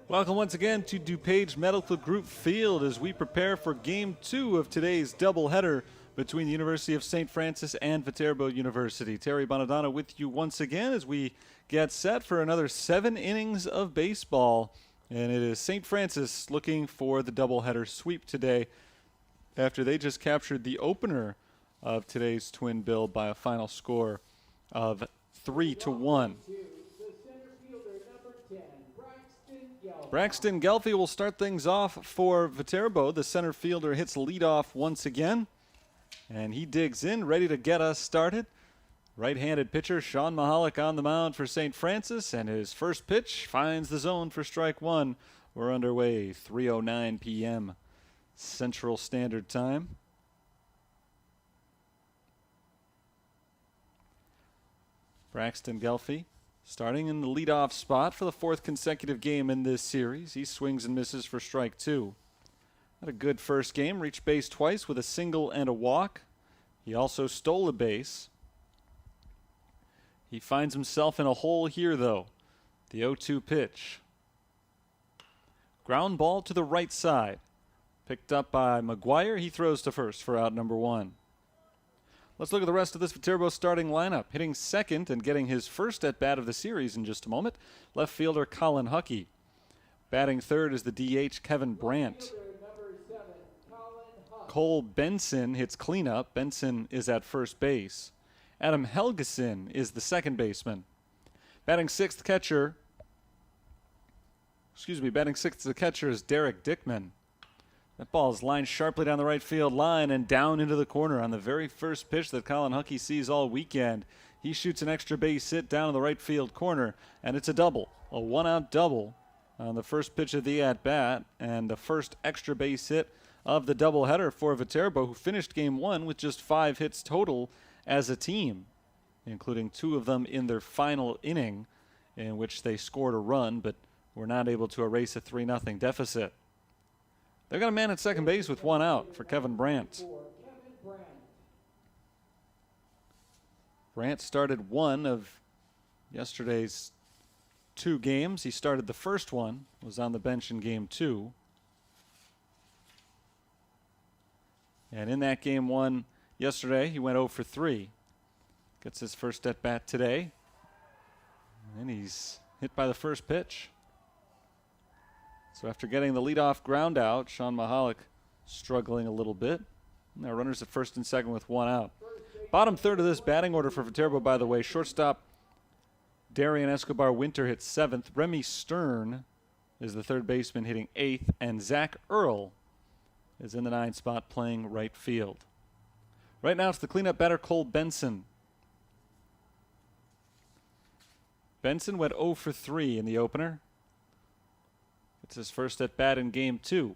Welcome once again to DuPage Medical Group Field as we prepare for Game 2 of today's doubleheader between the University of St. Francis and Viterbo University. Terry Bonadonna with you once again as we get set for another 7 innings of baseball. And it is St. Francis looking for the doubleheader sweep today after they just captured the opener of today's twin bill by a final score of 3-1. Braxton Gelfie will start things off for Viterbo. The center fielder hits leadoff once again, and he digs in, ready to get us started. Right-handed pitcher Sean Mahalik on the mound for St. Francis, and his first pitch finds the zone for strike one. We're underway, 3:09 p.m. Central Standard Time. Braxton Gelfie starting in the leadoff spot for the 4th consecutive game in this series. He swings and misses for strike 2. Had a good first game, reached base twice with a single and a walk. He also stole a base. He finds himself in a hole here, though. The 0-2 pitch. Ground ball to the right side. Picked up by McGuire. He throws to first for out number 1. Let's look at the rest of this Viterbo starting lineup. Hitting second and getting his first at-bat of the series in just a moment, left fielder Colin Huckey. Batting third is the DH Kevin Brandt. Cole Benson hits cleanup. Benson is at first base. Adam Helgeson is the second baseman. Batting sixth, the catcher is Derek Dickman. That ball is lined sharply down the right field line and down into the corner on the very first pitch that Colin Huckey sees all weekend. He shoots an extra base hit down in the right field corner, and it's a double, a one-out double on the first pitch of the at-bat, and the first extra base hit of the doubleheader for Viterbo, who finished Game 1 with just 5 hits total as a team, including 2 of them in their final inning, in which they scored a run, but were not able to erase a 3-0 deficit. They've got a man at second base with 1 out for Kevin Brandt. Brandt started 1 of yesterday's 2 games. He started the first one, was on the bench in Game 2. And in that Game 1 yesterday, he went 0 for 3. Gets his first at-bat today. And he's hit by the first pitch. So after getting the leadoff ground out, Sean Mahalik struggling a little bit. Now runners at first and second with 1 out. Bottom third of this batting order for Viterbo, by the way. Shortstop Darian Escobar Winter hits 7th. Remy Stern is the third baseman hitting 8th. And Zach Earl is in the 9th spot playing right field. Right now it's the cleanup batter Cole Benson. Benson went 0 for 3 in the opener. It's his first at bat in Game 2.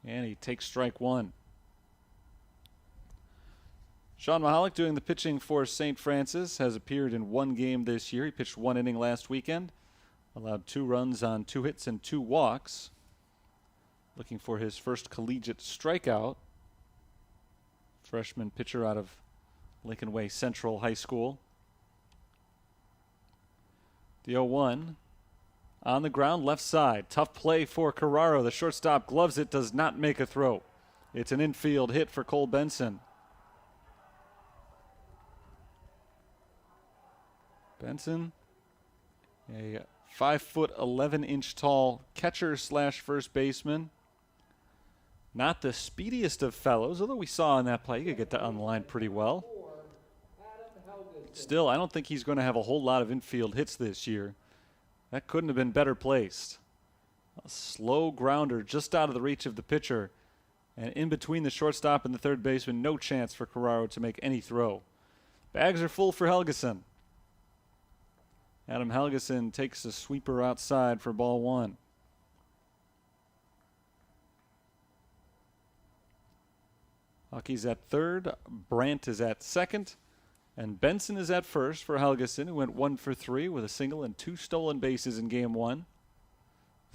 And he takes strike 1. Sean Mahalik doing the pitching for St. Francis, has appeared in 1 game this year. He pitched 1 inning last weekend, allowed 2 runs on 2 hits and 2 walks. Looking for his first collegiate strikeout. Freshman pitcher out of Lincoln Way Central High School. The 0-1. On the ground, left side. Tough play for Carraro. The shortstop gloves it, does not make a throw. It's an infield hit for Cole Benson. Benson, a 5'11" tall catcher slash first baseman. Not the speediest of fellows, although we saw in that play he could get on the line pretty well. Still, I don't think he's going to have a whole lot of infield hits this year. That couldn't have been better placed. A slow grounder just out of the reach of the pitcher. And in between the shortstop and the third baseman, no chance for Carraro to make any throw. Bags are full for Helgeson. Adam Helgeson takes a sweeper outside for ball 1. Huckey's at third. Brandt is at second. And Benson is at first for Helgeson, who went 1 for 3 with a single and 2 stolen bases in Game 1.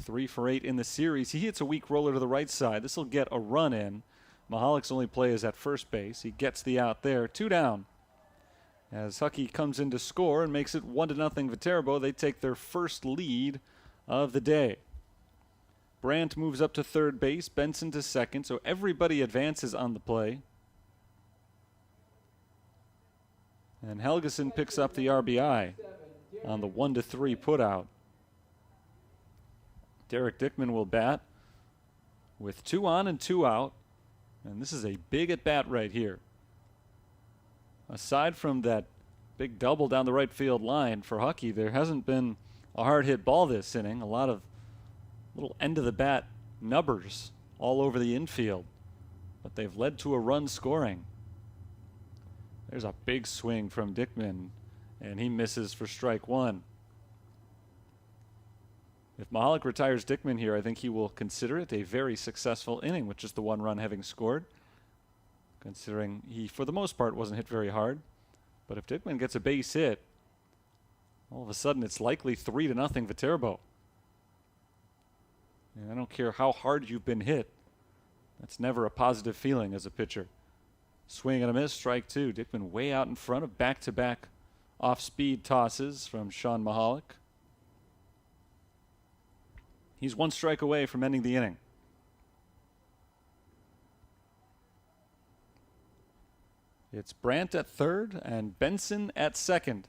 3 for 8 in the series. He hits a weak roller to the right side. This will get a run in. Mahalik's only play is at first base. He gets the out there. 2 down. As Huckey comes in to score and makes it 1-0 Viterbo, they take their first lead of the day. Brandt moves up to third base, Benson to second, so everybody advances on the play. And Helgeson picks up the RBI on the 1-3 putout. Derek Dickman will bat with 2 on and 2 out. And this is a big at-bat right here. Aside from that big double down the right field line for Huckey, there hasn't been a hard hit ball this inning. A lot of little end-of-the-bat nubbers all over the infield. But they've led to a run scoring. There's a big swing from Dickman, and he misses for strike 1. If Mahalik retires Dickman here, I think he will consider it a very successful inning with just the 1 run having scored, considering he, for the most part, wasn't hit very hard. But if Dickman gets a base hit, all of a sudden it's likely 3-0 Viterbo. And I don't care how hard you've been hit. That's never a positive feeling as a pitcher. Swing and a miss, strike 2. Dickman way out in front of back-to-back off-speed tosses from Sean Mahalik. He's 1 strike away from ending the inning. It's Brandt at third and Benson at second.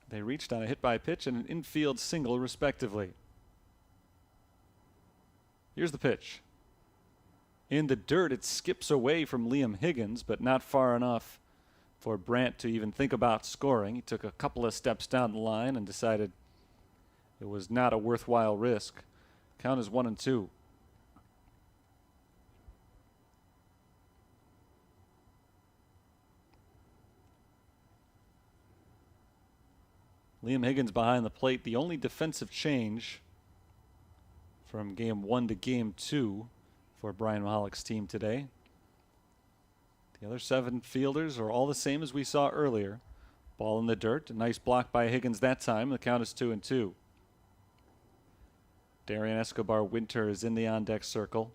They reached on a hit by pitch and an infield single, respectively. Here's the pitch. In the dirt, it skips away from Liam Higgins, but not far enough for Brandt to even think about scoring. He took a couple of steps down the line and decided it was not a worthwhile risk. Count is 1-2. Liam Higgins behind the plate, the only defensive change from game 1 to game 2 for Brian Mahalik's team today. The other 7 fielders are all the same as we saw earlier. Ball in the dirt, a nice block by Higgins that time. The count is 2-2. Darian Escobar Winter is in the on-deck circle.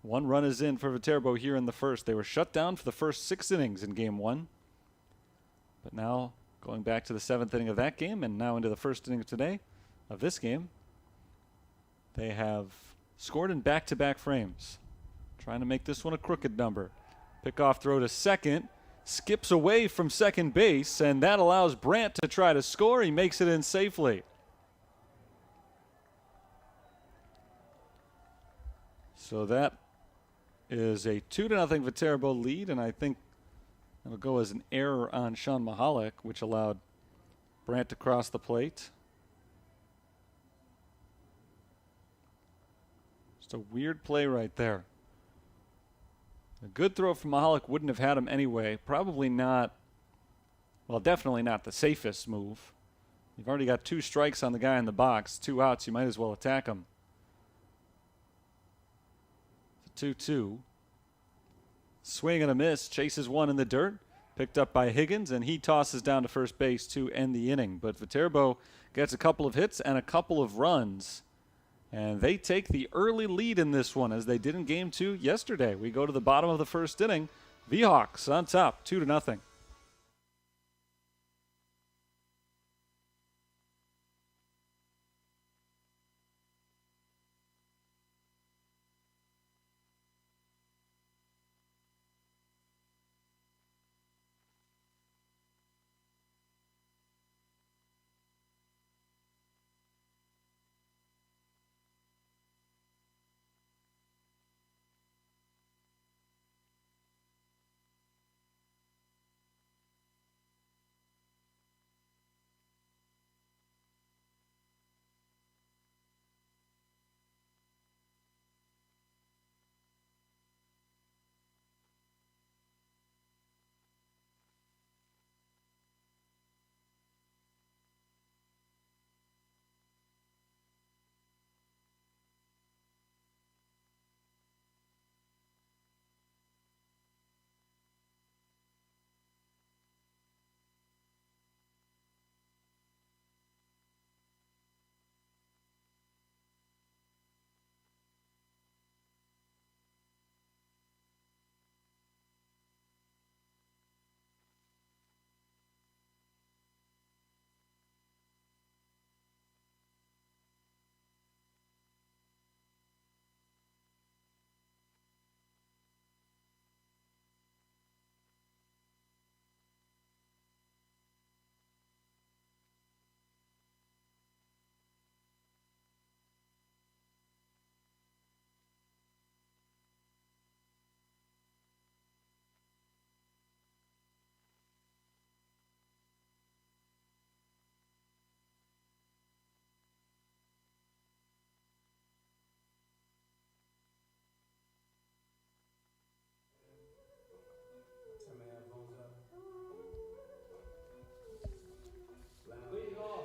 1 run is in for Viterbo here in the first. They were shut down for the first 6 innings in game 1. But now going back to the 7th inning of that game and now into the first inning of today of this game, they have scored in back-to-back frames. Trying to make this one a crooked number. Pickoff throw to second. Skips away from second base, and that allows Brandt to try to score. He makes it in safely. So that is a 2-0 Viterbo lead, and I think it'll go as an error on Sean Mahalik, which allowed Brandt to cross the plate. Just a weird play right there. A good throw from Mahalik wouldn't have had him anyway. Probably not, well, definitely not the safest move. You've already got 2 strikes on the guy in the box, 2 outs. You might as well attack him. 2-2. Swing and a miss. Chases 1 in the dirt. Picked up by Higgins, and he tosses down to first base to end the inning. But Viterbo gets a couple of hits and a couple of runs. And they take the early lead in this one, as they did in game 2 yesterday. We go to the bottom of the first inning. V-Hawks on top, 2-0.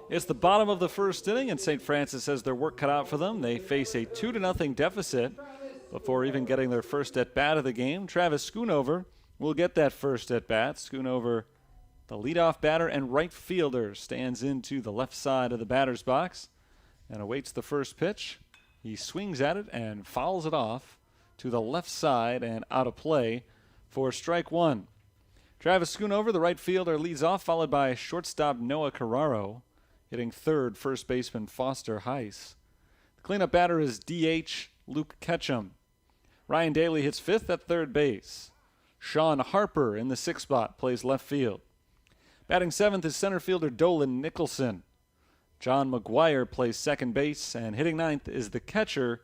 It's the bottom of the first inning, and St. Francis has their work cut out for them. They face a 2-0 deficit before even getting their first at-bat of the game. Travis Schoonover will get that first at-bat. Schoonover, the leadoff batter and right fielder, stands into the left side of the batter's box and awaits the first pitch. He swings at it and fouls it off to the left side and out of play for strike one. Travis Schoonover, the right fielder, leads off, followed by shortstop Noah Carraro, hitting third first baseman Foster Heiss. The cleanup batter is DH Luke Ketchum. Ryan Daly hits fifth at third base. Sean Harper in the sixth spot plays left field. Batting seventh is center fielder Dolan Nicholson. John McGuire plays second base, and hitting ninth is the catcher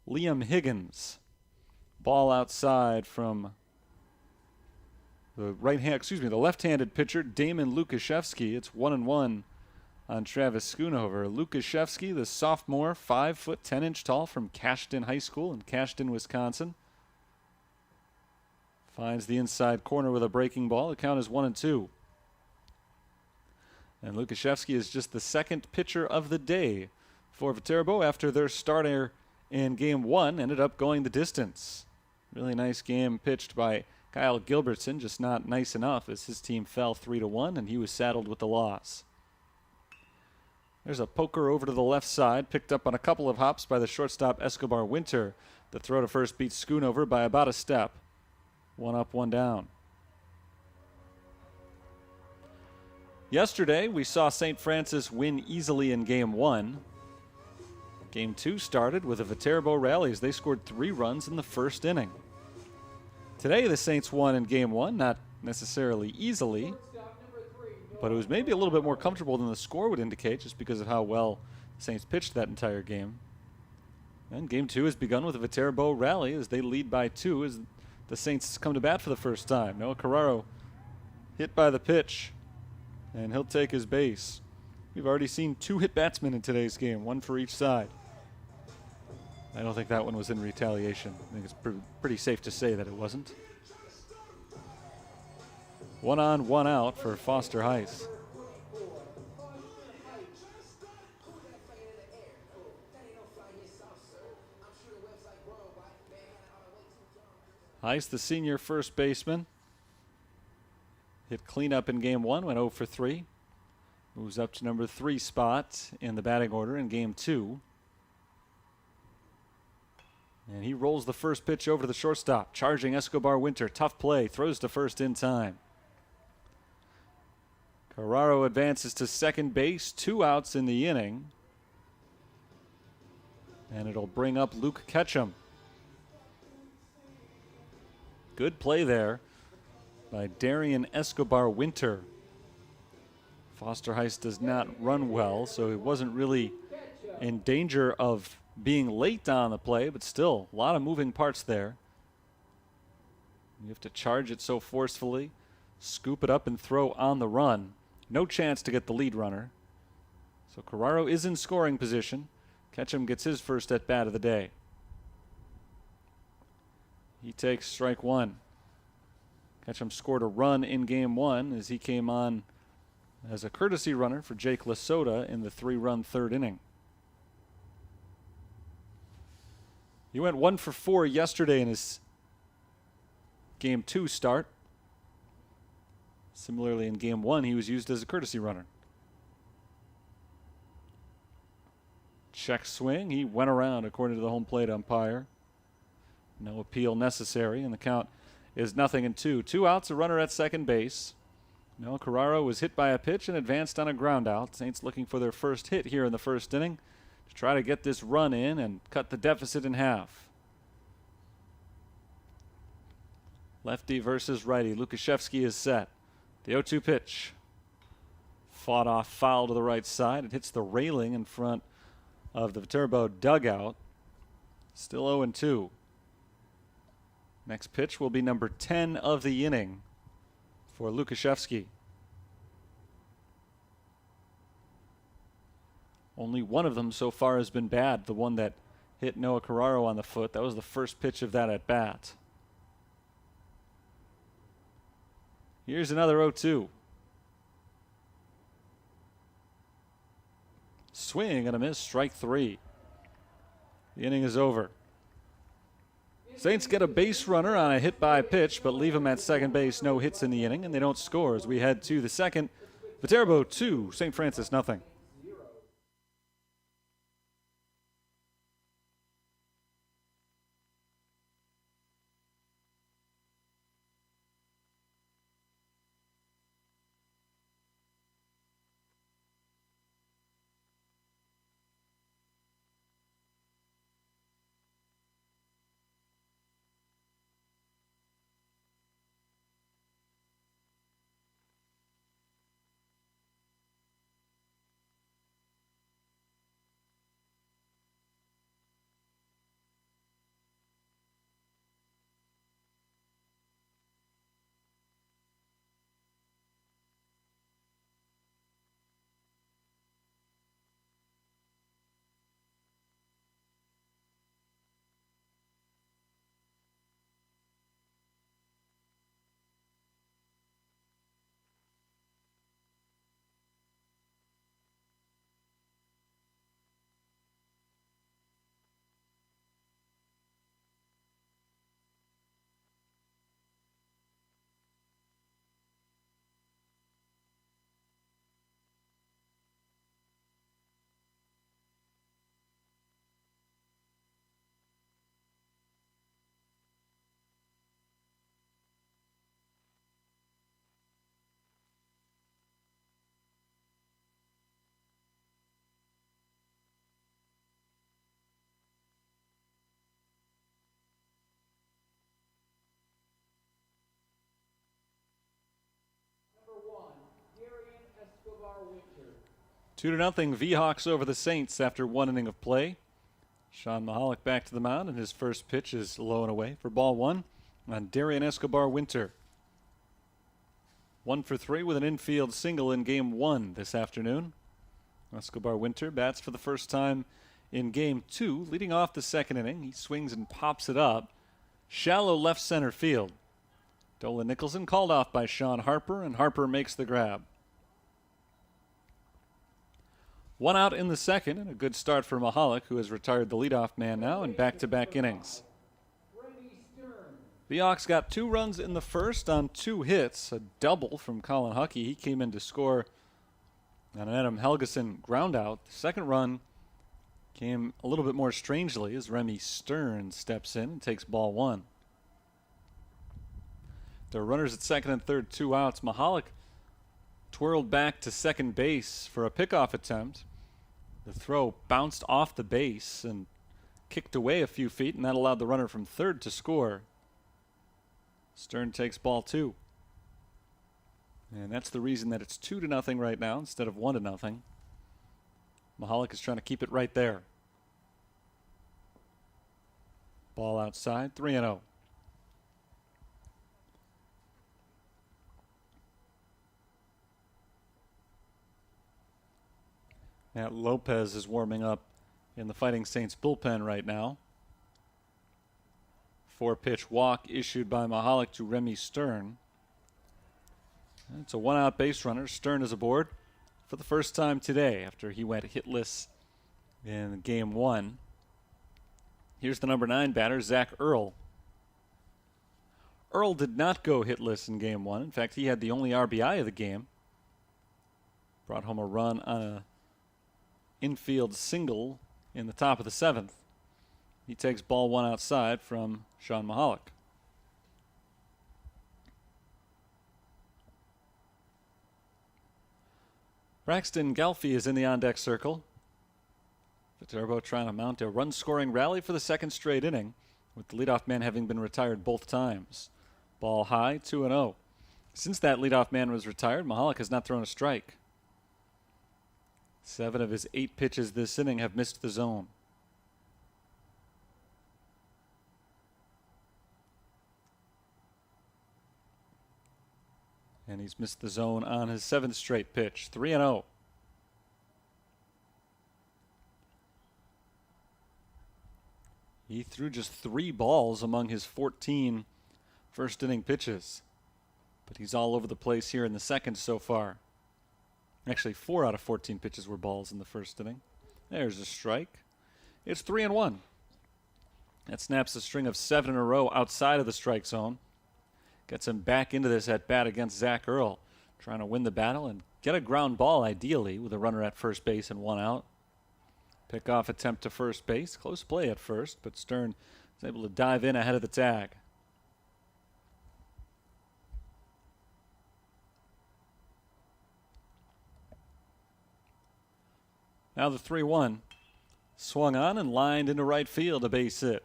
Liam Higgins. Ball outside from the left-handed pitcher Damon Lukashevsky. It's 1-1 on Travis Schoonover. Lukashevsky, the sophomore, 5 foot 10 inch tall from Cashton High School in Cashton, Wisconsin. Finds the inside corner with a breaking ball. The count is 1-2. And Lukashevsky is just the second pitcher of the day for Viterbo after their starter in game one ended up going the distance. Really nice game pitched by Kyle Gilbertson, just not nice enough as his team fell 3-1 and he was saddled with the loss. There's a poker over to the left side, picked up on a couple of hops by the shortstop Escobar Winter. The throw to first beats Schoonover by about a step. 1 up, 1 down. Yesterday, we saw St. Francis win easily in Game 1. Game 2 started with a Viterbo rally as they scored 3 runs in the first inning. Today, the Saints won in Game 1, not necessarily easily, but it was maybe a little bit more comfortable than the score would indicate just because of how well the Saints pitched that entire game. And Game 2 has begun with a Viterbo rally as they lead by 2 as the Saints come to bat for the first time. Noah Carraro hit by the pitch, and he'll take his base. We've already seen 2 hit batsmen in today's game, 1 for each side. I don't think that one was in retaliation. I think it's pretty safe to say that it wasn't. 1 on, 1 out for Foster Heiss. Heiss, the senior first baseman, hit cleanup in Game 1, went 0 for 3. Moves up to number 3 spot in the batting order in Game 2. And he rolls the first pitch over to the shortstop. Charging Escobar Winter. Tough play. Throws to first in time. Carraro advances to second base. 2 outs in the inning. And it'll bring up Luke Ketchum. Good play there by Darian Escobar Winter. Foster Heiss does not run well, so he wasn't really in danger of being late on the play, but still a lot of moving parts there. You have to charge it so forcefully, scoop it up and throw on the run. No chance to get the lead runner. So Carraro is in scoring position. Ketchum gets his first at bat of the day. He takes strike 1. Ketchum scored a run in Game 1 as he came on as a courtesy runner for Jake Lasota in the 3-run third inning. He went 1 for 4 yesterday in his Game 2 start. Similarly, in Game 1, he was used as a courtesy runner. Check swing. He went around according to the home plate umpire. No appeal necessary, and the count is 0-2. 2 outs, a runner at second base. Noah Carraro was hit by a pitch and advanced on a ground out. Saints looking for their first hit here in the first inning to try to get this run in and cut the deficit in half. Lefty versus righty. Lukashevsky is set. The 0-2 pitch. Fought off foul to the right side. It hits the railing in front of the Viterbo dugout. Still 0-2. Next pitch will be number 10 of the inning for Lukashevsky. Only one of them so far has been bad, the one that hit Noah Carraro on the foot. That was the first pitch of that at bat. Here's another 0-2. swing and a miss, strike 3. The inning is over. Saints get a base runner on a hit by pitch, but leave him at second base. No hits in the inning, and they don't score as we head to the second. Viterbo 2, St. Francis nothing. Winter. 2-0 V-Hawks over the Saints after 1 inning of play. Sean Mahalik back to the mound, and his first pitch is low and away for ball 1 on Darian Escobar Winter. 1 for 3 with an infield single in game 1 this afternoon. Escobar Winter bats for the first time in game 2, leading off the second inning. He swings and pops it up. Shallow left center field. Dolan Nicholson called off by Sean Harper, and Harper makes the grab. 1 out in the second, and a good start for Mahalik, who has retired the leadoff man now in back-to-back innings. The Hawks got 2 runs in the first on 2 hits, a double from Colin Huckey. He came in to score on an Adam Helgeson ground out. The second run came a little bit more strangely as Remy Stern steps in and takes ball 1. There are runners at second and third, 2 outs. Mahalik twirled back to second base for a pickoff attempt. The throw bounced off the base and kicked away a few feet, and that allowed the runner from third to score. Stern takes ball 2. And that's the reason that it's 2-0 right now instead of 1-0. Mahalik is trying to keep it right there. Ball outside, 3-0. Matt Lopez is warming up in the Fighting Saints bullpen right now. 4-pitch walk issued by Mahalik to Remy Stern. It's a 1-out base runner. Stern is aboard for the first time today after he went hitless in game 1. Here's the number 9 batter, Zach Earl. Earl did not go hitless in game 1. In fact, he had the only RBI of the game. Brought home a run on a infield single in the top of the 7th. He takes ball 1 outside from Sean Mahalik. Braxton Galfie is in the on-deck circle. Viterbo trying to mount a run-scoring rally for the second straight inning, with the leadoff man having been retired both times. Ball high, 2-0. Since that leadoff man was retired, Mahalik has not thrown a strike. 7 of his 8 pitches this inning have missed the zone. And he's missed the zone on his 7th straight pitch. 3-0. He threw just 3 balls among his 14 first inning pitches. But he's all over the place here in the second so far. Actually, 4 out of 14 pitches were balls in the first inning. There's a strike. It's 3-1. That snaps a string of 7 in a row outside of the strike zone. Gets him back into this at bat against Zach Earl, trying to win the battle and get a ground ball, ideally, with a runner at first base and 1 out. Pickoff attempt to first base. Close play at first, but Stern is able to dive in ahead of the tag. Now the 3-1. Swung on and lined into right field, a base hit.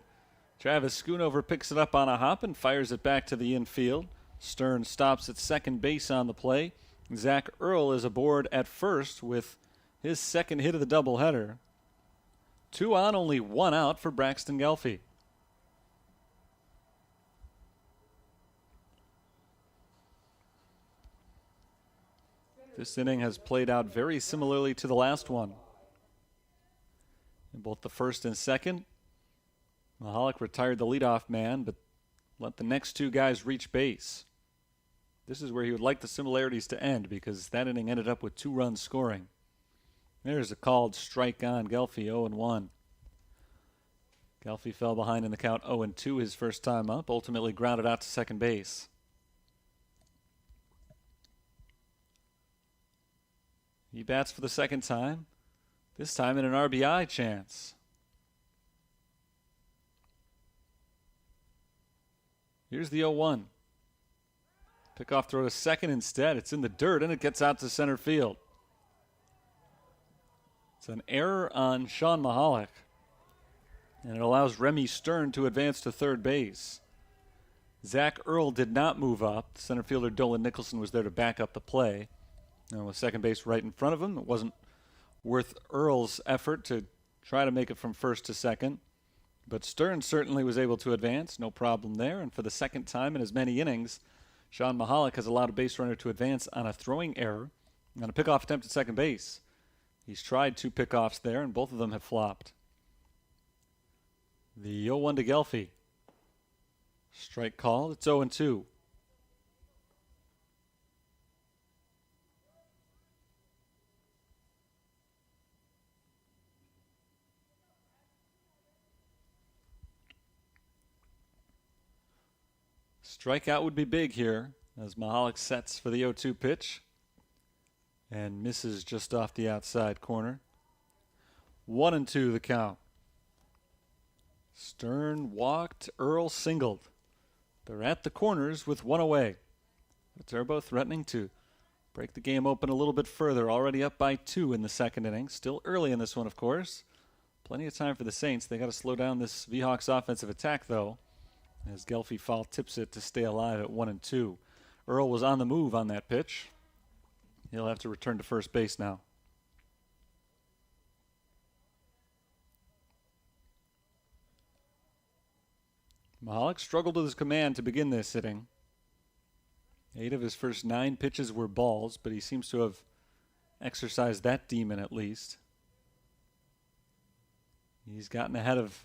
Travis Schoonover picks it up on a hop and fires it back to the infield. Stern stops at second base on the play. Zach Earl is aboard at first with his second hit of the doubleheader. 2 on, only 1 out for Braxton Gelfi. This inning has played out very similarly to the last one. In both the first and second, Mahalik retired the leadoff man, but let the next 2 guys reach base. This is where he would like the similarities to end, because that inning ended up with 2 runs scoring. There's a called strike on Gelfi, 0-1. Gelfi fell behind in the count 0-2 his first time up, ultimately grounded out to second base. He bats for the second time, this time in an RBI chance. Here's the 0-1. Pickoff throw to second instead. It's in the dirt, and it gets out to center field. It's an error on Sean Mahalik, and it allows Remy Stern to advance to third base. Zach Earl did not move up. Center fielder Dolan Nicholson was there to back up the play. And with second base right in front of him, it wasn't worth Earl's effort to try to make it from first to second. But Stern certainly was able to advance, no problem there. And for the second time in as many innings, Sean Mahalik has allowed a base runner to advance on a throwing error on a pickoff attempt at second base. He's tried 2 pickoffs there, and both of them have flopped. The 0-1 to Gelfi. Strike called. It's 0-2. Strikeout would be big here as Mahalik sets for the 0-2 pitch and misses just off the outside corner. 1-2 the count. Stern walked, Earl singled. They're at the corners with 1 away. Viterbo threatening to break the game open a little bit further, already up by 2 in the second inning. Still early in this one, of course. Plenty of time for the Saints. They got to slow down this V-Hawks offensive attack, though, as Gelfi foul tips it to stay alive at 1-2. Earl was on the move on that pitch. He'll have to return to first base now. Mahalik struggled with his command to begin this inning. 8 of his first 9 pitches were balls, but he seems to have exercised that demon at least. He's gotten ahead of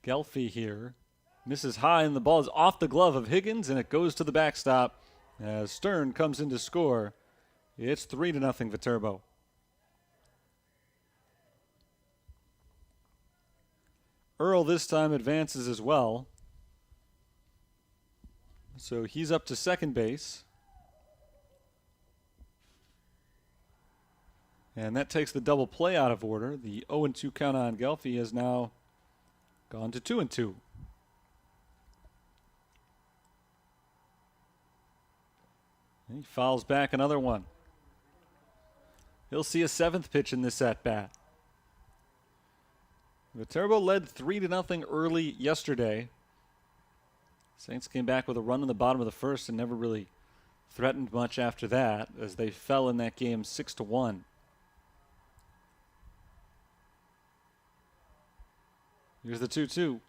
Gelfi here. Misses high, and the ball is off the glove of Higgins, and it goes to the backstop as Stern comes in to score. It's 3-0 Viterbo. Earl this time advances as well. So he's up to second base. And that takes the double play out of order. The 0-2 count on Gelfi has now gone to 2-2. He fouls back another one. He'll see a 7th pitch in this at-bat. Viterbo led 3-0 early yesterday. Saints came back with a run in the bottom of the first and never really threatened much after that, as they fell in that game 6-1. Here's the 2-2.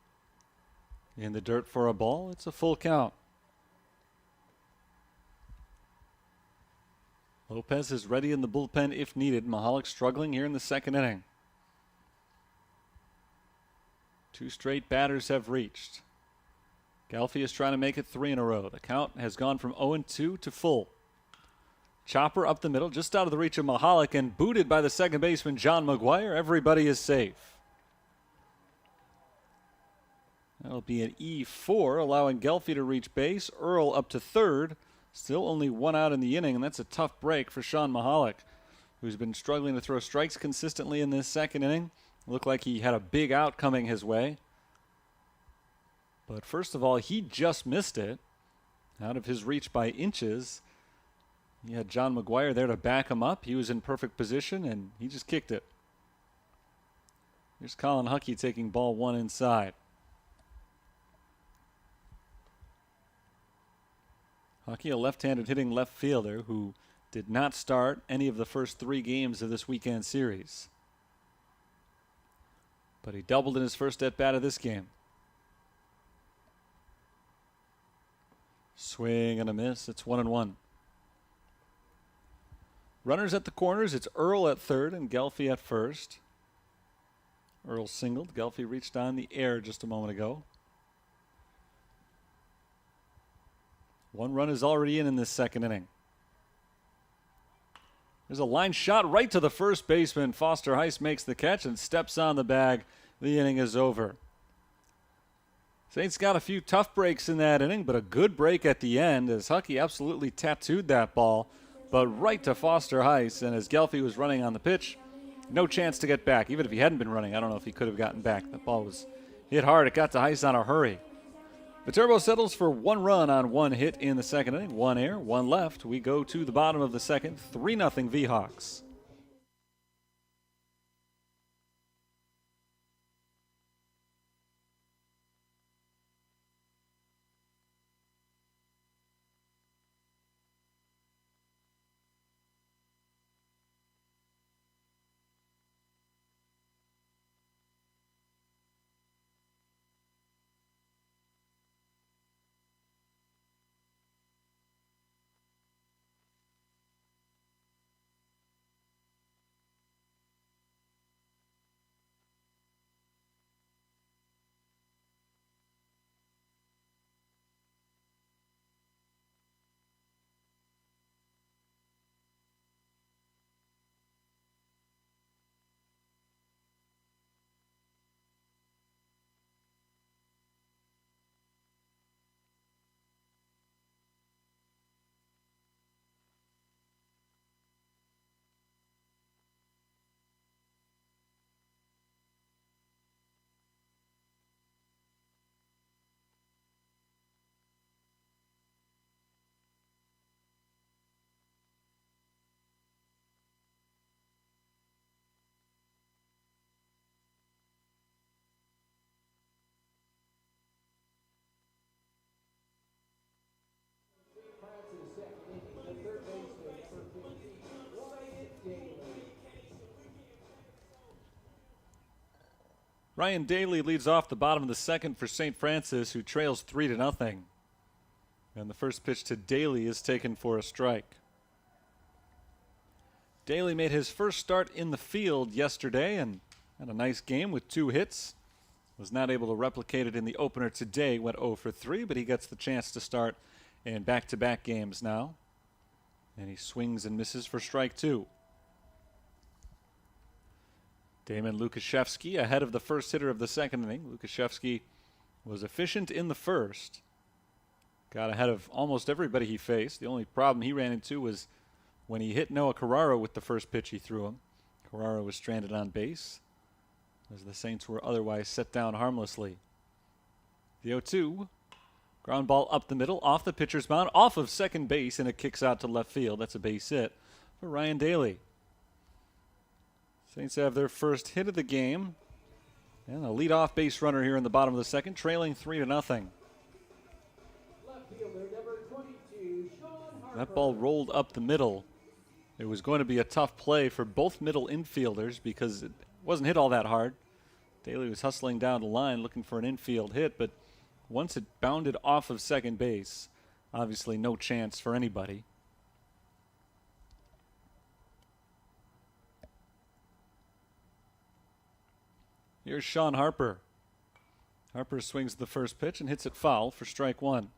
In the dirt for a ball. It's a full count. Lopez is ready in the bullpen if needed. Mahalik struggling here in the second inning. 2 straight batters have reached. Gelfi is trying to make it 3 in a row. The count has gone from 0-2 to full. Chopper up the middle, just out of the reach of Mahalik, and booted by the second baseman, John McGuire. Everybody is safe. That'll be an E4, allowing Gelfie to reach base. Earl up to third. Still only one out in the inning, and that's a tough break for Sean Mahalik, who's been struggling to throw strikes consistently in this second inning. Looked like he had a big out coming his way. But first of all, he just missed it. Out of his reach by inches. He had John McGuire there to back him up. He was in perfect position, and he just kicked it. Here's Colin Huckey taking ball one inside. Huckey, a left-handed hitting left fielder who did not start any of the first 3 games of this weekend series. But he doubled in his first at-bat of this game. Swing and a miss. It's 1-1. Runners at the corners. It's Earl at third and Gelfie at first. Earl singled. Gelfie reached on the air just a moment ago. 1 run is already in this second inning. There's a line shot right to the first baseman. Foster Heiss makes the catch and steps on the bag. The inning is over. Saints got a few tough breaks in that inning, but a good break at the end as Huckey absolutely tattooed that ball, but right to Foster Heiss. And as Gelfie was running on the pitch, no chance to get back. Even if he hadn't been running, I don't know if he could have gotten back. That ball was hit hard. It got to Heiss on a hurry. Viterbo settles for 1 run on 1 hit in the second inning. 1 air, 1 left. We go to the bottom of the second. 3-0 V-Hawks. Ryan Daly leads off the bottom of the second for St. Francis, who trails 3-0. And the first pitch to Daly is taken for a strike. Daly made his first start in the field yesterday and had a nice game with 2 hits. Was not able to replicate it in the opener today, went 0 for 3, but he gets the chance to start in back-to-back games now. And he swings and misses for strike 2. Damon Lukashevsky ahead of the first hitter of the second inning. Lukashevsky was efficient in the first. Got ahead of almost everybody he faced. The only problem he ran into was when he hit Noah Carraro with the first pitch he threw him. Carraro was stranded on base as the Saints were otherwise set down harmlessly. The 0-2. Ground ball up the middle, off the pitcher's mound, off of second base, and it kicks out to left field. That's a base hit for Ryan Daly. Saints have their first hit of the game. And a leadoff base runner here in the bottom of the second, trailing 3-0. That ball rolled up the middle. It was going to be a tough play for both middle infielders because it wasn't hit all that hard. Daly was hustling down the line looking for an infield hit, but once it bounded off of second base, obviously no chance for anybody. Here's Sean Harper. Harper swings the first pitch and hits it foul for strike 1.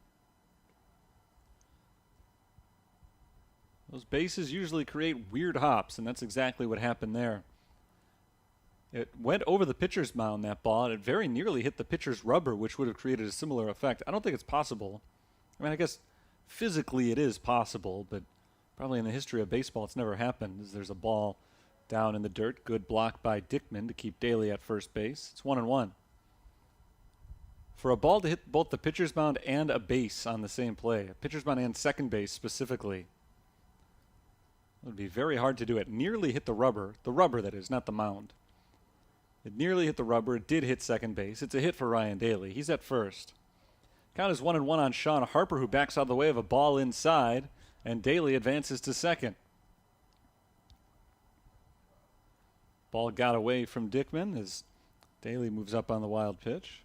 Those bases usually create weird hops, and that's exactly what happened there. It went over the pitcher's mound, that ball, and it very nearly hit the pitcher's rubber, which would have created a similar effect. I don't think it's possible. I mean, I guess physically it is possible, but probably in the history of baseball it's never happened. There's a ball down in the dirt. Good block by Dickman to keep Daly at first base. It's 1-1. For a ball to hit both the pitcher's mound and a base on the same play, a pitcher's mound and second base specifically, it would be very hard to do. It nearly hit the rubber that is, not the mound. It nearly hit the rubber. It did hit second base. It's a hit for Ryan Daly. He's at first. Count is 1-1 on Sean Harper, who backs out of the way of a ball inside, and Daly advances to second. Ball got away from Dickman as Daly moves up on the wild pitch.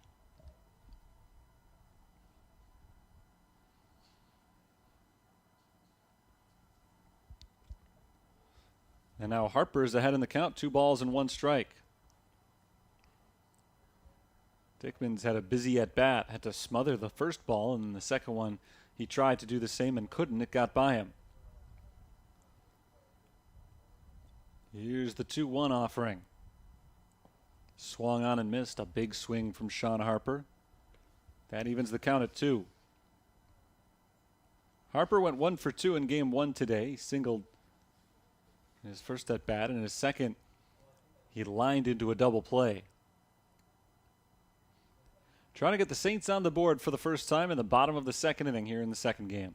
And now Harper is ahead in the count, 2 balls and 1 strike. Dickman's had a busy at bat, had to smother the first ball, and the second one he tried to do the same and couldn't. It got by him. Here's the 2-1 offering. Swung on and missed. A big swing from Sean Harper. That evens the count at 2. Harper went 1 for 2 in game 1 today. He singled in his first at bat, and in his second, he lined into a double play. Trying to get the Saints on the board for the first time in the bottom of the second inning here in the second game.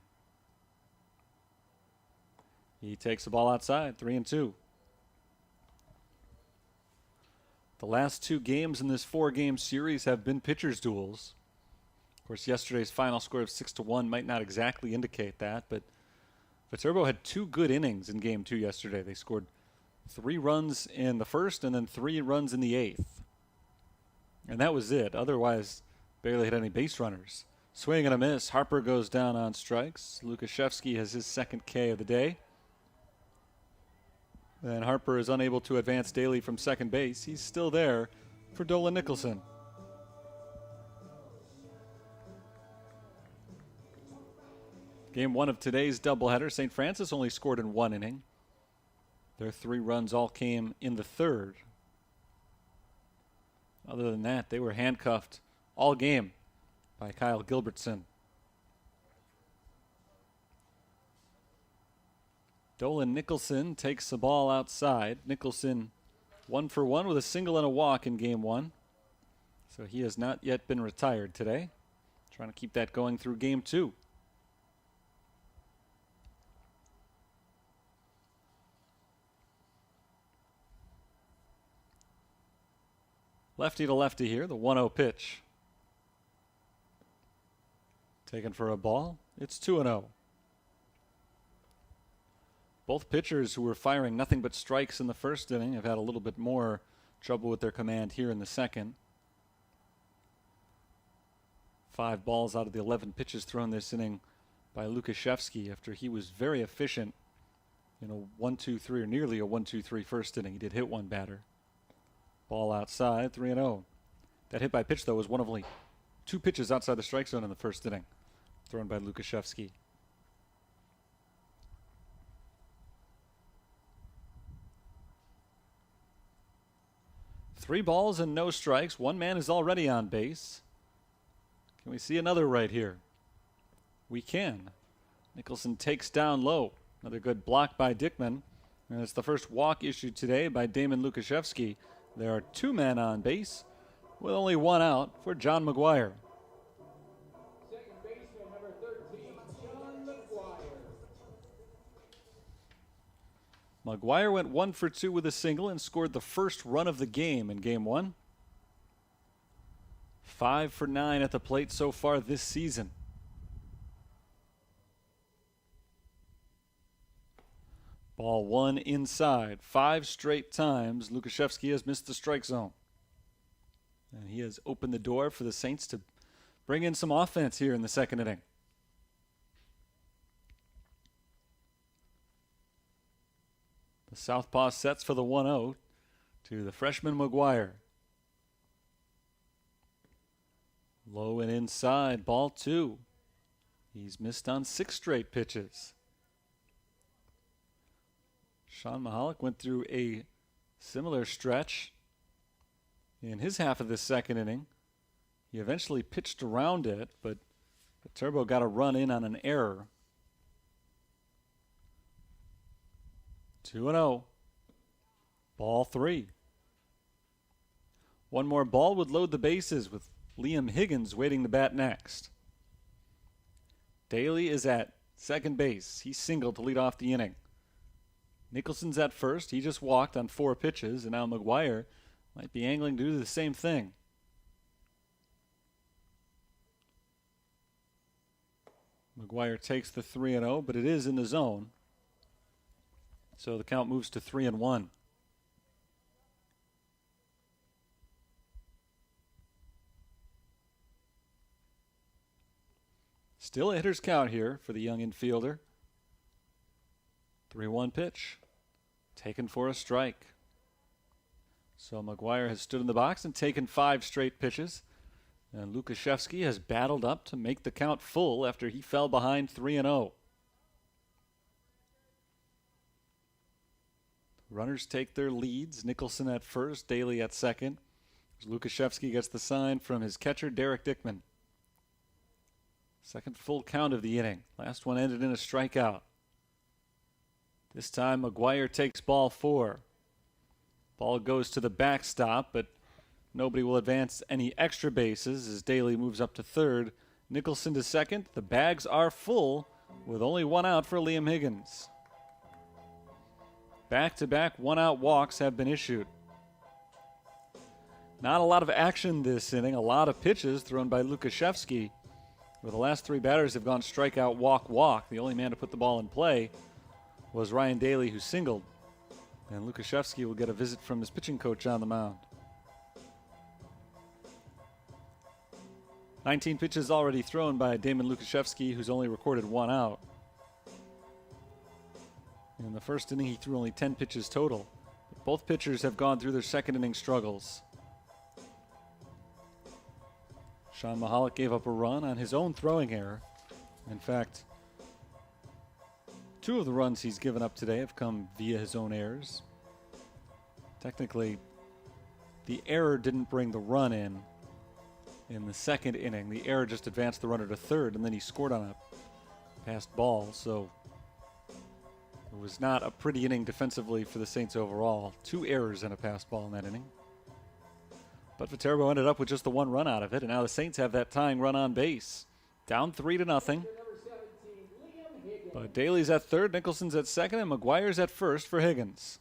He takes the ball outside, 3-2. The last 2 games in this 4-game series have been pitchers' duels. Of course, yesterday's final score of 6-1 might not exactly indicate that, but Viterbo had 2 good innings in game 2 yesterday. They scored 3 runs in the first and then 3 runs in the 8th. And that was it. Otherwise, barely hit any base runners. Swing and a miss. Harper goes down on strikes. Lukashevsky has his second K of the day. And Harper is unable to advance Daly from second base. He's still there for Dolan Nicholson. Game 1 of today's doubleheader. St. Francis only scored in 1 inning. Their 3 runs all came in the 3rd. Other than that, they were handcuffed all game by Kyle Gilbertson. Dolan Nicholson takes the ball outside. Nicholson 1 for 1 with a single and a walk in game 1. So he has not yet been retired today. Trying to keep that going through game 2. Lefty to lefty here, the 1-0 pitch. Taken for a ball. It's 2-0. Both pitchers who were firing nothing but strikes in the first inning have had a little bit more trouble with their command here in the second. 5 balls out of the 11 pitches thrown this inning by Lukashevsky after he was very efficient in a 1-2-3 or nearly a 1-2-3 first inning. He did hit 1 batter. Ball outside, 3-0. That hit by pitch, though, was one of only 2 pitches outside the strike zone in the first inning, thrown by Lukashevsky. Three balls and no strikes. One man is already on base. Can we see another right here? We can. Nicholson takes down low. Another good block by Dickman. And it's the first walk issued today by Damon Lukashevsky. There are 2 men on base with only 1 out for John McGuire. Second baseman, number 13, John McGuire. McGuire went 1 for 2 with a single and scored the first run of the game in game 1. 5 for 9 at the plate so far this season. Ball 1 inside. 5 straight times Lukashevsky has missed the strike zone. And he has opened the door for the Saints to bring in some offense here in the second inning. The southpaw sets for the 1-0 to the freshman McGuire. Low and inside, ball 2. He's missed on 6 straight pitches. Sean Mahalik went through a similar stretch in his half of the second inning. He eventually pitched around it, but Viterbo got a run in on an error. 2-0. Ball 3. One more ball would load the bases with Liam Higgins waiting to bat next. Daly is at second base. He singled to lead off the inning. Nicholson's at first. He just walked on 4 pitches, and now McGuire might be angling to do the same thing. McGuire takes the 3-0, but it is in the zone. So the count moves to 3-1. Still a hitter's count here for the young infielder. 3-1 pitch. Taken for a strike. So McGuire has stood in the box and taken 5 straight pitches. And Lukashevsky has battled up to make the count full after he fell behind 3-0. Runners take their leads. Nicholson at first, Daly at second. Lukashevsky gets the sign from his catcher, Derek Dickman. Second full count of the inning. Last one ended in a strikeout. This time McGuire takes ball 4. Ball goes to the backstop, but nobody will advance any extra bases as Daly moves up to third. Nicholson to second. The bags are full with only 1 out for Liam Higgins. Back-to-back 1-out walks have been issued. Not a lot of action this inning. A lot of pitches thrown by Lukashevsky, where the last 3 batters have gone strikeout, walk, walk. The only man to put the ball in play was Ryan Daly, who singled. And Lukashevsky will get a visit from his pitching coach on the mound. 19 pitches already thrown by Damon Lukashevsky, who's only recorded 1 out. In the first inning, he threw only 10 pitches total. But both pitchers have gone through their second inning struggles. Sean Mahalik gave up a run on his own throwing error. In fact, 2 of the runs he's given up today have come via his own errors. Technically, the error didn't bring the run in the second inning. The error just advanced the runner to third, and then he scored on a passed ball. So it was not a pretty inning defensively for the Saints overall. 2 errors and a passed ball in that inning. But Viterbo ended up with just the 1 run out of it, and now the Saints have that tying run on base. Down 3-0. But Daly's at third, Nicholson's at second, and McGuire's at first for Higgins.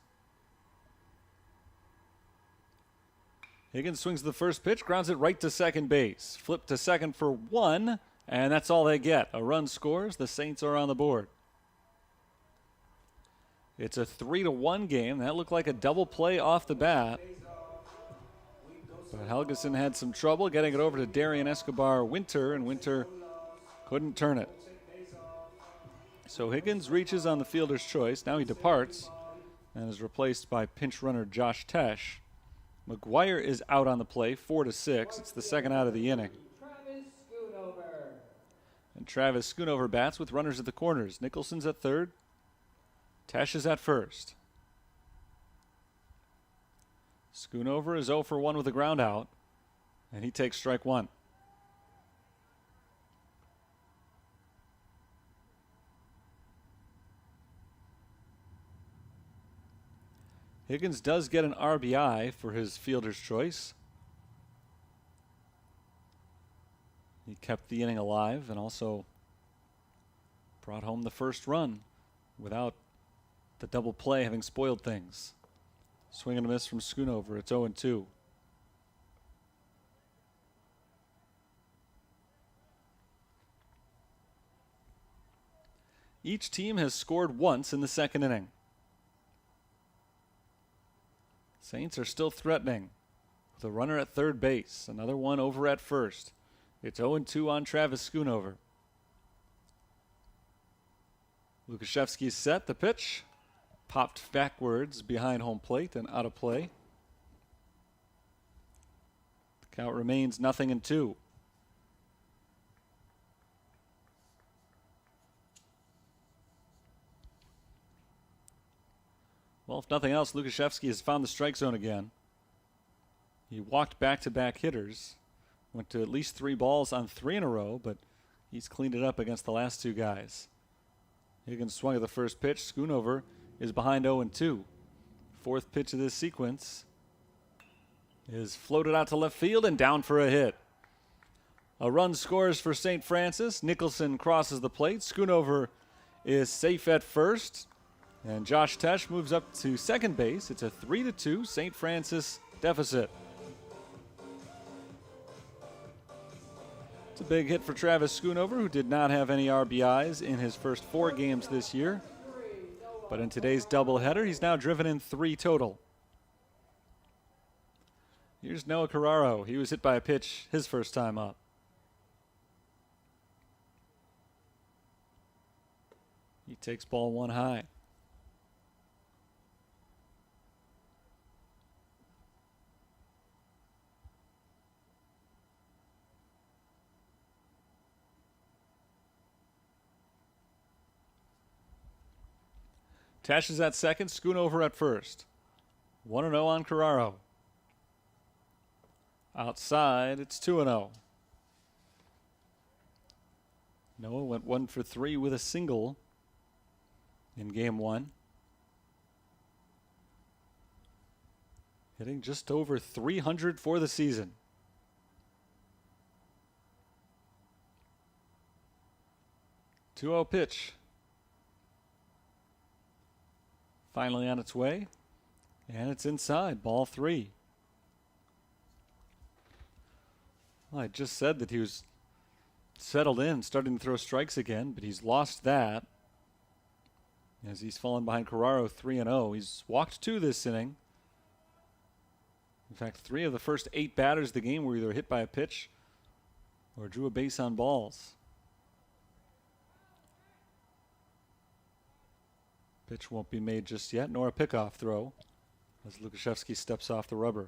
Higgins swings the first pitch, grounds it right to second base. Flip to second for 1, and that's all they get. A run scores, the Saints are on the board. It's a 3-1 game. That looked like a double play off the bat. But Helgeson had some trouble getting it over to Darian Escobar-Winter, and Winter couldn't turn it. So Higgins reaches on the fielder's choice. Now he departs and is replaced by pinch runner Josh Tesh. McGuire is out on the play, 4-6. It's the second out of the inning. And Travis Schoonover bats with runners at the corners. Nicholson's at third. Tesh is at first. Schoonover is 0 for 1 with a ground out, and he takes strike 1. Higgins does get an RBI for his fielder's choice. He kept the inning alive and also brought home the first run without the double play having spoiled things. Swing and a miss from Schoonover. It's 0-2. Each team has scored once in the second inning. Saints are still threatening with a runner at third base. Another one over at first. It's 0-2 on Travis Schoonover. Lukashevsky's set. The pitch popped backwards behind home plate and out of play. The count remains 0-2. Well, if nothing else, Lukashevsky has found the strike zone again. He walked back-to-back hitters, went to at least 3 balls on 3 in a row, but he's cleaned it up against the last 2 guys. Higgins swung at the first pitch. Schoonover is behind 0-2. Fourth pitch of this sequence is floated out to left field and down for a hit. A run scores for St. Francis. Nicholson crosses the plate. Schoonover is safe at first. And Josh Tesh moves up to second base. It's a 3-2 St. Francis deficit. It's a big hit for Travis Schoonover, who did not have any RBIs in his first 4 games this year. But in today's doubleheader, he's now driven in 3 total. Here's Noah Carraro. He was hit by a pitch his first time up. He takes ball 1 high. Tash is at second, Schoonover at first. 1-0 on Carraro. Outside, it's 2-0. Noah went 1 for 3 with a single in game 1. Hitting just over 300 for the season. Two-0 pitch. Finally on its way. And it's inside. Ball 3. Well, I just said that he was settled in, starting to throw strikes again, but he's lost that as he's fallen behind Carraro 3-0. He's walked 2 this inning. In fact, 3 of the first 8 batters of the game were either hit by a pitch or drew a base on balls. Pitch won't be made just yet, nor a pickoff throw as Lukashevsky steps off the rubber.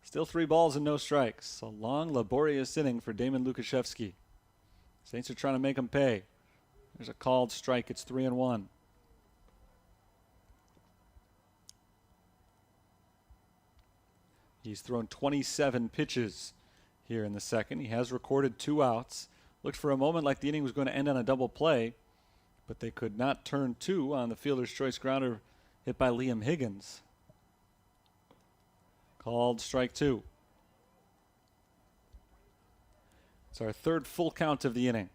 Still 3 balls and no strikes. A long, laborious inning for Damon Lukashevsky. Saints are trying to make him pay. There's a called strike. It's 3-1. He's thrown 27 pitches here in the second. He has recorded 2 outs. Looked for a moment like the inning was going to end on a double play, but they could not turn 2 on the fielder's choice grounder hit by Liam Higgins. Called strike 2. It's our 3rd full count of the inning.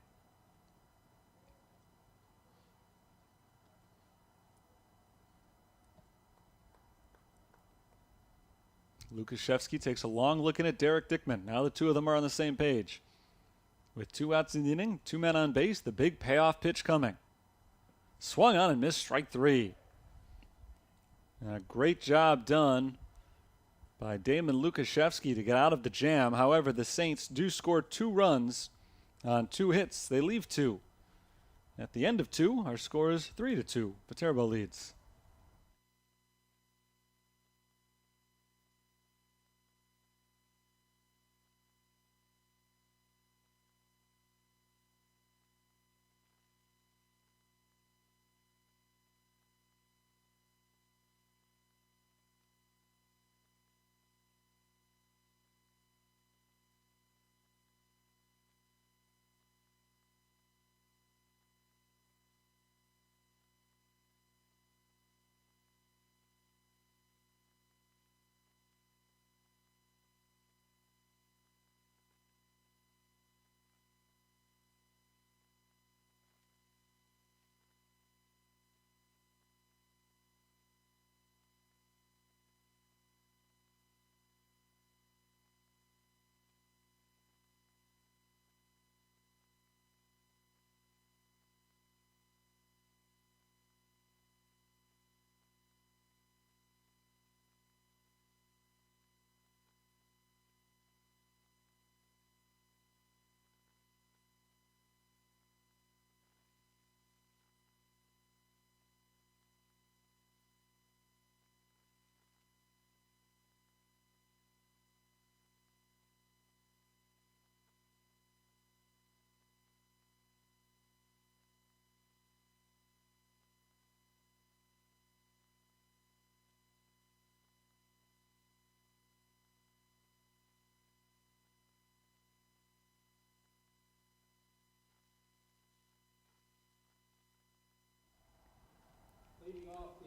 Lukashevsky takes a long look in at Derek Dickman. Now the 2 of them are on the same page. With 2 outs in the inning, 2 men on base, the big payoff pitch coming. Swung on and missed, strike 3. And a great job done by Damon Lukashevsky to get out of the jam. However, the Saints do score 2 runs on 2 hits. They leave 2. At the end of 2, our score is 3-2. Viterbo leads.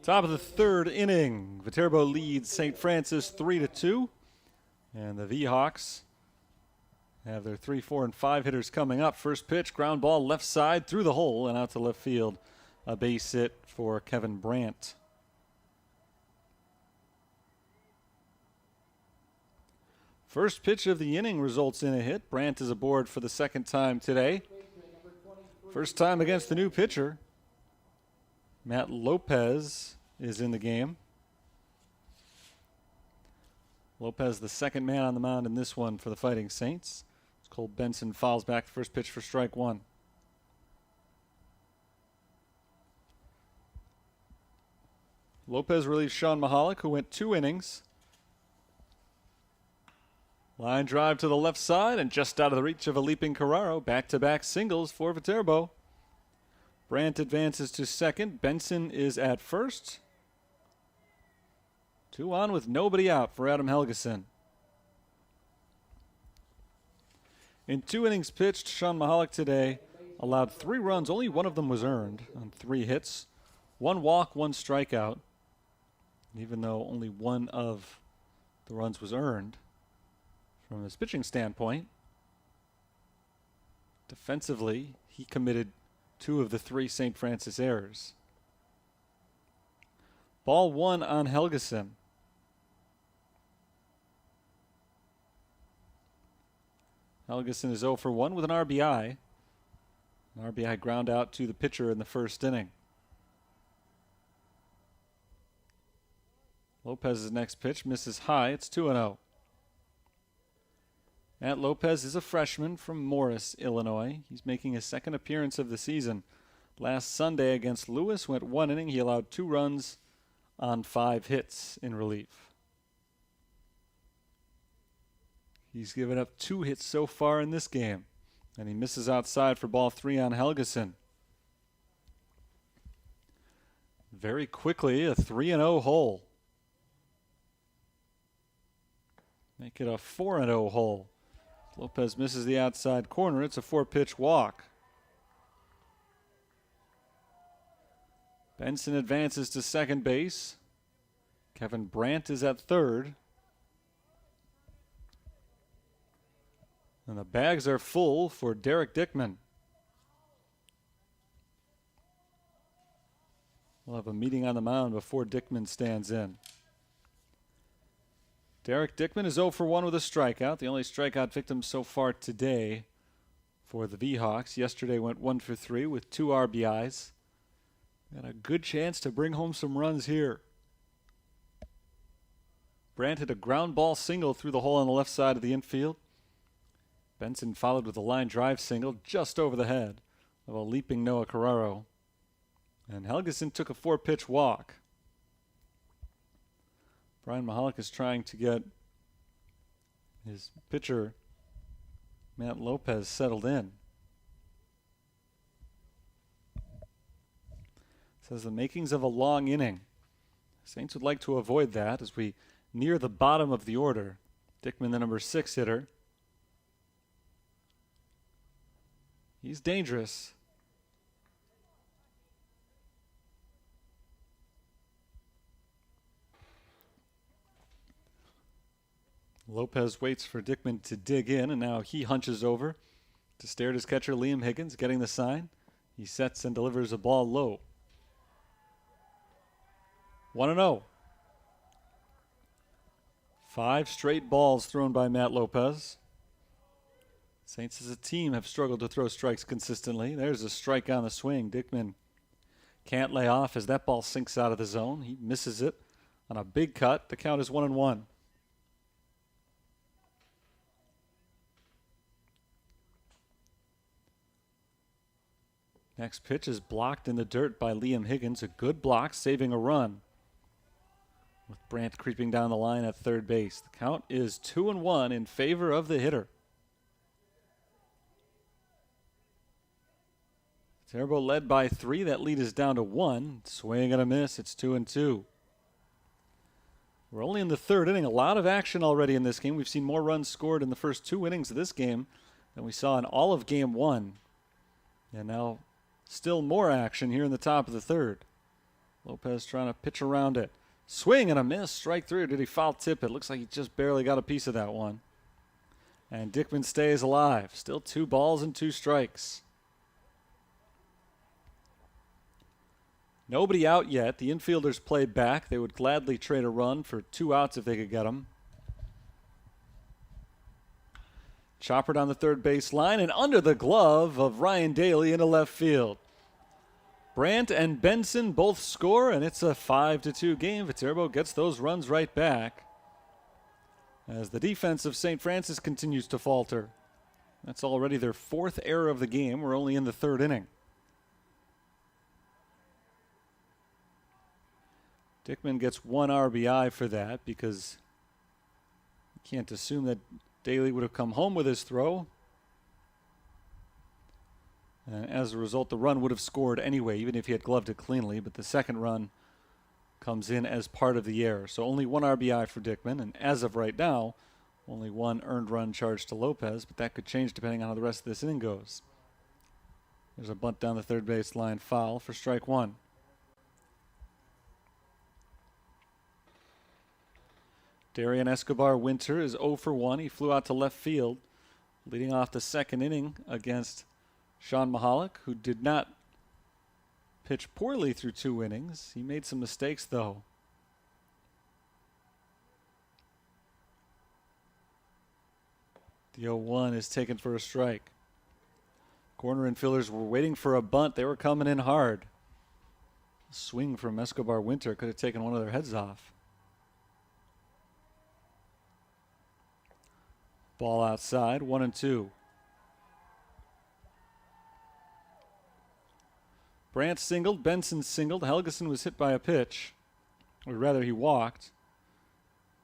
Top of the third inning, Viterbo leads St. Francis 3-2, and the V-Hawks have their 3, 4, and 5 hitters coming up. First pitch, ground ball left side through the hole and out to left field. A base hit for Kevin Brandt. First pitch of the inning results in a hit. Brandt is aboard for the second time today. First time against the new pitcher. Matt Lopez is in the game. Lopez, the second man on the mound in this one for the Fighting Saints. Cole Benson fouls back the first pitch for strike one. Lopez relieves Sean Mahalik, who went 2 innings. Line drive to the left side and just out of the reach of a leaping Carraro. Back-to-back singles for Viterbo. Brandt advances to second. Benson is at first. 2 on with nobody out for Adam Helgeson. In 2 innings pitched, Sean Mahalik today allowed 3 runs. Only one of them was earned on 3 hits. 1 walk, 1 strikeout. Even though only one of the runs was earned, from his pitching standpoint, defensively, he committed 2 of the 3 St. Francis errors. Ball 1 on Helgeson. Helgeson is 0 for 1 with an RBI. An RBI ground out to the pitcher in the first inning. Lopez's next pitch misses high. It's 2-0. Matt Lopez is a freshman from Morris, Illinois. He's making his second appearance of the season. Last Sunday against Lewis, went 1 inning. He allowed 2 runs on 5 hits in relief. He's given up 2 hits so far in this game, and he misses outside for ball 3 on Helgeson. Very quickly, a 3-0 hole. Make it a 4-0 hole. Lopez misses the outside corner. It's a 4-pitch walk. Benson advances to second base. Kevin Brandt is at third. And the bags are full for Derek Dickman. We'll have a meeting on the mound before Dickman stands in. Derek Dickman is 0 for 1 with a strikeout. The only strikeout victim so far today for the V-Hawks. Yesterday went 1 for 3 with 2 RBIs. Got a good chance to bring home some runs here. Brandt hit a ground ball single through the hole on the left side of the infield. Benson followed with a line drive single just over the head of a leaping Noah Carraro. And Helgeson took a 4-pitch walk. Brian Mahalik is trying to get his pitcher, Matt Lopez, settled in. Says the makings of a long inning. Saints would like to avoid that as we near the bottom of the order. Dickman, the number 6 hitter. He's dangerous. Lopez waits for Dickman to dig in, and now he hunches over to stare at his catcher, Liam Higgins, getting the sign. He sets and delivers a ball low. 1-0. 5 straight balls thrown by Matt Lopez. Saints as a team have struggled to throw strikes consistently. There's a strike on the swing. Dickman can't lay off as that ball sinks out of the zone. He misses it on a big cut. The count is 1-1. Next pitch is blocked in the dirt by Liam Higgins. A good block, saving a run. With Brandt creeping down the line at third base. The count is 2-1 in favor of the hitter. Viterbo led by 3. That lead is down to 1. Swing and a miss. It's 2-2. We're only in the third inning. A lot of action already in this game. We've seen more runs scored in the first 2 innings of this game than we saw in all of game 1. And now still more action here in the top of the third. Lopez trying to pitch around it. Swing and a miss. Strike 3. Or did he foul tip it? Looks like he just barely got a piece of that one. And Dickman stays alive. Still 2 balls and 2 strikes. Nobody out yet. The infielders play back. They would gladly trade a run for 2 outs if they could get them. Chopper down the third base line and under the glove of Ryan Daly into left field. Brandt and Benson both score, and it's a 5-2 game. Viterbo gets those runs right back as the defense of St. Francis continues to falter. That's already their 4th error of the game. We're only in the 3rd inning. Dickman gets 1 RBI for that because you can't assume that Daly would have come home with his throw. And as a result, the run would have scored anyway, even if he had gloved it cleanly. But the second run comes in as part of the error. So only 1 RBI for Dickman. And as of right now, only 1 earned run charged to Lopez. But that could change depending on how the rest of this inning goes. There's a bunt down the third base line, foul for strike 1. Darian Escobar Winter is 0 for 1. He flew out to left field, leading off the second inning against Sean Mahalik, who did not pitch poorly through 2 innings. He made some mistakes, though. The 0-1 is taken for a strike. Corner infielders were waiting for a bunt. They were coming in hard. A swing from Escobar Winter could have taken one of their heads off. Ball outside, 1-2. Brandt singled, Benson singled. Helgeson was hit by a pitch, or rather he walked.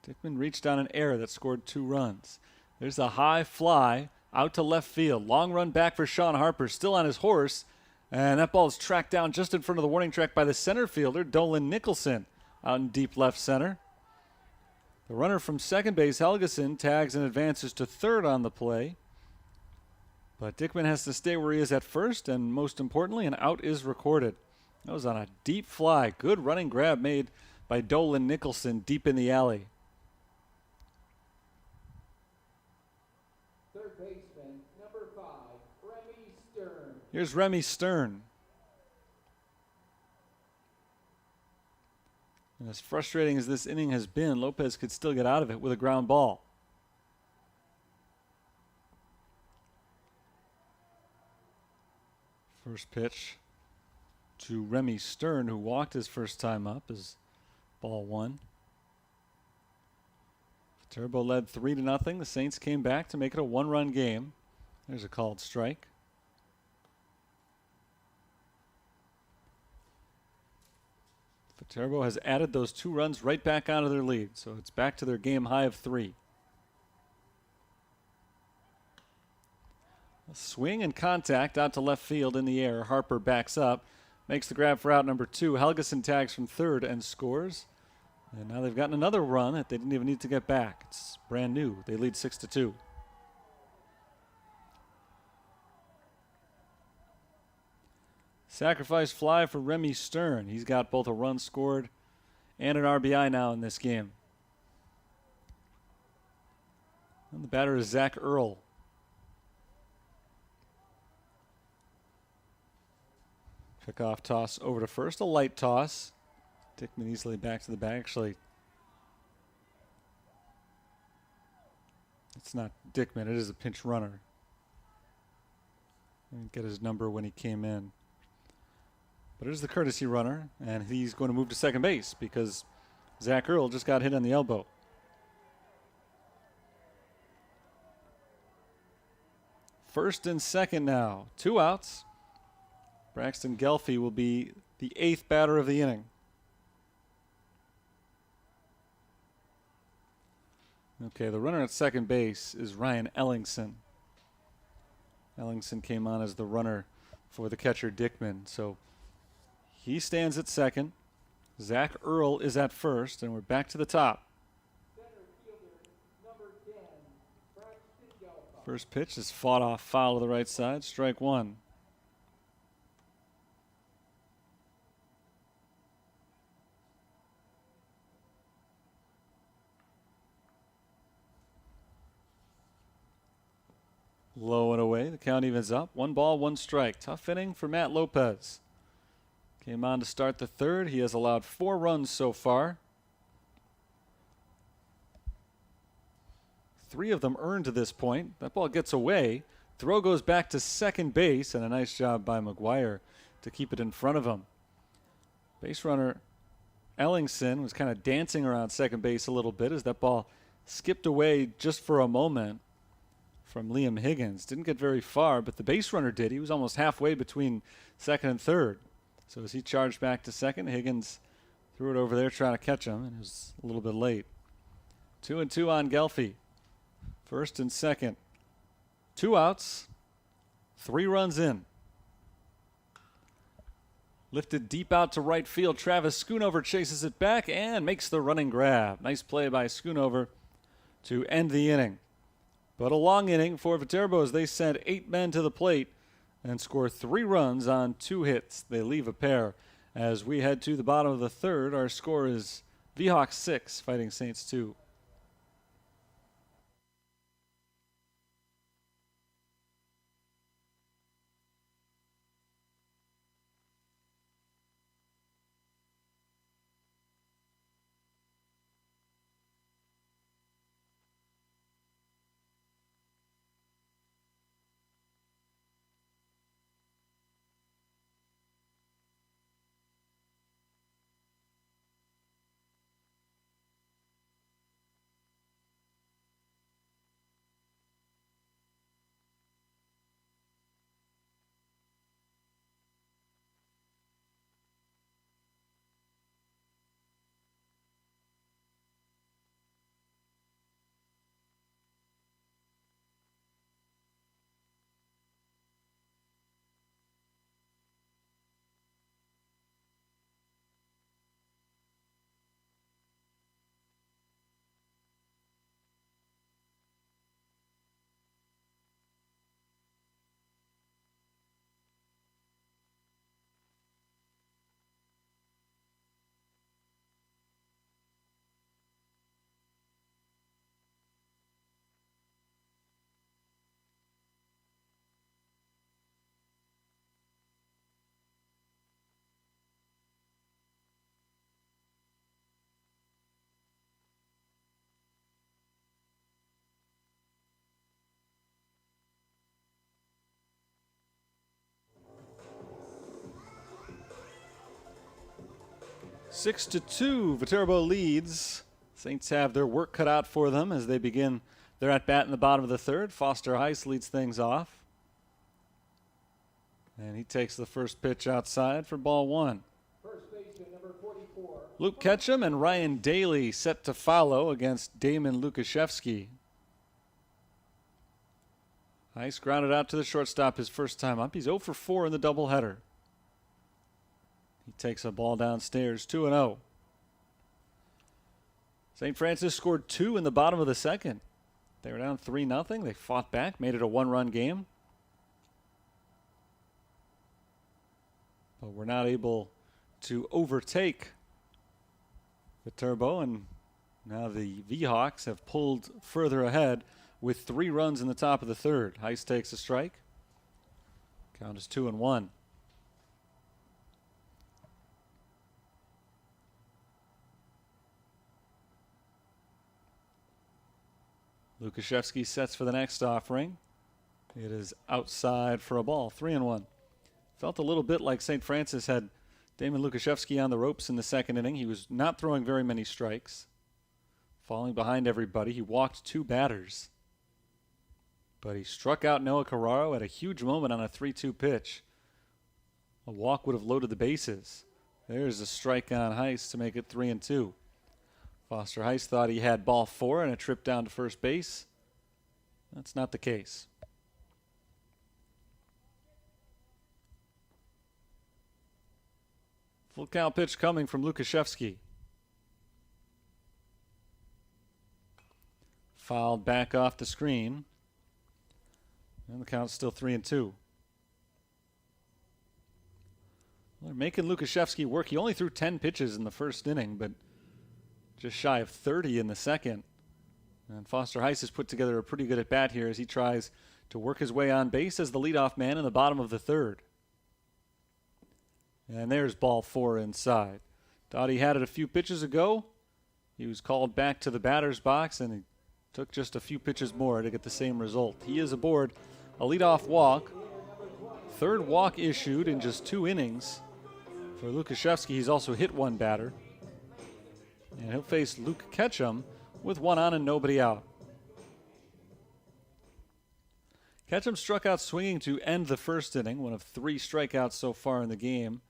Dickman reached on an error that scored 2 runs. There's a high fly out to left field. Long run back for Sean Harper, still on his horse. And that ball is tracked down just in front of the warning track by the center fielder, Dolan Nicholson, out in deep left center. The runner from second base, Helgeson, tags and advances to third on the play. But Dickman has to stay where he is at first, and most importantly, an out is recorded. That was on a deep fly. Good running grab made by Dolan Nicholson deep in the alley. Third baseman, number 5, Remy Stern. Here's Remy Stern. And as frustrating as this inning has been, Lopez could still get out of it with a ground ball. First pitch to Remy Stern, who walked his first time up, is ball 1. Viterbo led 3-0. The Saints came back to make it a 1-run game. There's a called strike. Viterbo has added those 2 runs right back onto their lead, so it's back to their game high of 3. A swing and contact out to left field in the air. Harper backs up, makes the grab for out number 2. Helgeson tags from third and scores. And now they've gotten another run that they didn't even need to get back. It's brand new. They lead 6-2. Sacrifice fly for Remy Stern. He's got both a run scored and an RBI now in this game. And the batter is Zach Earl. Pickoff toss over to first. A light toss. Dickman easily back to the bag. Actually, it's not Dickman. It is a pinch runner. I didn't get his number when he came in. But it is the courtesy runner, and he's going to move to second base because Zach Earl just got hit on the elbow. First and second now. 2 outs. Braxton Gelfie will be the 8th batter of the inning. Okay, the runner at second base is Ryan Ellingson. Ellingson came on as the runner for the catcher Dickman, so he stands at second. Zach Earl is at first, and we're back to the top. Center fielder, number 10, Braxton Gelfie. First pitch is fought off foul to the right side, strike 1. Low and away. The count evens up. 1 ball, 1 strike. Tough inning for Matt Lopez. Came on to start the third. He has allowed 4 runs so far. 3 of them earned to this point. That ball gets away. Throw goes back to second base, and a nice job by McGuire to keep it in front of him. Base runner Ellingson was kind of dancing around second base a little bit as that ball skipped away just for a moment from Liam Higgins. Didn't get very far, but the base runner did. He was almost halfway between second and third. So as he charged back to second, Higgins threw it over there trying to catch him, and it was a little bit late. 2-2 on Gelfi. First and second. 2 outs. 3 runs in. Lifted deep out to right field. Travis Schoonover chases it back and makes the running grab. Nice play by Schoonover to end the inning. But a long inning for Viterbo as they send 8 men to the plate and score 3 runs on 2 hits. They leave a pair. As we head to the bottom of the third, our score is Vhawks 6, Fighting Saints 2. Six to 2, Viterbo leads. Saints have their work cut out for them as they begin their at-bat in the bottom of the third. Foster Heiss leads things off. And he takes the first pitch outside for ball 1. First baseman number 44. Luke Ketchum and Ryan Daly set to follow against Damon Lukashevsky. Heiss grounded out to the shortstop his first time up. He's 0 for 4 in the doubleheader. He takes a ball downstairs, 2-0. St. Francis scored 2 in the bottom of the second. They were down 3-0. They fought back, made it a 1-run game. But we're not able to overtake Viterbo, and now the Vhawks have pulled further ahead with 3 runs in the top of the third. Heiss takes a strike. Count is 2-1. Lukashevsky sets for the next offering. It is outside for a ball, 3-1. Felt a little bit like St. Francis had Damon Lukashevsky on the ropes in the second inning. He was not throwing very many strikes, falling behind everybody. He walked 2 batters, but he struck out Noah Carraro at a huge moment on a 3-2 pitch. A walk would have loaded the bases. There's a strike on Heiss to make it 3-2. Foster Heiss thought he had ball 4 and a trip down to first base. That's not the case. Full count pitch coming from Lukashevsky. Fouled back off the screen. And the count's still 3-2. They're making Lukashevsky work. He only threw 10 pitches in the first inning, but just shy of 30 in the second. And Foster Heiss has put together a pretty good at-bat here as he tries to work his way on base as the leadoff man in the bottom of the third. And there's ball 4 inside. Thought he had it a few pitches ago. He was called back to the batter's box, and he took just a few pitches more to get the same result. He is aboard a leadoff walk. Third walk issued in just 2 innings. For Lukashevsky, he's also hit 1 batter. And he'll face Luke Ketchum with 1 on and nobody out. Ketchum struck out swinging to end the first inning, one of 3 strikeouts so far in the game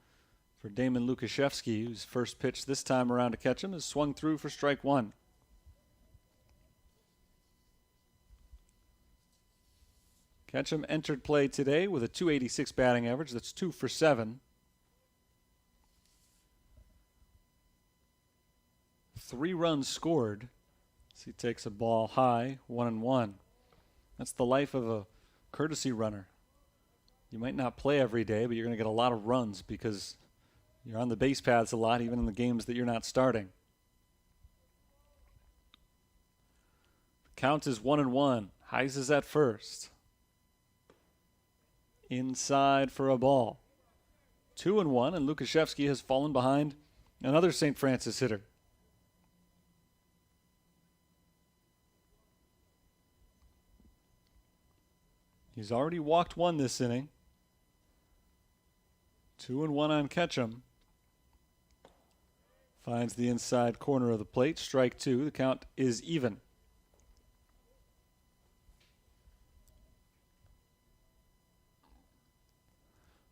for Damon Lukashevsky, whose first pitch this time around to Ketchum is swung through for strike 1. Ketchum entered play today with a .286 batting average. That's 2 for 7. 3 runs scored. So he takes a ball high, 1-1. That's the life of a courtesy runner. You might not play every day, but you're going to get a lot of runs because you're on the base paths a lot, even in the games that you're not starting. The count is 1-1. Heise is at first. Inside for a ball. 2-1, and Lukashevsky has fallen behind another St. Francis hitter. He's already walked 1 this inning. 2-1 on Ketchum. Finds the inside corner of the plate. Strike 2. The count is even.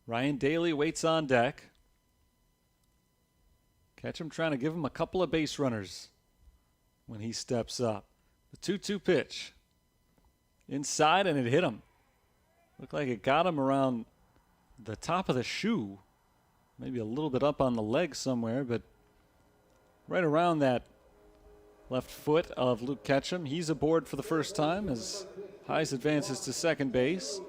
Ryan Daly waits on deck. Ketchum trying to give him a couple of base runners when he steps up. The 2-2 pitch. Inside, and it hit him. Looked like it got him around the top of the shoe. Maybe a little bit up on the leg somewhere, but right around that left foot of Luke Ketchum. He's aboard for the first time as Heise advances to second base.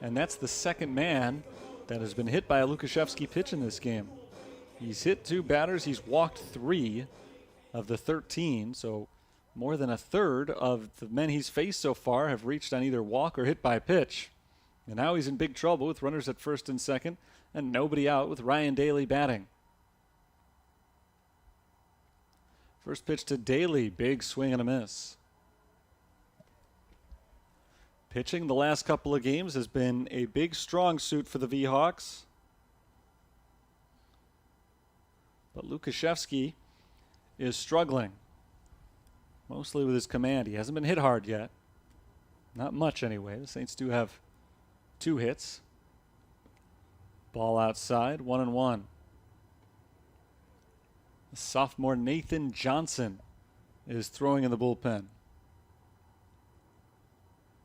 And that's the second man that has been hit by a Lukashevsky pitch in this game. He's hit 2 batters. He's walked 3 of the 13. So more than a third of the men he's faced so far have reached on either walk or hit by pitch. And now he's in big trouble with runners at first and second and nobody out with Ryan Daly batting. First pitch to Daly. Big swing and a miss. Pitching the last couple of games has been a big strong suit for the V-Hawks. But Lukashevsky is struggling, mostly with his command. He hasn't been hit hard yet. Not much anyway. The Saints do have 2 hits. Ball outside, 1-1. The sophomore Nathan Johnson is throwing in the bullpen.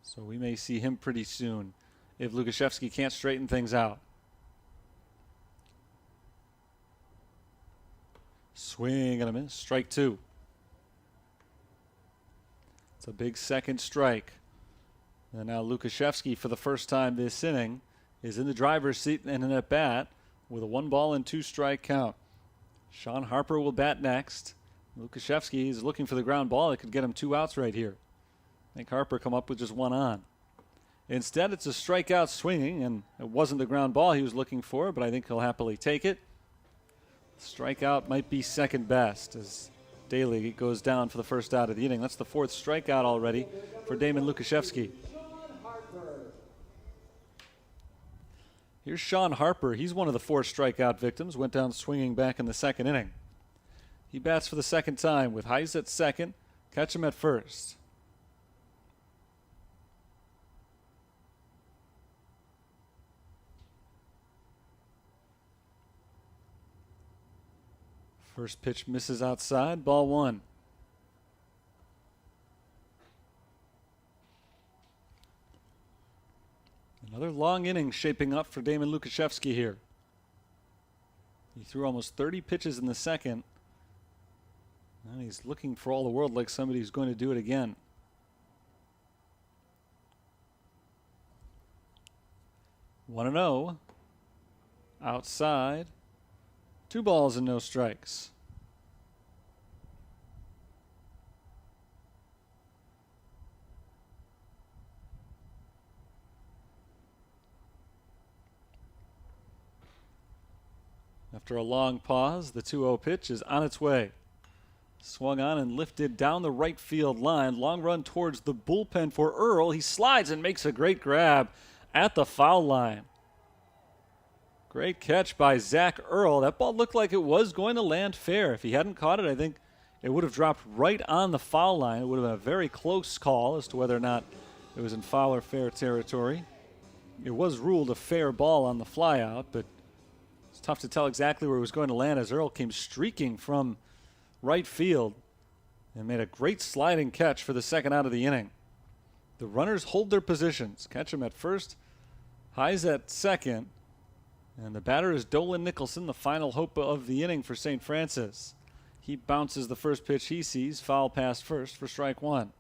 So we may see him pretty soon if Lukashevsky can't straighten things out. Swing and a miss. Strike 2. It's a big second strike. And now Lukashevsky, for the first time this inning, is in the driver's seat and an at-bat with a 1-2 strike count. Sean Harper will bat next. Lukashevsky is looking for the ground ball that could get him 2 outs right here. I think Harper come up with just 1 on. Instead, it's a strikeout swinging, and it wasn't the ground ball he was looking for, but I think he'll happily take it. Strikeout might be second best as Daly goes down for the first out of the inning. That's the 4th strikeout already for Damon Lukashevsky. Here's Sean Harper. He's one of the 4 strikeout victims. Went down swinging back in the second inning. He bats for the second time with Heise at second, Ketchum at first. First pitch misses outside, ball 1. Another long inning shaping up for Damon Lukashevsky here. He threw almost 30 pitches in the second. And he's looking for all the world like somebody who's going to do it again. One and 0. Outside. 2 balls and no strikes. After a long pause, the 2-0 pitch is on its way. Swung on and lifted down the right field line. Long run towards the bullpen for Earl. He slides and makes a great grab at the foul line. Great catch by Zach Earl. That ball looked like it was going to land fair. If he hadn't caught it, I think it would have dropped right on the foul line. It would have been a very close call as to whether or not it was in foul or fair territory. It was ruled a fair ball on the flyout, but it's tough to tell exactly where it was going to land as Earl came streaking from right field and made a great sliding catch for the second out of the inning. The runners hold their positions. Ketchum at first, Highs at second, and the batter is Dolan Nicholson, the final hope of the inning for St. Francis. He bounces the first pitch he sees, foul past first for strike one.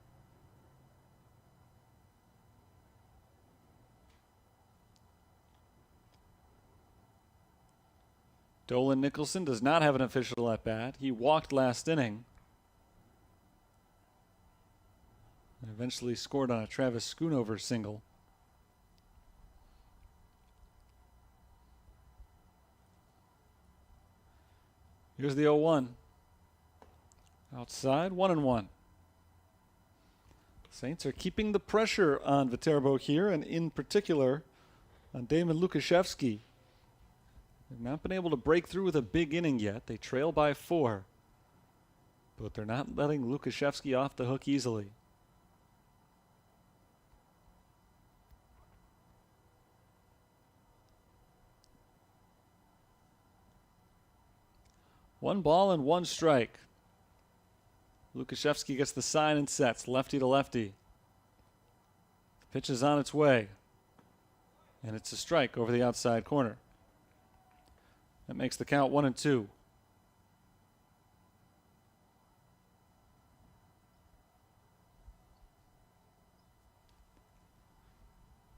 Dolan Nicholson does not have an official at bat. He walked last inning and eventually scored on a Travis Schoonover single. Here's the 0-1. Outside, 1-1. Saints are keeping the pressure on Viterbo here, and in particular on Damon Lukashevsky. They've not been able to break through with a big inning yet. They trail by 4. But they're not letting Lukashevsky off the hook easily. One ball and one strike. Lukashevsky gets the sign and sets, lefty to lefty. The pitch is on its way. And it's a strike over the outside corner. That makes the count 1-2.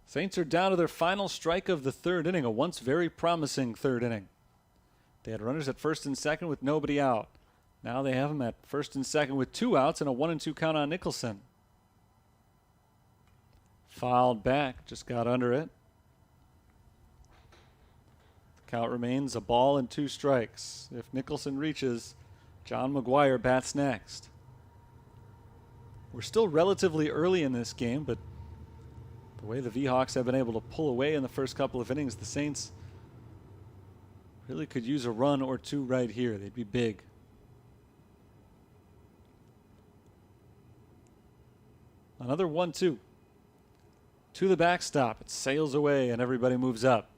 Saints are down to their final strike of the third inning, a once very promising third inning. They had runners at first and second with nobody out. Now they have them at first and second with 2 outs and a 1-2 count on Nicholson. Fouled back, just got under it. Count remains a ball and 2 strikes. If Nicholson reaches, John McGuire bats next. We're still relatively early in this game, but the way the V-Hawks have been able to pull away in the first couple of innings, the Saints really could use a run or 2 right here. They'd be big. Another 1-2. To the backstop. It sails away and everybody moves up.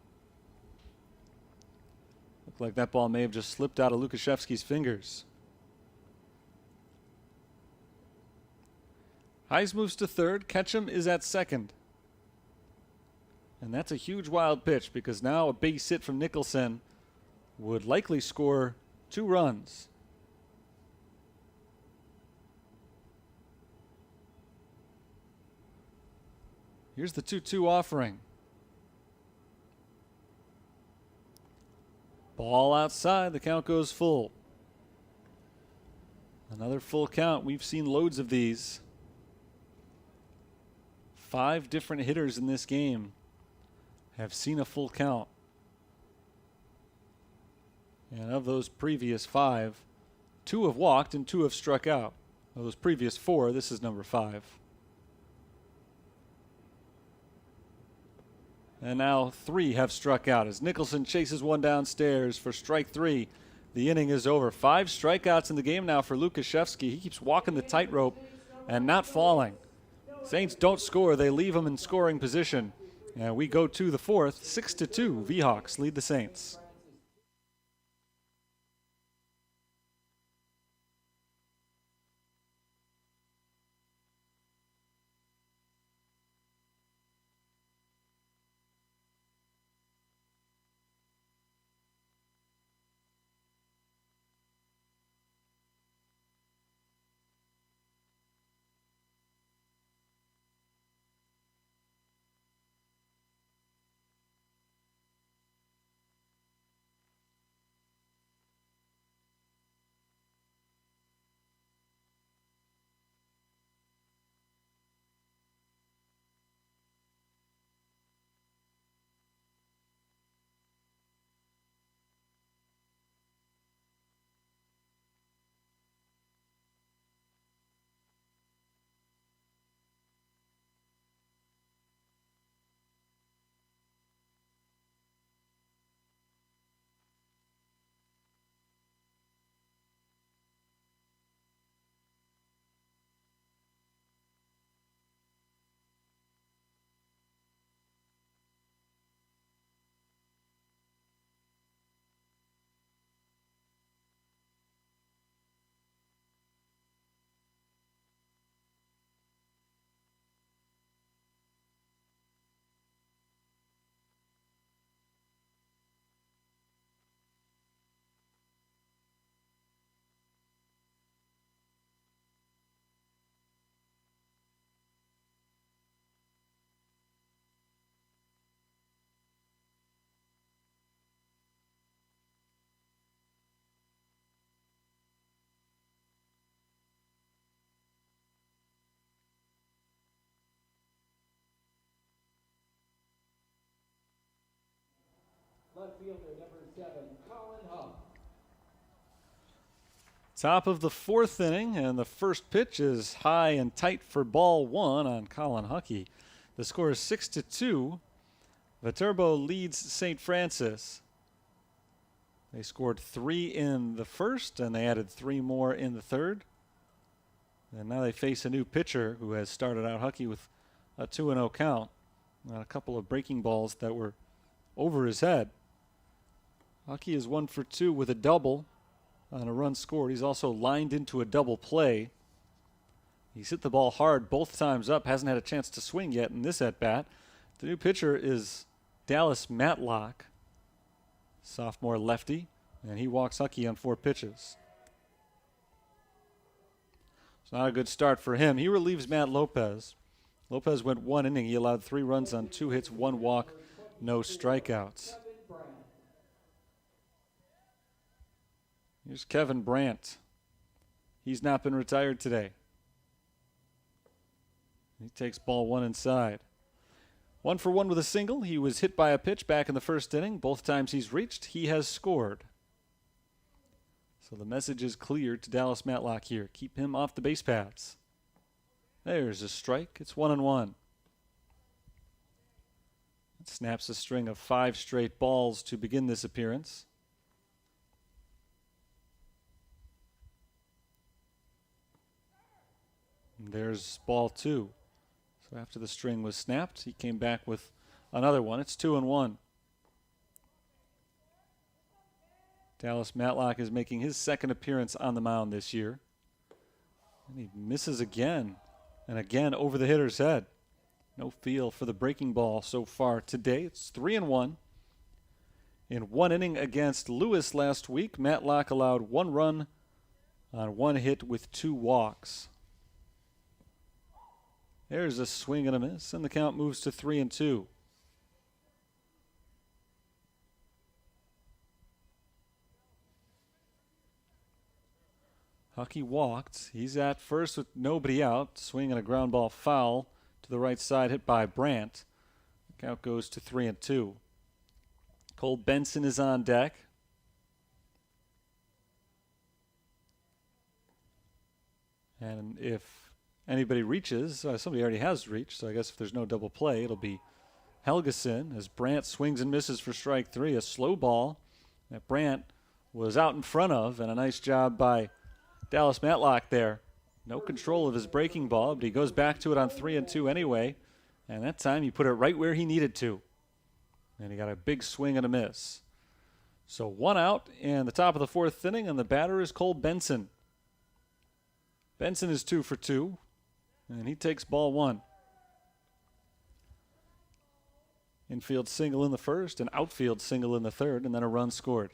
Looked like that ball may have just slipped out of Lukashevsky's fingers. Highs moves to third. Ketchum is at second. And that's a huge wild pitch because now a base hit from Nicholson would likely score 2 runs. Here's the 2-2 offering. Ball outside, the count goes full. Another full count. We've seen loads of these. 5 different hitters in this game have seen a full count. And of those previous 5, 2 have walked and 2 have struck out. Of those previous 4, this is number 5. And now 3 have struck out as Nicholson chases one downstairs for strike 3. The inning is over. 5 strikeouts in the game now for Lukashevsky. He keeps walking the tightrope and not falling. Saints don't score. They leave him in scoring position. And we go to the 4th. 6-2. V-Hawks lead the Saints. fielder, number 7, Colin Huck. Top of the fourth inning, and the first pitch is high and tight for ball one on Colin Huckey. The score is 6-2. Viterbo leads St. Francis. They scored 3 in the first, and they added 3 more in the third. And now they face a new pitcher who has started out Huckey with a 2-0 count. And a couple of breaking balls that were over his head. Huckey is 1 for 2 with a double on a run scored. He's also lined into a double play. He's hit the ball hard both times up, hasn't had a chance to swing yet in this at-bat. The new pitcher is Dallas Matlock, sophomore lefty, and he walks Huckey on 4 pitches. It's not a good start for him. He relieves Matt Lopez. Lopez went 1 inning. He allowed 3 runs on 2 hits, 1 walk, no strikeouts. Here's Kevin Brandt. He's not been retired today. He takes ball 1 inside. 1 for 1 with a single. He was hit by a pitch back in the first inning. Both times he's reached, he has scored. So the message is clear to Dallas Matlock here. Keep him off the base paths. There's a strike. It's 1-1. It snaps a string of 5 straight balls to begin this appearance. And there's ball 2. So after the string was snapped, he came back with another one. It's 2-1. Dallas Matlock is making his second appearance on the mound this year. And he misses again and again over the hitter's head. No feel for the breaking ball so far today. It's 3-1. In 1 inning against Lewis last week, Matlock allowed 1 run on 1 hit with 2 walks. There's a swing and a miss, and the count moves to 3-2. Huckey walked. He's at first with nobody out. Swing and a ground ball foul to the right side, hit by Brandt. The count goes to 3-2. Cole Benson is on deck. And if anybody reaches, somebody already has reached, so I guess if there's no double play, it'll be Helgeson as Brandt swings and misses for strike 3. A slow ball that Brandt was out in front of, and a nice job by Dallas Matlock there. No control of his breaking ball, but he goes back to it on 3-2 anyway. And that time he put it right where he needed to. And he got a big swing and a miss. So 1 out in the top of the 4th inning, and the batter is Cole Benson. Benson is 2 for 2, and he takes ball 1. Infield single in the first, an outfield single in the third, and then a run scored.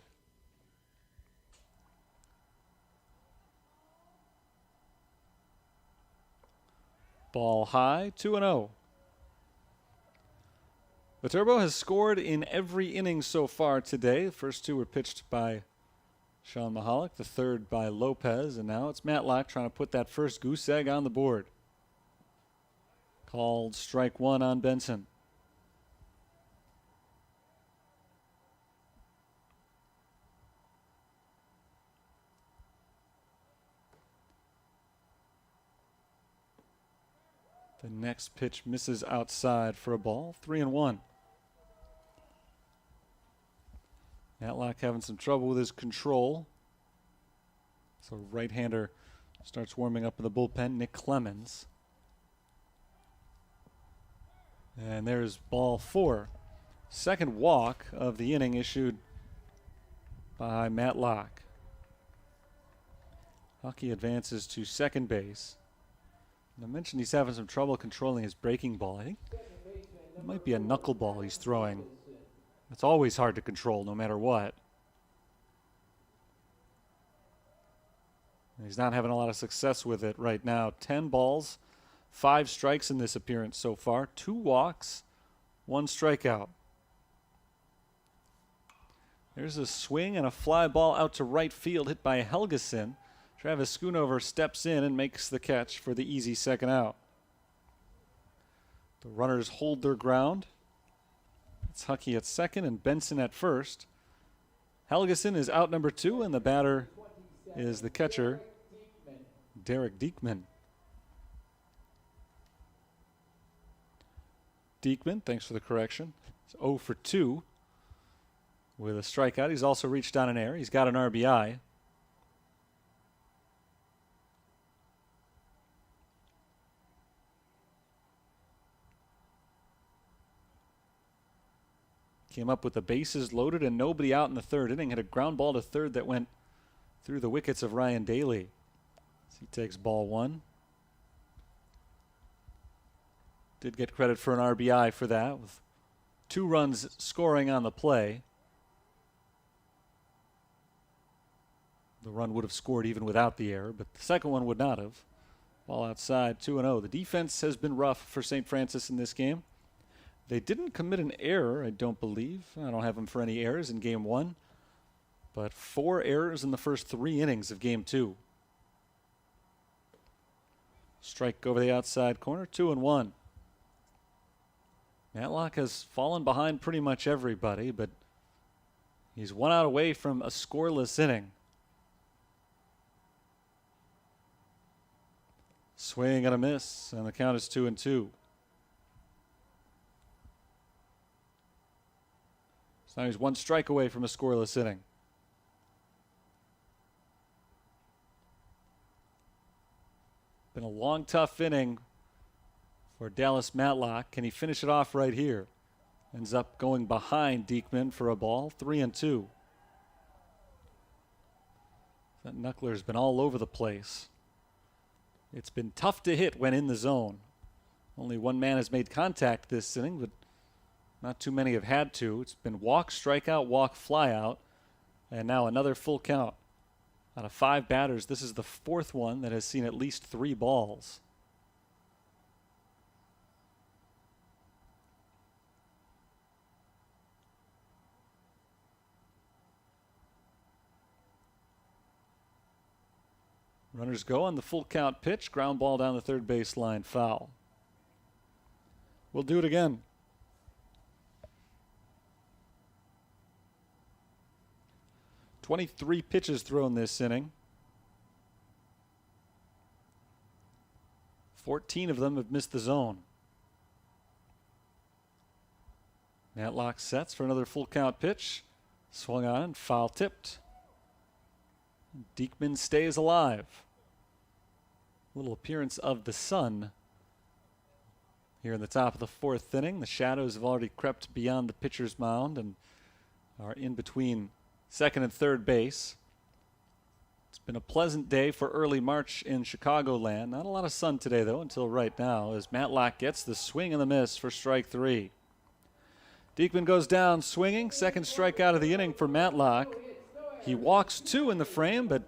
Ball high, 2-0. Viterbo has scored in every inning so far today. The first 2 were pitched by Sean Mahalik, the third by Lopez, and now it's Matlock trying to put that first goose egg on the board. Called strike 1 on Benson. The next pitch misses outside for a ball. 3-1. Matlock having some trouble with his control. So right-hander starts warming up in the bullpen. Nick Clemens. And there's ball 4. Second walk of the inning issued by Matlock. Huckey advances to second base. I mentioned he's having some trouble controlling his breaking ball. I think it might be a knuckleball he's throwing. It's always hard to control no matter what. He's not having a lot of success with it right now. 10 balls, 5 strikes in this appearance so far. 2 walks, 1 strikeout. There's a swing and a fly ball out to right field hit by Helgeson. Travis Schoonover steps in and makes the catch for the easy second out. The runners hold their ground. It's Huckey at second and Benson at first. Helgeson is out number 2, and the batter is the catcher, Derek Diekman. Diekman, thanks for the correction. It's 0 for 2 with a strikeout. He's also reached on an error. He's got an RBI. Came up with the bases loaded and nobody out in the third inning. Had a ground ball to third that went through the wickets of Ryan Daly. He takes ball 1. Did get credit for an RBI for that, with 2 runs scoring on the play. The run would have scored even without the error, but the second one would not have. Ball outside, 2-0. The defense has been rough for St. Francis in this game. They didn't commit an error, I don't believe. I don't have them for any errors in Game 1. But 4 errors in the first 3 innings of Game 2. Strike over the outside corner, 2-1. Matlock has fallen behind pretty much everybody, but he's 1 out away from a scoreless inning. Swing and a miss, and the count is 2-2. So now he's 1 strike away from a scoreless inning. Been a long, tough inning for Dallas Matlock. Can he finish it off right here? Ends up going behind Diekman for a ball, 3-2. That knuckler's been all over the place. It's been tough to hit when in the zone. Only 1 man has made contact this inning, but not too many have had to. It's been walk, strikeout, walk, fly out, and now another full count. Out of 5 batters, this is the 4th one that has seen at least 3 balls. Runners go on the full count pitch. Ground ball down the third baseline, foul. We'll do it again. "23 pitches thrown this inning. 14 of them have missed the zone. Matlock sets for another full count pitch. Swung on and foul tipped. Diekman stays alive. Little appearance of the sun here in the top of the 4th inning. The shadows have already crept beyond the pitcher's mound and are in between second and third base. It's been a pleasant day for early March in Chicagoland. Not a lot of sun today, though, until right now, as Matlock gets the swing and the miss for strike 3. Diekman goes down swinging. Second strikeout of the inning for Matlock. He walks 2 in the frame, but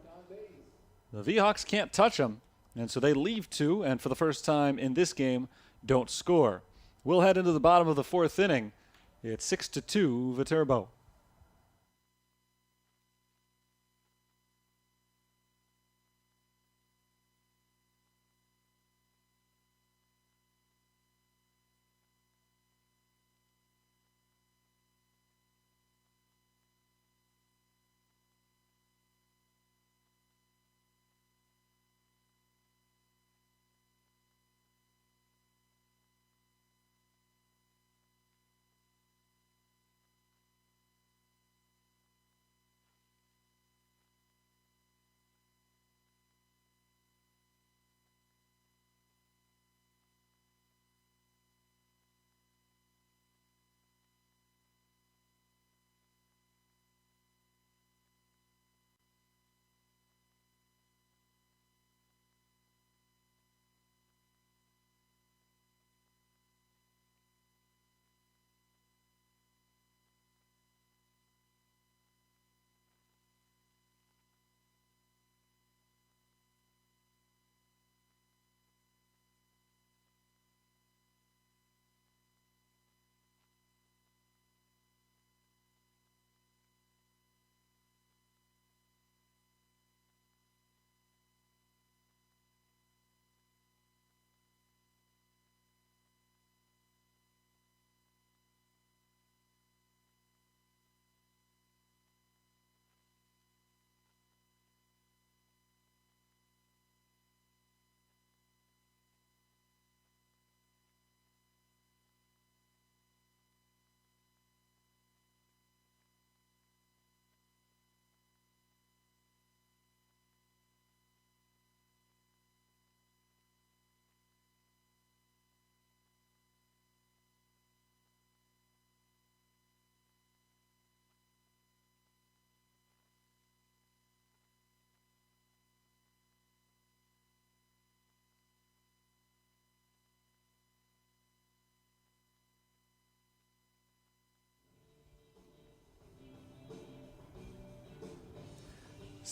the V-Hawks can't touch him, and so they leave 2, and for the first time in this game, don't score. We'll head into the bottom of the 4th inning. It's 6-2 Viterbo.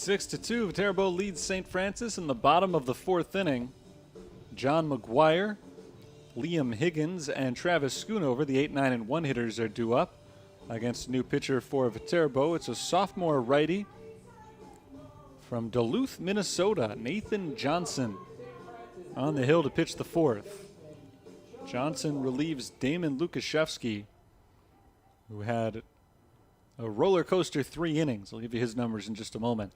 6-2, Viterbo leads St. Francis in the bottom of the fourth inning. John McGuire, Liam Higgins, and Travis Schoonover, the 8, 9, and 1 hitters, are due up against a new pitcher for Viterbo. It's a sophomore righty from Duluth, Minnesota, Nathan Johnson, on the hill to pitch the fourth. Johnson relieves Damon Lukashevsky, who had a roller coaster 3 innings. I'll give you his numbers in just a moment.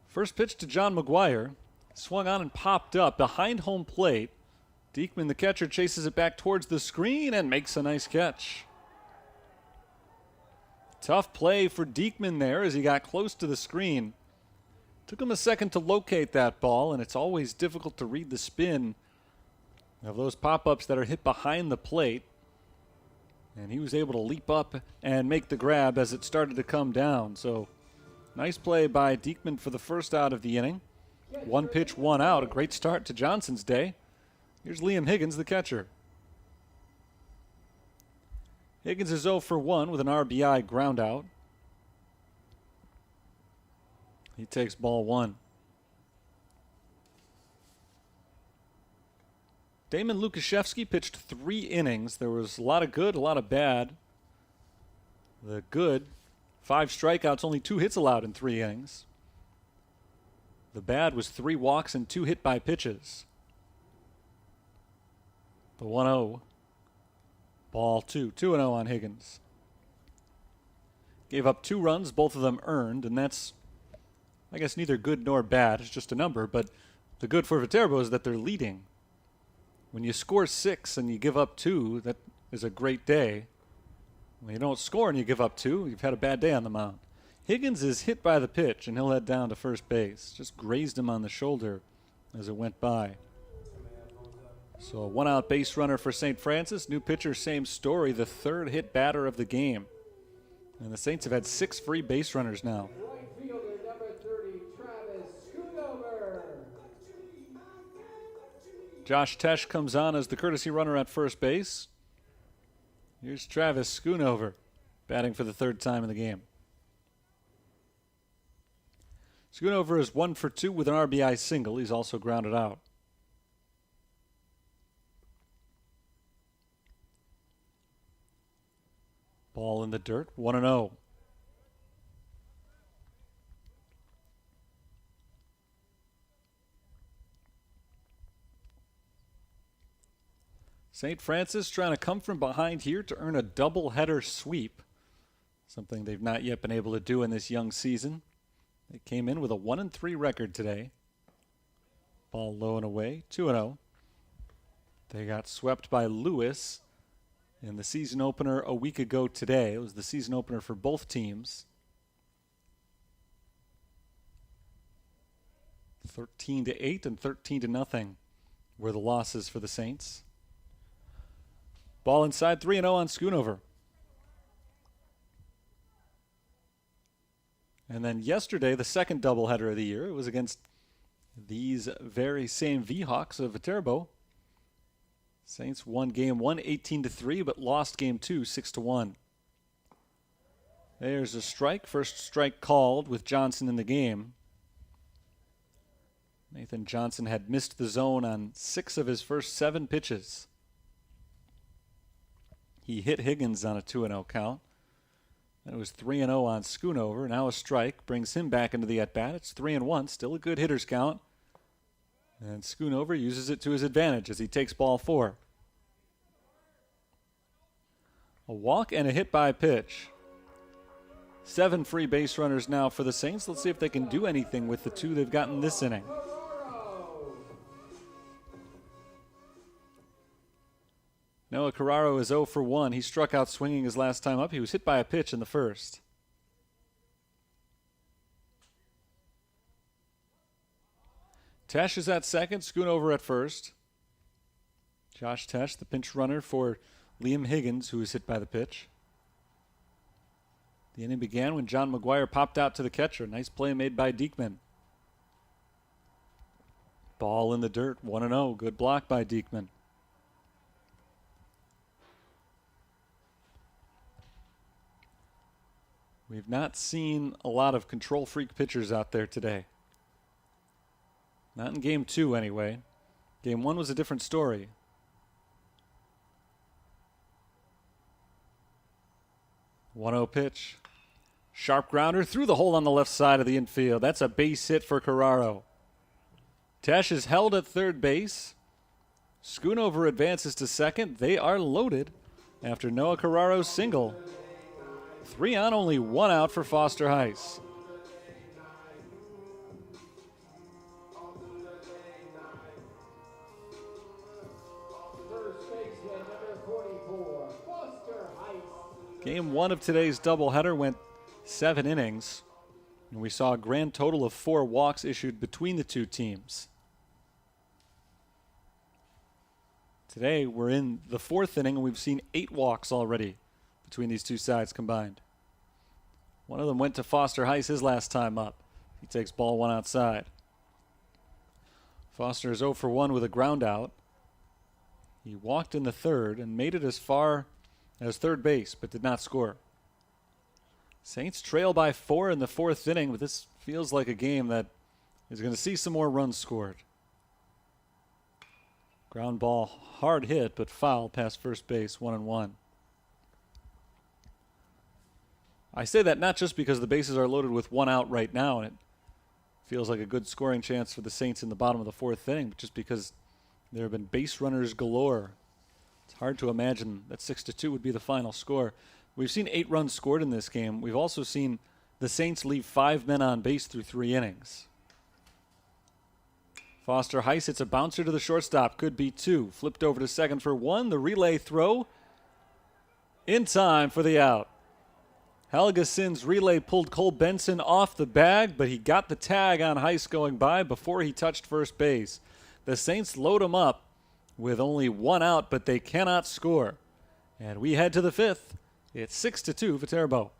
First pitch to John McGuire. Swung on and popped up behind home plate. Diekman, the catcher, chases it back towards the screen and makes a nice catch. Tough play for Diekman there as he got close to the screen. Took him a second to locate that ball, and it's always difficult to read the spin of those pop-ups that are hit behind the plate. And he was able to leap up and make the grab as it started to come down. So nice play by Diekman for the first out of the inning. 1 pitch, 1 out. A great start to Johnson's day. Here's Liam Higgins, the catcher. Higgins is 0 for 1 with an RBI ground out. He takes ball 1. Damon Lukashevsky pitched 3 innings. There was a lot of good, a lot of bad. The good, 5 strikeouts, only 2 hits allowed in 3 innings. The bad was 3 walks and 2 hit by pitches. The 1-0. Ball 2. 2-0 on Higgins. Gave up 2 runs, both of them earned, and that's, I guess, neither good nor bad. It's just a number, but the good for Viterbo is that they're leading. When you score 6 and you give up 2, that is a great day. When you don't score and you give up 2, you've had a bad day on the mound. Higgins is hit by the pitch, and he'll head down to first base. Just grazed him on the shoulder as it went by. So a 1-out base runner for St. Francis. New pitcher, same story. The 3rd hit batter of the game. And the Saints have had 6 free base runners now. Right fielder, number 30, Travis Schoonover. Josh Tesh comes on as the courtesy runner at first base. Here's Travis Schoonover, batting for the 3rd time in the game. Schoonover is 1 for 2 with an RBI single. He's also grounded out. Ball in the dirt, 1-0. St. Francis trying to come from behind here to earn a doubleheader sweep, something they've not yet been able to do in this young season. They came in with a 1-3 record today. Ball low and away, 2-0. They got swept by Lewis in the season opener a week ago today. It was the season opener for both teams. 13-8 and 13-0 were the losses for the Saints. Ball inside, 3-0 on Schoonover. And then yesterday, the second doubleheader of the year, it was against these very same V-Hawks of Viterbo. Saints won game 1 18-3, but lost game 2 6-1. There's a strike. First strike called with Johnson in the game. Nathan Johnson had missed the zone on 6 of his first 7 pitches. He hit Higgins on a 2-0 count. That was 3-0 on Schoonover. Now a strike brings him back into the at-bat. It's 3-1, still a good hitter's count. And Schoonover uses it to his advantage as he takes ball 4. A walk and a hit by pitch. 7 free base runners now for the Saints. Let's see if they can do anything with the 2 they've gotten this inning. Noah Carraro is 0 for 1. He struck out swinging his last time up. He was hit by a pitch in the first. Tesh is at second, Schoonover at first. Josh Tesh, the pinch runner for Liam Higgins, who was hit by the pitch. The inning began when John McGuire popped out to the catcher. Nice play made by Diekman. Ball in the dirt, 1-0. Good block by Diekman. We've not seen a lot of control freak pitchers out there today. Not in game 2 anyway. Game 1 was a different story. One-0 pitch. Sharp grounder through the hole on the left side of the infield. That's a base hit for Carraro. Tesh is held at third base. Schoonover advances to second. They are loaded after Noah Carraro's single. 3 on, only 1 out for Foster Heiss. First baseman, number 44, Foster Heiss. Game 1 of today's doubleheader went 7 innings, and we saw a grand total of 4 walks issued between the two teams. Today, we're in the 4th inning, and we've seen 8 walks already between these two sides combined. One of them went to Foster Heiss his last time up. He takes ball 1 outside. Foster is 0 for 1 with a ground out. He walked in the 3rd and made it as far as third base, but did not score. Saints trail by 4 in the 4th inning, but this feels like a game that is going to see some more runs scored. Ground ball, hard hit, but foul past first base, 1-1. I say that not just because the bases are loaded with 1 out right now, and it feels like a good scoring chance for the Saints in the bottom of the 4th inning, but just because there have been base runners galore. It's hard to imagine that 6-2 would be the final score. We've seen 8 runs scored in this game. We've also seen the Saints leave 5 men on base through 3 innings. Foster Heiss hits a bouncer to the shortstop. Could be 2. Flipped over to second for 1. The relay throw in time for the out. Helgesen's relay pulled Cole Benson off the bag, but he got the tag on Heiss going by before he touched first base. The Saints load him up with only 1 out, but they cannot score. And we head to the 5th. It's 6-2 Viterbo.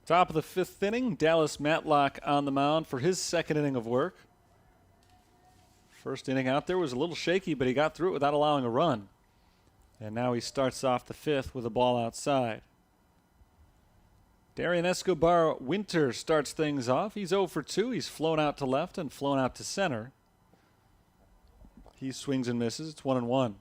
Top of the 5th inning, Dallas Matlock on the mound for his 2nd inning of work. First inning out there was a little shaky, but he got through it without allowing a run. And now he starts off the 5th with a ball outside. Darian Escobar Winter starts things off. He's 0 for 2. He's flown out to left and flown out to center. He swings and misses. It's 1-1.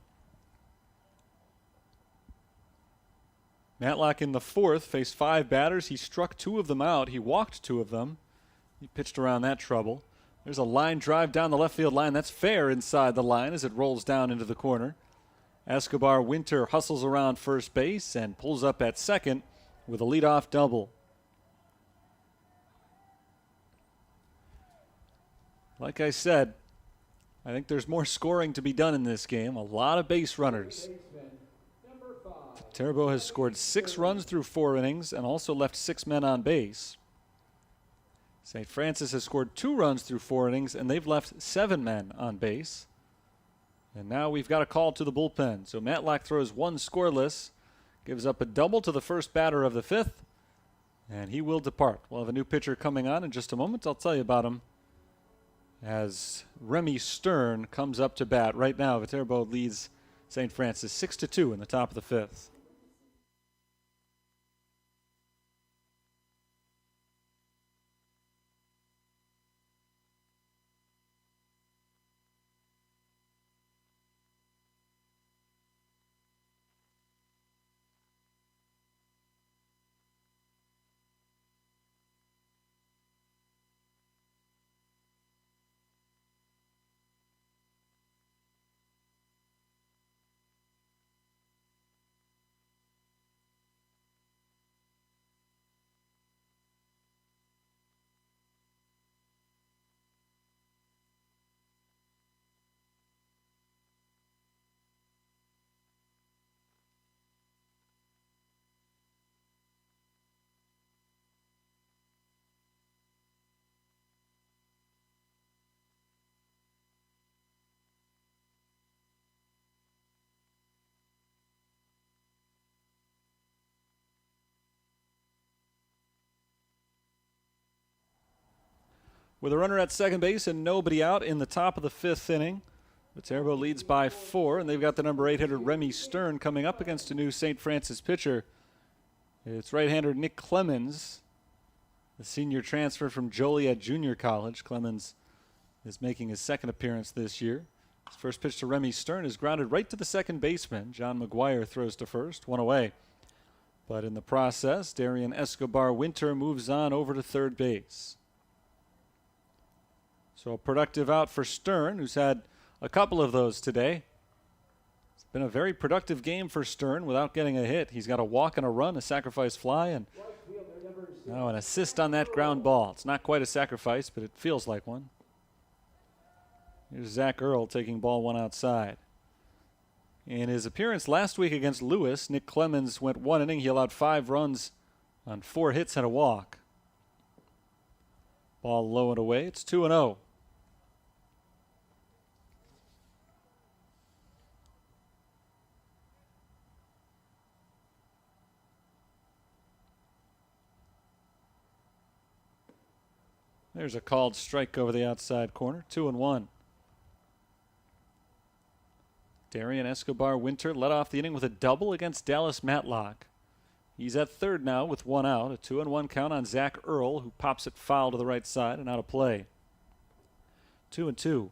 Matlock in the 4th faced 5 batters. He struck 2 of them out. He walked 2 of them. He pitched around that trouble. There's a line drive down the left field line. That's fair inside the line as it rolls down into the corner. Escobar Winter hustles around first base and pulls up at second with a leadoff double. Like I said, I think there's more scoring to be done in this game. A lot of base runners. Baseman, number 5. Viterbo has scored 6 runs through 4 innings and also left 6 men on base. St. Francis has scored 2 runs through 4 innings and they've left 7 men on base. And now we've got a call to the bullpen. So Matlock throws 1 scoreless, gives up a double to the first batter of the 5th, and he will depart. We'll have a new pitcher coming on in just a moment. I'll tell you about him as Remy Stern comes up to bat. Right now, Viterbo leads St. Francis 6-2 in the top of the 5th. With a runner at second base and nobody out in the top of the 5th inning, Viterbo leads by 4, and they've got the number 8 hitter Remy Stern coming up against a new St. Francis pitcher. It's right-hander Nick Clemens, the senior transfer from Joliet Junior College. Clemens is making his 2nd appearance this year. His first pitch to Remy Stern is grounded right to the second baseman. John McGuire throws to first, 1 away. But in the process, Darian Escobar Winter moves on over to third base. So a productive out for Stern, who's had a couple of those today. It's been a very productive game for Stern without getting a hit. He's got a walk and a run, a sacrifice fly, and now an assist on that ground ball. It's not quite a sacrifice, but it feels like one. Here's Zach Earl taking ball 1 outside. In his appearance last week against Lewis, Nick Clemens went 1 inning. He allowed 5 runs on 4 hits and a walk. Ball low and away. It's 2-0. There's a called strike over the outside corner. 2-1. Darian Escobar Winter led off the inning with a double against Dallas Matlock. He's at third now with 1 out. A 2-1 count on Zach Earl, who pops it foul to the right side and out of play. 2-2.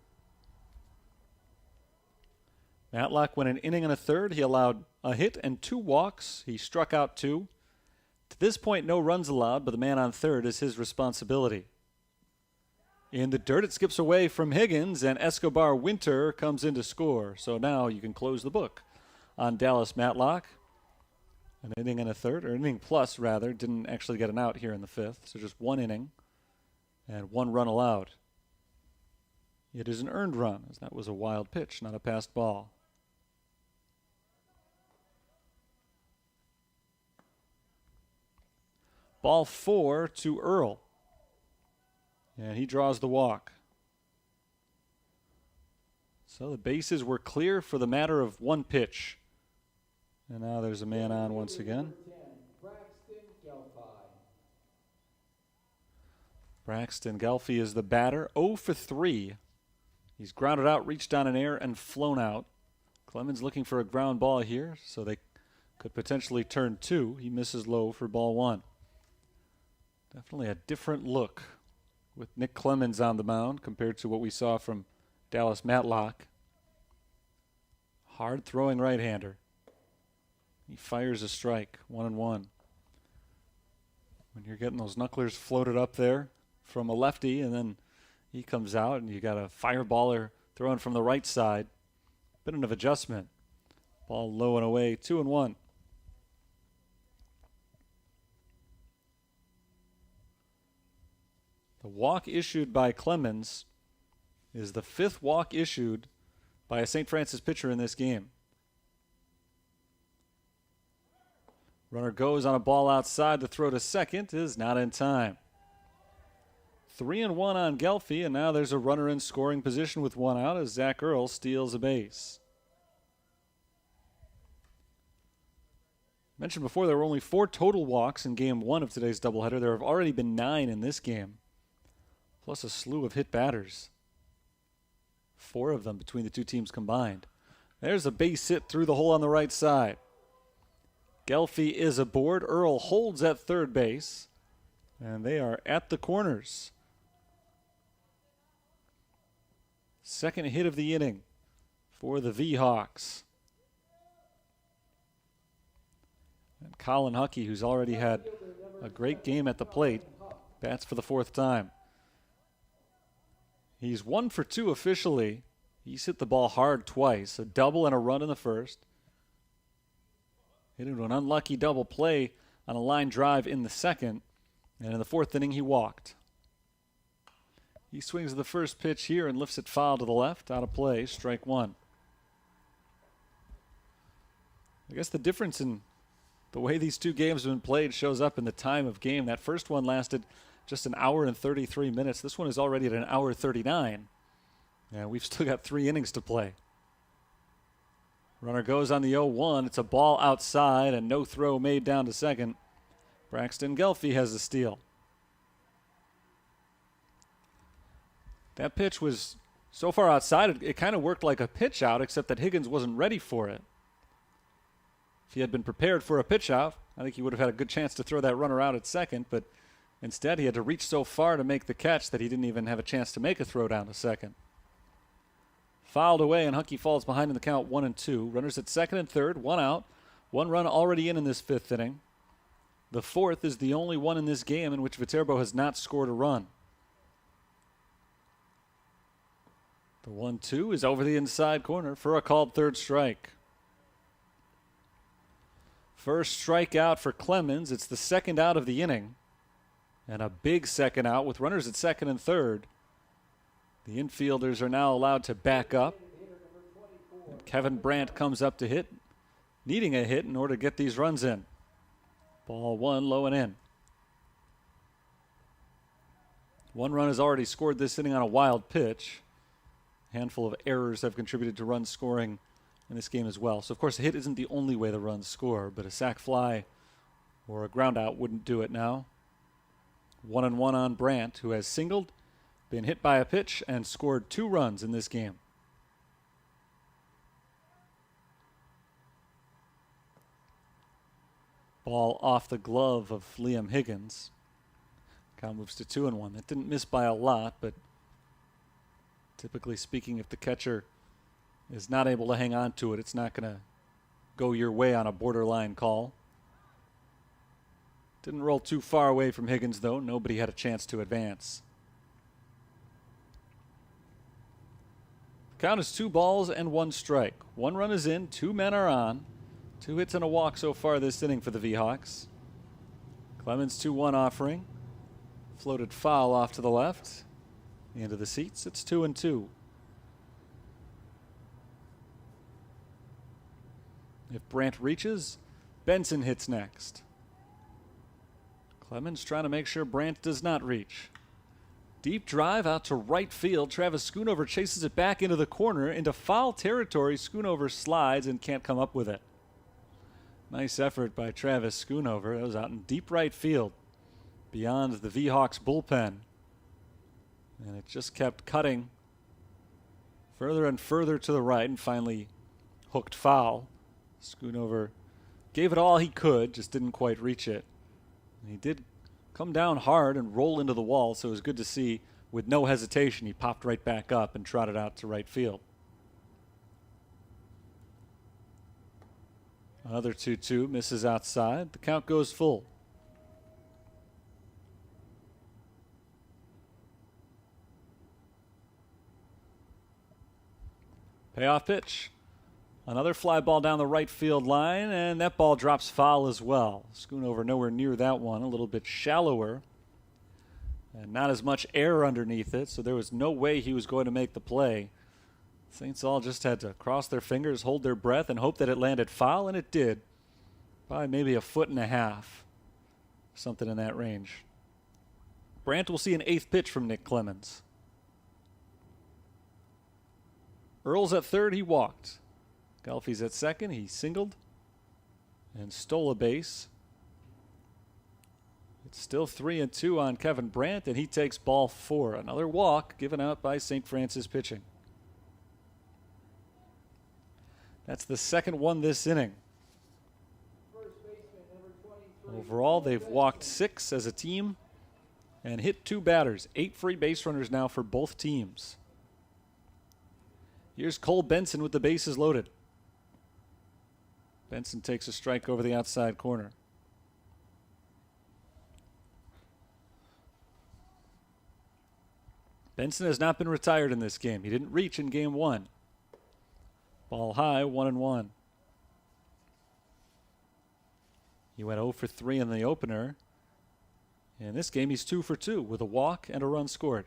Matlock went an inning and a third. He allowed a hit and 2 walks. He struck out 2. To this point, no runs allowed, but the man on third is his responsibility. In the dirt, it skips away from Higgins, and Escobar Winter comes in to score. So now you can close the book on Dallas Matlock. An inning and a third, or inning plus, rather. Didn't actually get an out here in the 5th, so just 1 inning and 1 run allowed. It is an earned run, as that was a wild pitch, not a passed ball. Ball 4 to Earl. And he draws the walk. So the bases were clear for the matter of 1 pitch. And now there's a man on once again. Braxton Gelfie is the batter, 0 for 3. He's grounded out, reached on an air, and flown out. Clemens looking for a ground ball here, so they could potentially turn 2. He misses low for ball 1. Definitely a different look with Nick Clemens on the mound compared to what we saw from Dallas Matlock. Hard throwing right-hander. He fires a strike, 1-1. When you're getting those knucklers floated up there from a lefty, and then he comes out and you got a fireballer throwing from the right side. Bit of adjustment. Ball low and away, 2-1. The walk issued by Clemens is the 5th walk issued by a St. Francis pitcher in this game. Runner goes on a ball outside. The throw to second is not in time. 3-1 on Gelfi, and now there's a runner in scoring position with 1 out as Zach Earl steals a base. Mentioned before, there were only 4 total walks in Game 1 of today's doubleheader. There have already been 9 in this game, plus a slew of hit batters. 4 of them between the two teams combined. There's a base hit through the hole on the right side. Gelfi is aboard. Earl holds at third base, and they are at the corners. Second hit of the inning for the V-Hawks. And Colin Huckey, who's already had a great game at the plate, bats for the 4th time. He's 1 for 2 officially. He's hit the ball hard twice, a double and a run in the first. Hit into an unlucky double play on a line drive in the second, and in the 4th inning he walked. He swings the first pitch here and lifts it foul to the left, out of play, strike 1. I guess the difference in the way these two games have been played shows up in the time of game. That first one lasted just an hour and 33 minutes. This one is already at an hour 39. And we've still got 3 innings to play. Runner goes on the 0-1. It's a ball outside and no throw made down to second. Braxton Gelfi has the steal. That pitch was so far outside, it kind of worked like a pitch out, except that Higgins wasn't ready for it. If he had been prepared for a pitch out, I think he would have had a good chance to throw that runner out at second, but instead he had to reach so far to make the catch that he didn't even have a chance to make a throw down to second. Fouled away, and Huckey falls behind in the count 1-2. Runners at second and third, 1 out. 1 run already in this 5th inning. The 4th is the only one in this game in which Viterbo has not scored a run. The 1-2 is over the inside corner for a called 3rd strike. First strikeout for Clemens. It's the 2nd out of the inning. And a big 2nd out with runners at second and third. The infielders are now allowed to back up. And Kevin Brandt comes up to hit, needing a hit in order to get these runs in. Ball 1, low and in. 1 run has already scored this inning on a wild pitch. A handful of errors have contributed to run scoring in this game as well. So, of course, a hit isn't the only way the runs score, but a sac fly or a ground out wouldn't do it now. 1-1 on Brandt, who has singled, been hit by a pitch, and scored 2 runs in this game. Ball off the glove of Liam Higgins. Count moves to 2-1. That didn't miss by a lot, but typically speaking, if the catcher is not able to hang on to it, it's not going to go your way on a borderline call. Didn't roll too far away from Higgins, though. Nobody had a chance to advance. The count is 2 balls and 1 strike. 1 run is in, 2 men are on. 2 hits and a walk so far this inning for the V-Hawks. Clemens 2-1 offering. Floated foul off to the left. Into the seats. It's 2-2. If Brandt reaches, Benson hits next. Clemens trying to make sure Brandt does not reach. Deep drive out to right field. Travis Schoonover chases it back into the corner. Into foul territory. Schoonover slides and can't come up with it. Nice effort by Travis Schoonover. That was out in deep right field beyond the V-Hawks bullpen. And it just kept cutting further and further to the right and finally hooked foul. Schoonover gave it all he could, just didn't quite reach it. And he did come down hard and roll into the wall, so it was good to see. With no hesitation, he popped right back up and trotted out to right field. Another 2-2, misses outside. The count goes full. Payoff pitch. Another fly ball down the right field line, and that ball drops foul as well. Schoonover nowhere near that one, a little bit shallower. and not as much air underneath it, so there was no way he was going to make the play. Saints all just had to cross their fingers, hold their breath, and hope that it landed foul, and it did. By maybe 1.5 feet. Something in that range. Brandt will see an 8th pitch from Nick Clemens. Earl's at third, he walked. Gelfie's at second, he singled and stole a base. It's still 3-2 on Kevin Brandt, and he takes ball 4. Another walk given out by St. Francis pitching. That's the second one this inning. Overall, they've walked 6 as a team and hit 2 batters. 8 free base runners now for both teams. Here's Cole Benson with the bases loaded. Benson takes a strike over the outside corner. Benson has not been retired in this game. He didn't reach in game 1. Ball high, 1-1. He went 0 for 3 in the opener. In this game, he's 2 for 2 with a walk and a run scored.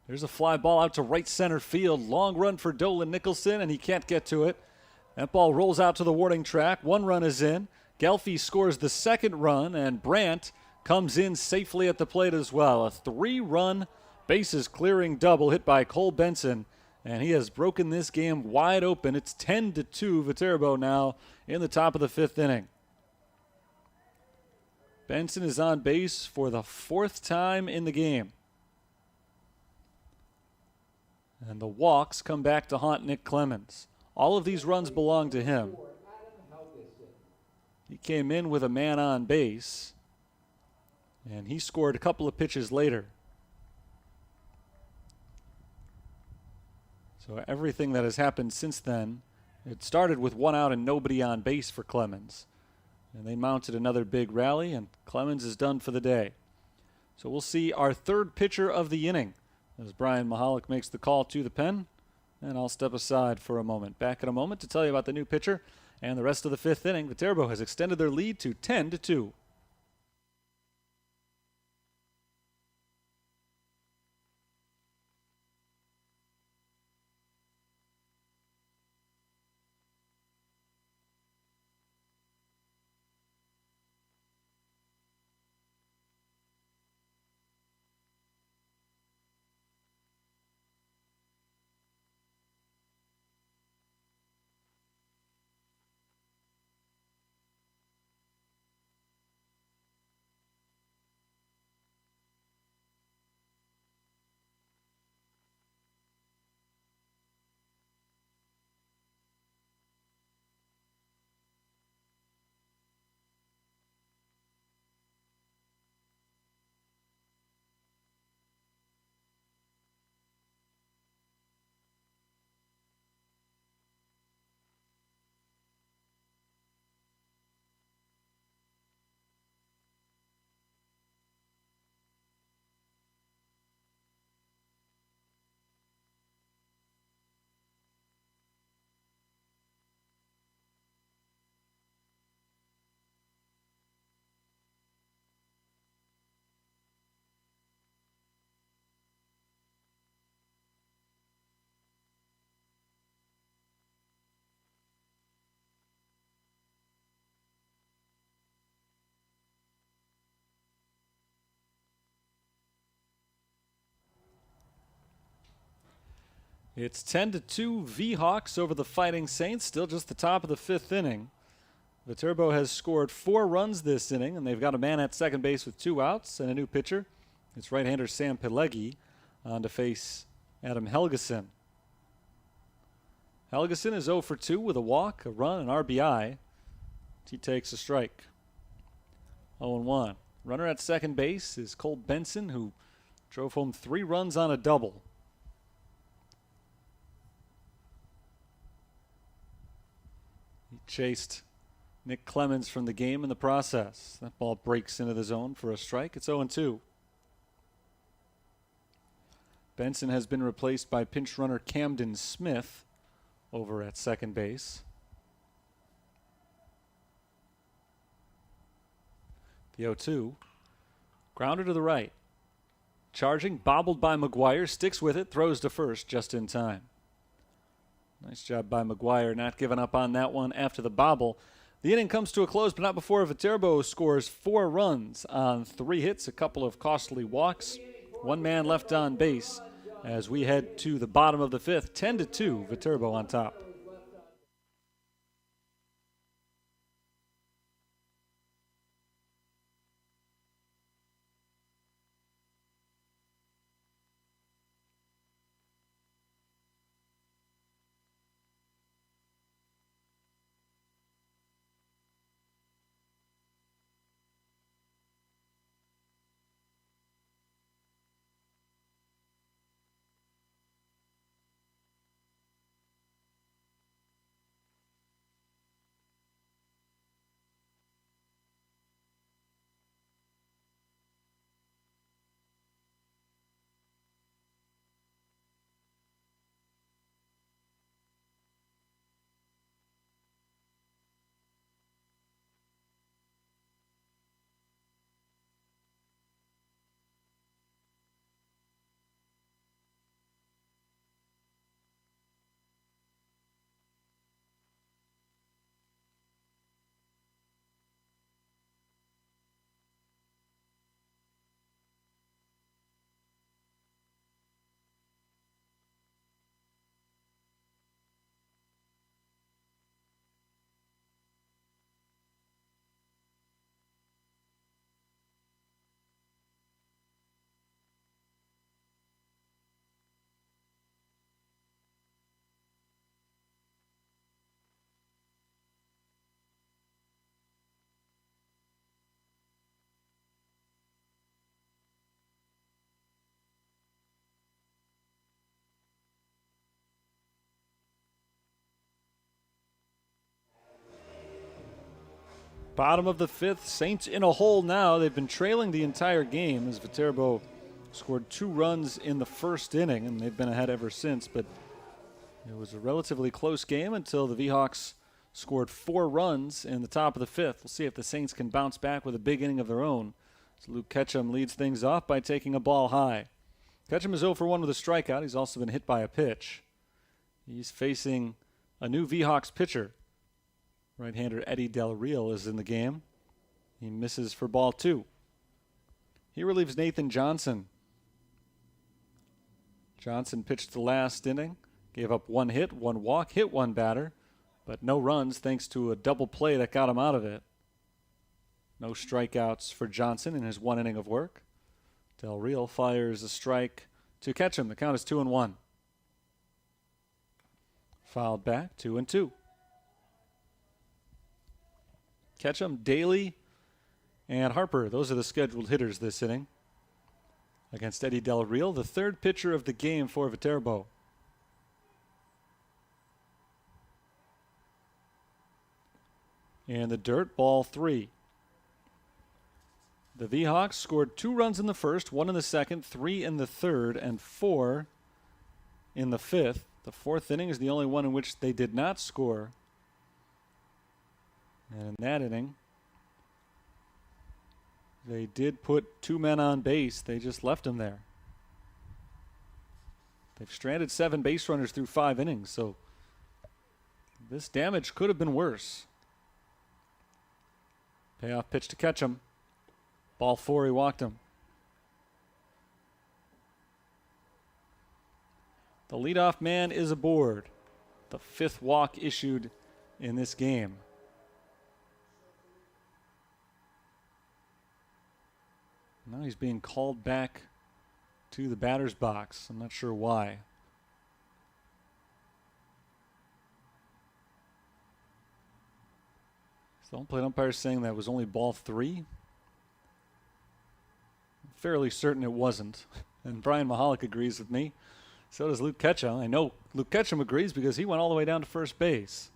There's a fly ball out to right center field. Long run for Dolan Nicholson, and he can't get to it. That ball rolls out to the warning track. 1 run is in. Gelfie scores the 2nd run, and Brandt comes in safely at the plate as well. A 3-run bases clearing double hit by Cole Benson. And he has broken this game wide open. It's 10-2 Viterbo now in the top of the 5th inning. Benson is on base for the 4th time in the game. And the walks come back to haunt Nick Clemens. All of these runs belong to him. He came in with a man on base, and he scored a couple of pitches later. So everything that has happened since then, it started with 1 out and nobody on base for Clemens. And they mounted another big rally, and Clemens is done for the day. So we'll see our 3rd pitcher of the inning as Brian Mahalik makes the call to the pen. And I'll step aside for a moment. Back in a moment to tell you about the new pitcher and the rest of the 5th inning. Viterbo has extended their lead to 10-2. It's 10-2 V-Hawks over the Fighting Saints, still just the top of the 5th inning. Viterbo has scored 4 runs this inning, and they've got a man at second base with 2 outs and a new pitcher. It's right-hander Sam Pileggi on to face Adam Helgeson. Helgeson is 0 for 2 with a walk, a run, and RBI. He takes a strike. 0-1. Runner at second base is Cole Benson, who drove home 3 runs on a double. He chased Nick Clemens from the game in the process. That ball breaks into the zone for a strike. It's 0-2. Benson has been replaced by pinch runner Camden Smith over at second base. The 0-2. Grounder to the right. Charging, bobbled by McGuire, sticks with it, throws to first just in time. Nice job by McGuire, not giving up on that one after the bobble. The inning comes to a close, but not before Viterbo scores 4 runs on 3 hits, a couple of costly walks. 1 man left on base as we head to the bottom of the 5th. 10-2, Viterbo on top. Bottom of the 5th, Saints in a hole now. They've been trailing the entire game as Viterbo scored 2 runs in the first inning, and they've been ahead ever since. But it was a relatively close game until the V-Hawks scored 4 runs in the top of the 5th. We'll see if the Saints can bounce back with a big inning of their own. So Luke Ketchum leads things off by taking a ball high. Ketchum is 0 for 1 with a strikeout. He's also been hit by a pitch. He's facing a new V-Hawks pitcher. Right-hander Eddie Del Real is in the game. He misses for ball 2. He relieves Nathan Johnson. Johnson pitched the last inning, gave up 1 hit, 1 walk, hit 1 batter, but no runs thanks to a double play that got him out of it. No strikeouts for Johnson in his 1 inning of work. Del Real fires a strike to catch him. The count is 2-1. Fouled back, 2-2. Ketchum, Daly, and Harper. Those are the scheduled hitters this inning against Eddie Del Real, the 3rd pitcher of the game for Viterbo. And the dirt, ball 3. The V-Hawks scored 2 runs in the first, 1 in the second, 3 in the third, and 4 in the 5th. The 4th inning is the only one in which they did not score. And in that inning, they did put 2 men on base. They just left them there. They've stranded 7 base runners through 5 innings, so this damage could have been worse. Payoff pitch to Ketchum. Ball 4, he walked him. The leadoff man is aboard. The 5th walk issued in this game. Now he's being called back to the batter's box. I'm not sure why. So the home plate umpire saying that was only ball 3. I'm fairly certain it wasn't. And Brian Mahalik agrees with me. So does Luke Ketchum. I know Luke Ketchum agrees because he went all the way down to first base.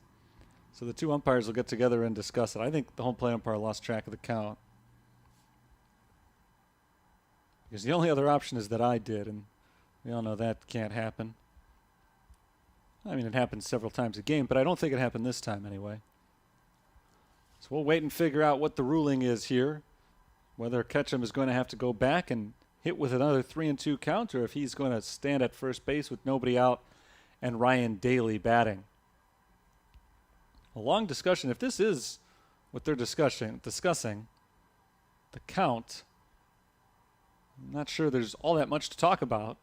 So the 2 umpires will get together and discuss it. I think the home plate umpire lost track of the count. Because the only other option is that I did, and we all know that can't happen. I mean, it happens several times a game, but I don't think it happened this time anyway. So we'll wait and figure out what the ruling is here whether Ketchum is going to have to go back and hit with another 3-2 count, or if he's going to stand at first base with nobody out and Ryan Daly batting. A long discussion. If this is what they're discussing, the count, I'm not sure there's all that much to talk about.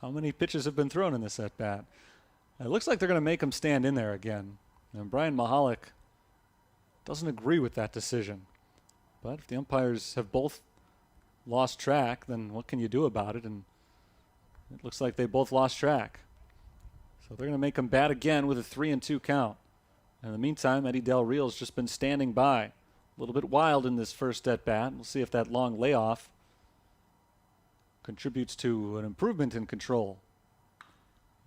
How many pitches have been thrown in this at bat? It looks like they're going to make him stand in there again. And Brian Mahalik doesn't agree with that decision. But if the umpires have both lost track, then what can you do about it? And it looks like they both lost track. So they're going to make him bat again with a 3-2 count. In the meantime, Eddie Del Real's just been standing by. A little bit wild in this first at bat. We'll see if that long layoff contributes to an improvement in control.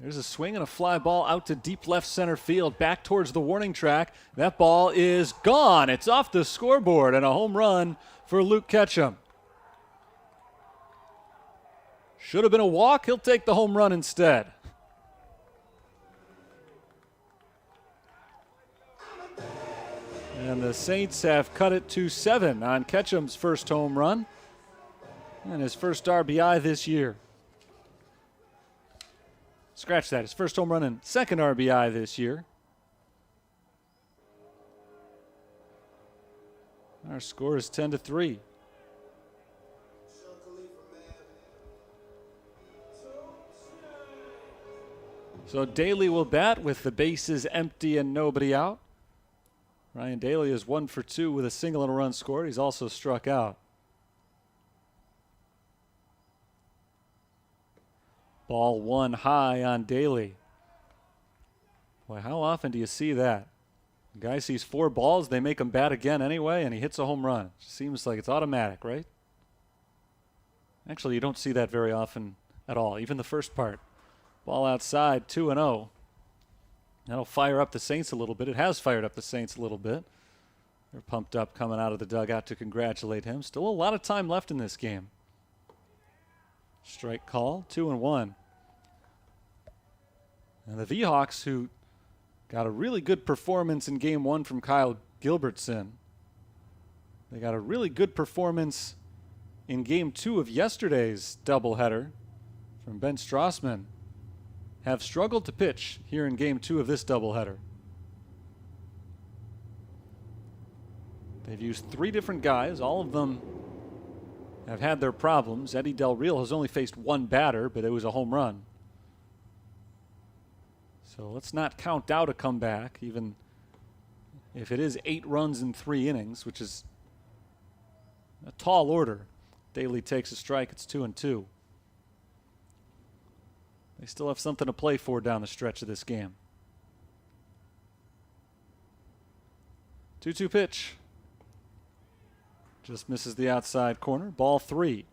There's a swing and a fly ball out to deep left center field, back towards the warning track. That ball is gone. It's off the scoreboard, and a home run for Luke Ketchum. Should have been a walk. He'll take the home run instead. And the Saints have cut it to 7 on Ketchum's first home run and his first RBI this year. Scratch that. His first home run and second RBI this year. Our score is 10-3. So Daly will bat with the bases empty and nobody out. Ryan Daly is 1 for 2 with a single and a run scored. He's also struck out. Ball one high on Daly. Boy, how often do you see that? The guy sees 4 balls, they make him bat again anyway, and he hits a home run. Seems like it's automatic, right? Actually, you don't see that very often at all, even the first part. Ball outside, 2-0. That'll fire up the Saints a little bit. It has fired up the Saints a little bit. They're pumped up coming out of the dugout to congratulate him. Still a lot of time left in this game. Strike call, 2-1. And the V-Hawks, who got a really good performance in Game 1 from Kyle Gilbertson. They got a really good performance in Game 2 of yesterday's doubleheader from Ben Strassman. Have struggled to pitch here in Game 2 of this doubleheader. They've used 3 different guys. All of them have had their problems. Eddie Del Real has only faced 1 batter, but it was a home run. So let's not count out a comeback, even if it is 8 runs in 3 innings, which is a tall order. Daly takes a strike. It's 2-2. They still have something to play for down the stretch of this game. 2-2 pitch. Just misses the outside corner. Ball 3.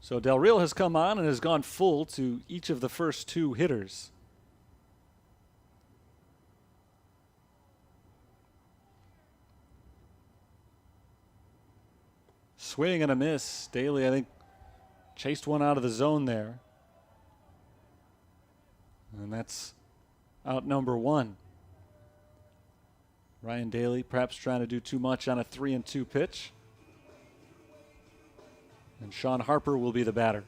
So Del Real has come on and has gone full to each of the first 2 hitters. Swing and a miss. Daly, I think, chased one out of the zone there. And that's out number 1. Ryan Daly perhaps trying to do too much on a 3-2 pitch. And Sean Harper will be the batter.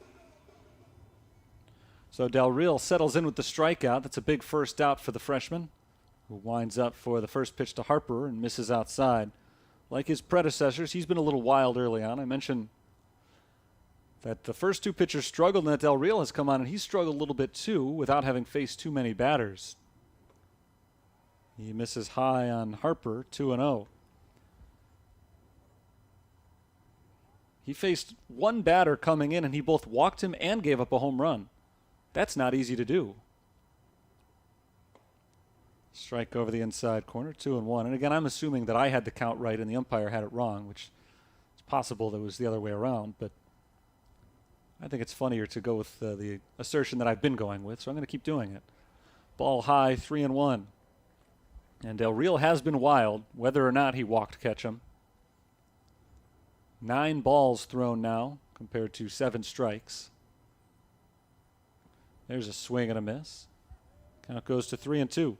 So Del Real settles in with the strikeout. That's a big first out for the freshman, who winds up for the first pitch to Harper and misses outside. Like his predecessors, he's been a little wild early on. I mentioned that the first 2 pitchers struggled, and that Del Real has come on, and he's struggled a little bit too without having faced too many batters. He misses high on Harper, 2-0. He faced 1 batter coming in, and he both walked him and gave up a home run. That's not easy to do. Strike over the inside corner, 2-1. And again, I'm assuming that I had the count right and the umpire had it wrong, which it's possible that it was the other way around, but I think it's funnier to go with the assertion that I've been going with, so I'm going to keep doing it. Ball high, 3-1. And Del Real has been wild, whether or not he walked Ketchum. 9 balls thrown now, compared to 7 strikes. There's a swing and a miss. Count goes to 3-2.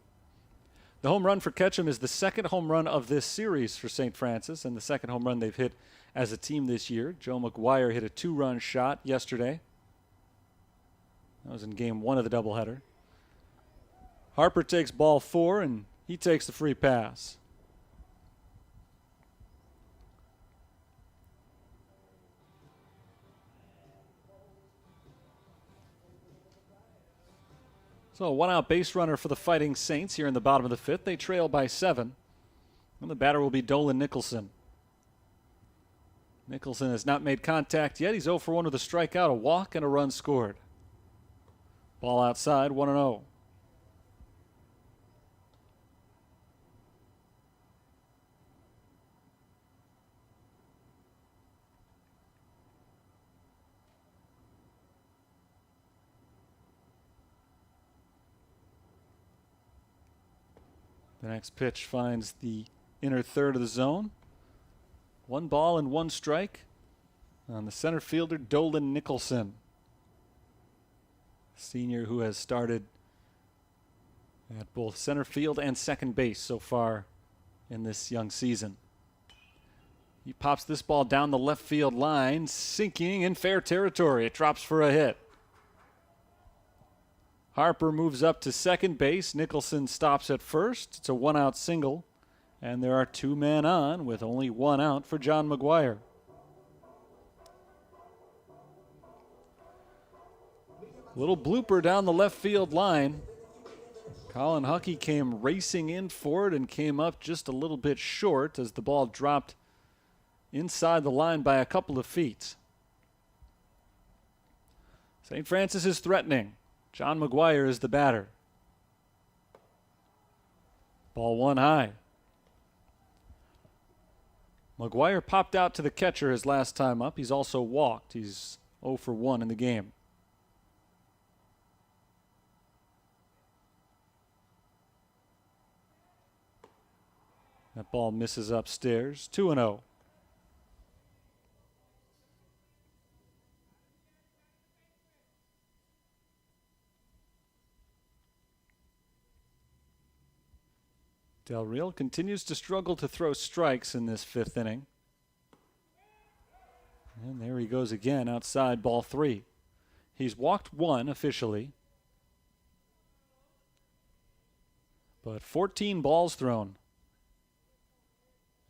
The home run for Ketchum is the second home run of this series for St. Francis and the second home run they've hit as a team this year. Joe McGuire hit a 2-run shot yesterday. That was in game 1 of the doubleheader. Harper takes ball 4, and he takes the free pass. So a 1-out base runner for the Fighting Saints here in the bottom of the 5th. They trail by 7. And the batter will be Dolan Nicholson. Nicholson has not made contact yet. He's 0 for 1 with a strikeout, a walk, and a run scored. Ball outside, 1-0. The next pitch finds the inner third of the zone. 1 ball and 1 strike on the center fielder, Dolan Nicholson. Senior who has started at both center field and second base so far in this young season. He pops this ball down the left field line, sinking in fair territory. It drops for a hit. Harper moves up to second base. Nicholson stops at first. It's a 1-out single, and there are 2 men on with only 1 out for John McGuire. Little blooper down the left field line. Colin Huckey came racing in for it and came up just a little bit short as the ball dropped inside the line by a couple of feet. St. Francis is threatening. John McGuire is the batter. Ball 1 high. McGuire popped out to the catcher his last time up. He's also walked. He's 0 for 1 in the game. That ball misses upstairs. 2-0. Del Real continues to struggle to throw strikes in this 5th inning. And there he goes again outside, ball 3. He's walked 1 officially, but 14 balls thrown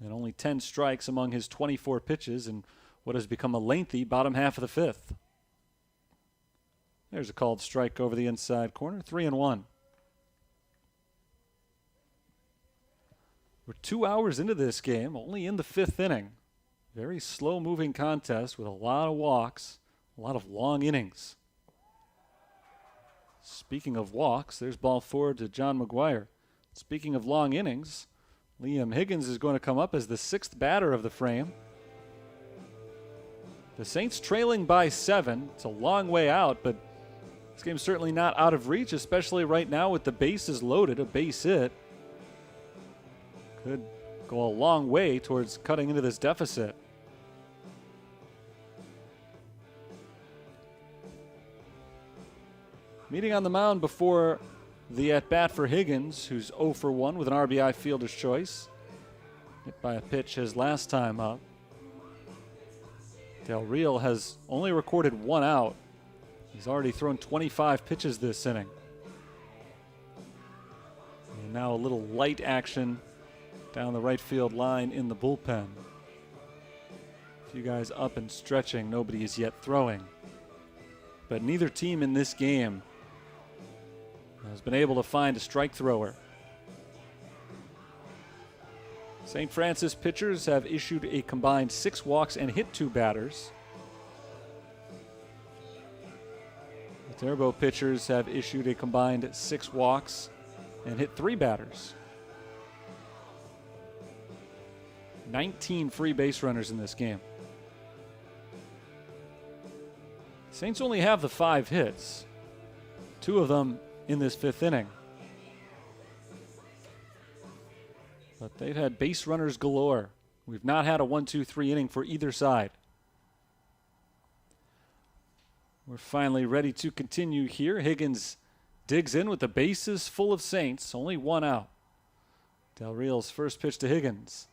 and only 10 strikes among his 24 pitches in what has become a lengthy bottom half of the 5th. There's a called strike over the inside corner, 3-1. We're 2 hours into this game, only in the 5th inning. Very slow-moving contest with a lot of walks, a lot of long innings. Speaking of walks, there's ball 4 to John McGuire. Speaking of long innings, Liam Higgins is going to come up as the 6th batter of the frame. The Saints trailing by 7. It's a long way out, but this game's certainly not out of reach, especially right now with the bases loaded, a base hit. Could go a long way towards cutting into this deficit. Meeting on the mound before the at-bat for Higgins, who's 0 for 1 with an RBI fielder's choice. Hit by a pitch his last time up. Del Real has only recorded 1 out. He's already thrown 25 pitches this inning. And now a little light action down the right field line in the bullpen. A few guys up and stretching. Nobody is yet throwing. But neither team in this game has been able to find a strike thrower. St. Francis pitchers have issued a combined 6 walks and hit 2 batters. Viterbo pitchers have issued a combined 6 walks and hit 3 batters. 19 free base runners in this game. Saints only have the 5 hits, 2 of them in this 5th inning. But they've had base runners galore. We've not had a 1-2-3 inning for either side. We're finally ready to continue here. Higgins digs in with the bases full of Saints, only 1 out. Del Real's first pitch to Higgins.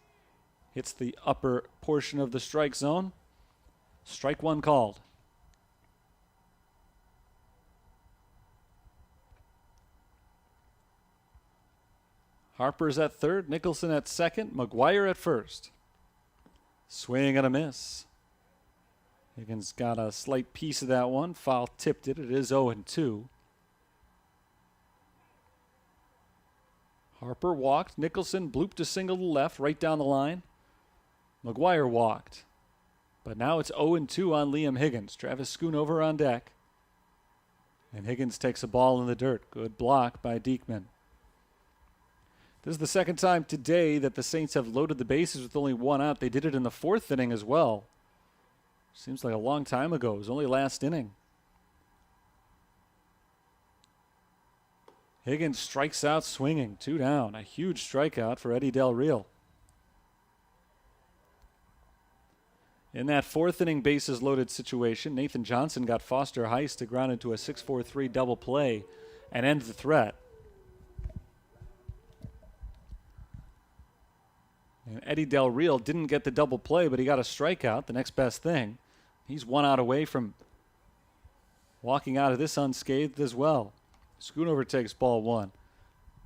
Hits the upper portion of the strike zone. Strike one called. Harper's at third, Nicholson at second, McGuire at first. Swing and a miss. Higgins got a slight piece of that one. Foul tipped it. It is 0-2. Harper walked. Nicholson blooped a single to the left, right down the line. McGuire walked. But now it's 0-2 on Liam Higgins. Travis Schoonover on deck. And Higgins takes a ball in the dirt. Good block by Diekman. This is the second time today that the Saints have loaded the bases with only one out. They did it in the fourth inning as well. Seems like a long time ago. It was only last inning. Higgins strikes out swinging. 2 down. A huge strikeout for Eddie Del Real. In that fourth inning bases loaded situation, Nathan Johnson got Foster Heist to ground into a 6-4-3 double play and end the threat. And Eddie Del Real didn't get the double play, but he got a strikeout, the next best thing. He's 1 out away from walking out of this unscathed as well. Schoonover takes ball 1.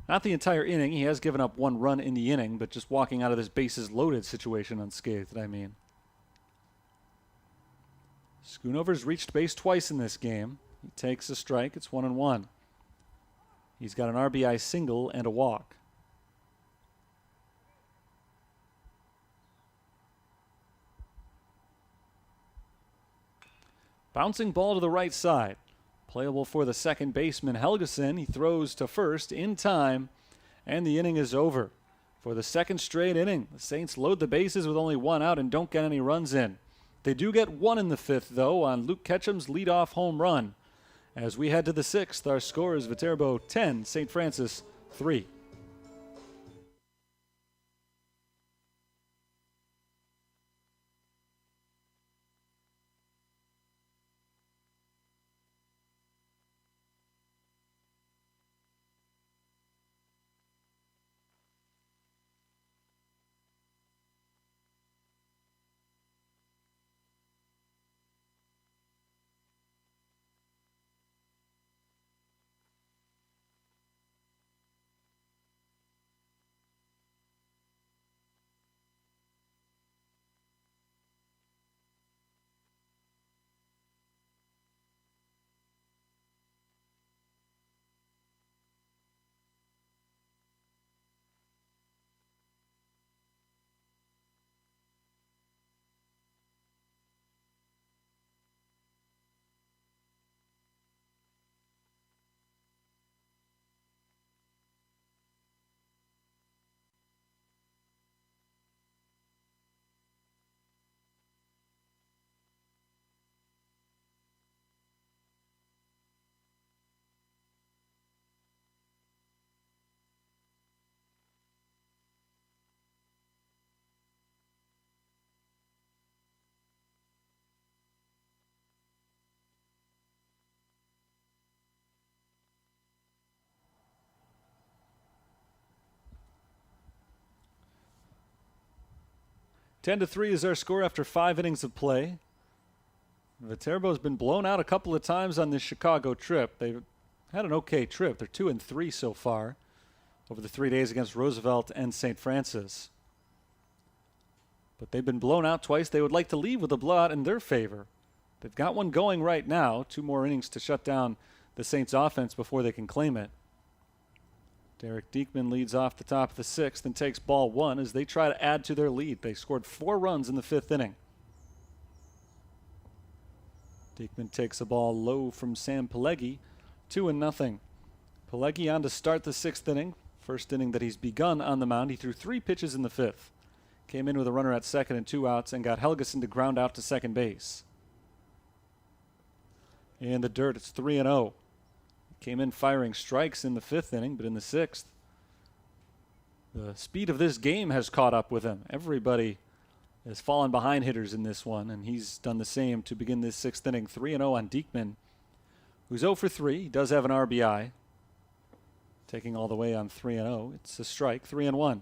Not the entire inning. He has given up 1 run in the inning, but just walking out of this bases loaded situation unscathed, I mean. Schoonover's reached base twice in this game. He takes a strike. It's 1-1. He's got an RBI single and a walk. Bouncing ball to the right side. Playable for the second baseman, Helgeson. He throws to first in time, and the inning is over. For the second straight inning, the Saints load the bases with only 1 out and don't get any runs in. They do get 1 in the 5th, though, on Luke Ketchum's leadoff home run. As we head to the 6th, our score is Viterbo 10, St. Francis 3. Ten to 3 is our score after 5 innings of play. Viterbo's been blown out a couple of times on this Chicago trip. They've had an okay trip. They're 2-3 so far over the 3 days against Roosevelt and St. Francis. But they've been blown out twice. They would like to leave with a blowout in their favor. They've got one going right now. 2 more innings to shut down the Saints offense before they can claim it. Derek Diekman leads off the top of the 6th and takes ball 1 as they try to add to their lead. They scored 4 runs in the 5th inning. Diekman takes a ball low from Sam Pileggi, 2-0. Pileggi on to start the 6th inning. First inning that he's begun on the mound. He threw 3 pitches in the 5th. Came in with a runner at second and 2 outs and got Helgeson to ground out to second base. In the dirt, it's 3-0. Came in firing strikes in the 5th inning, but in the 6th, the speed of this game has caught up with him. Everybody has fallen behind hitters in this one, and he's done the same to begin this 6th inning. 3-0 on Diekman, who's 0 for 3. He does have an RBI. taking all the way on 3-0. It's a strike, 3-1.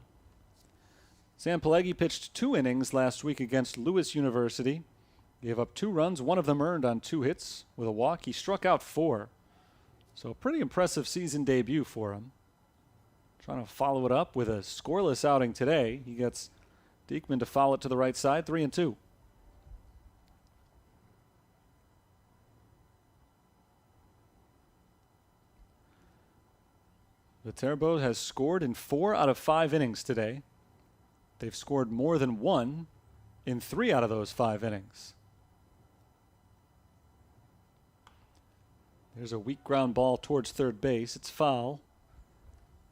Sam Pelleggi pitched 2 innings last week against Lewis University. Gave up 2 runs, one of them earned on 2 hits with a walk. He struck out 4. So a pretty impressive season debut for him. Trying to follow it up with a scoreless outing today. He gets Diekman to foul it to the right side, 3-2. Viterbo has scored in 4 out of 5 innings today. They've scored more than 1 in 3 out of those 5 innings. There's a weak ground ball towards third base. It's foul.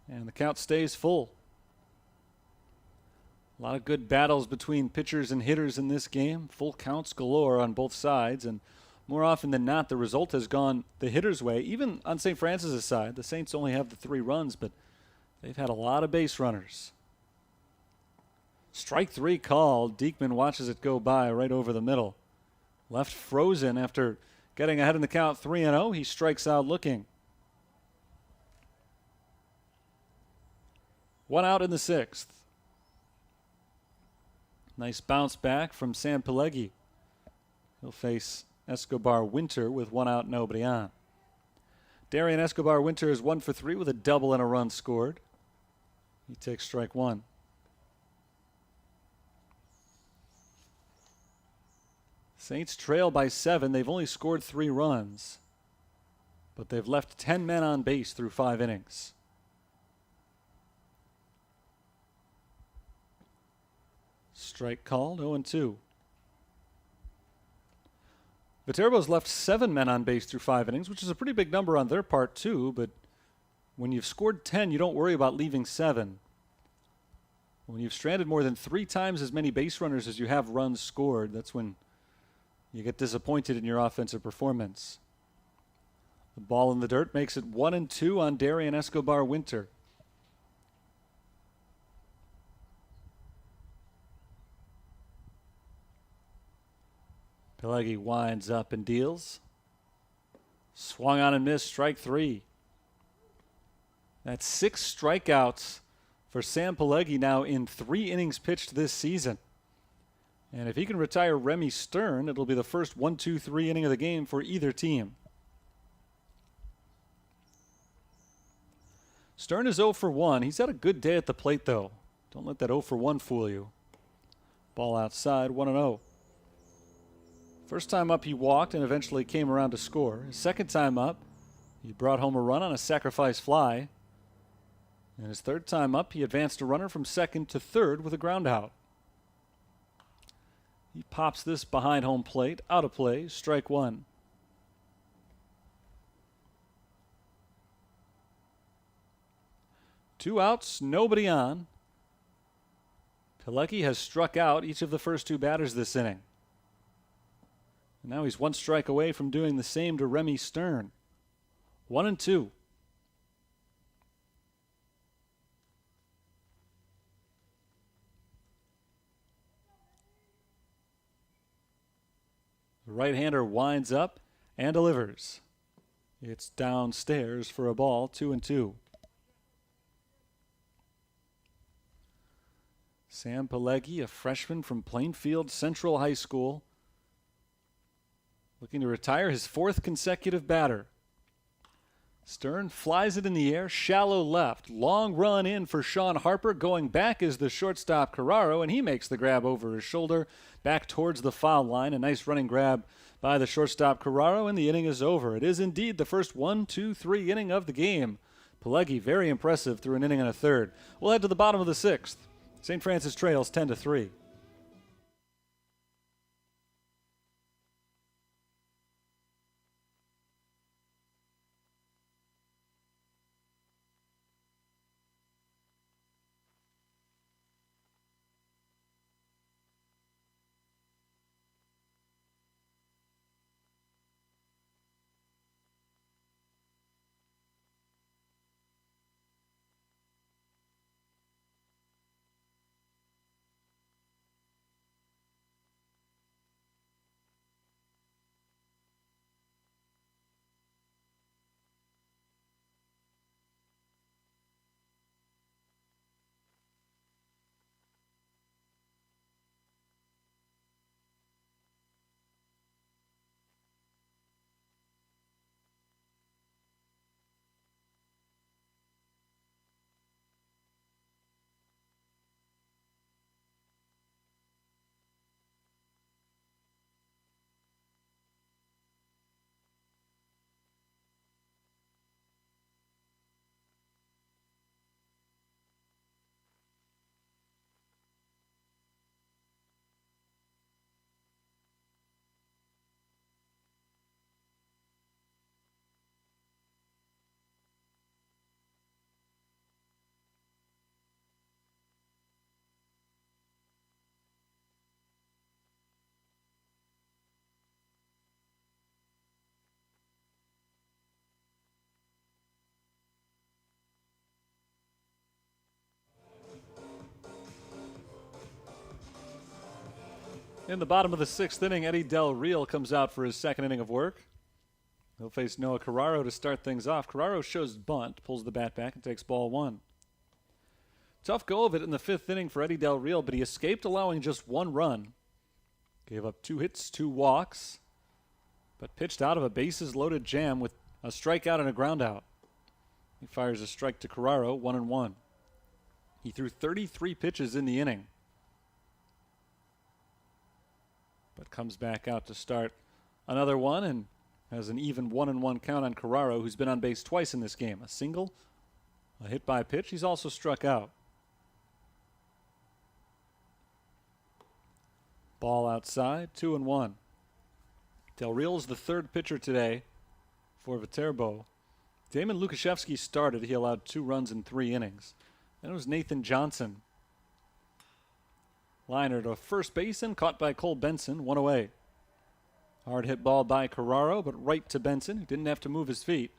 And the count stays full. A lot of good battles between pitchers and hitters in this game. Full counts galore on both sides. And more often than not, the result has gone the hitter's way. Even on St. Francis' side, the Saints only have the 3 runs, but they've had a lot of base runners. Strike 3 called. Diekman watches it go by right over the middle. Left frozen after getting ahead in the count 3-0. He strikes out looking. 1 out in the 6th. Nice bounce back from Sam Pelleggi. He'll face Escobar Winter with 1 out, nobody on. Darian Escobar Winter is 1 for 3 with a double and a run scored. He takes strike 1. Saints trail by 7. They've only scored 3 runs, but they've left 10 men on base through 5 innings. Strike called, 0-2. Viterbo's left 7 men on base through 5 innings, which is a pretty big number on their part too, but when you've scored 10, you don't worry about leaving 7. When you've stranded more than 3 times as many base runners as you have runs scored, that's when you get disappointed in your offensive performance. The ball in the dirt makes it 1-2 on Darian Escobar Winter. Pelleggi winds up and deals. Swung on and missed, strike 3. That's 6 strikeouts for Sam Pelleggi now in 3 innings pitched this season. And if he can retire Remy Stern, it'll be the first 1-2-3 inning of the game for either team. Stern is 0 for 1. He's had a good day at the plate, though. Don't let that 0 for 1 fool you. Ball outside, 1-0. First time up, he walked and eventually came around to score. His second time up, he brought home a run on a sacrifice fly. And his third time up, he advanced a runner from second to third with a ground out. He pops this behind home plate, out of play, strike 1. Two outs, nobody on. Pelleggi has struck out each of the first 2 batters this inning. And now he's 1 strike away from doing the same to Remy Stern. 1-2. The right-hander winds up and delivers. It's downstairs for a ball, 2-2. Sam Pelleggi, a freshman from Plainfield Central High School, looking to retire his 4th consecutive batter. Stern flies it in the air, shallow left. Long run in for Sean Harper. Going back is the shortstop Carraro, and he makes the grab over his shoulder back towards the foul line. A nice running grab by the shortstop Carraro, and the inning is over. It is indeed the first 1-2-3 inning of the game. Pelleggi very impressive through an inning and a third. We'll head to the bottom of the 6th. St. Francis trails 10-3. In the bottom of the 6th inning, Eddie Del Real comes out for his 2nd inning of work. He'll face Noah Carraro to start things off. Carraro shows bunt, pulls the bat back, and takes ball 1. Tough go of it in the 5th inning for Eddie Del Real, but he escaped allowing just 1 run. Gave up 2 hits, 2 walks, but pitched out of a bases-loaded jam with a strikeout and a groundout. He fires a strike to Carraro, 1-1. He threw 33 pitches in the inning, but comes back out to start another one and has an even 1-1 count on Carraro, who's been on base twice in this game. A single, a hit by pitch. He's also struck out. Ball outside, 2-1. Del Real is the 3rd pitcher today for Viterbo. Damon Lukashevsky started. He allowed 2 runs in 3 innings. Then it was Nathan Johnson. Liner to first base and caught by Cole Benson, 1 away. Hard hit ball by Carraro, but right to Benson, who didn't have to move his feet.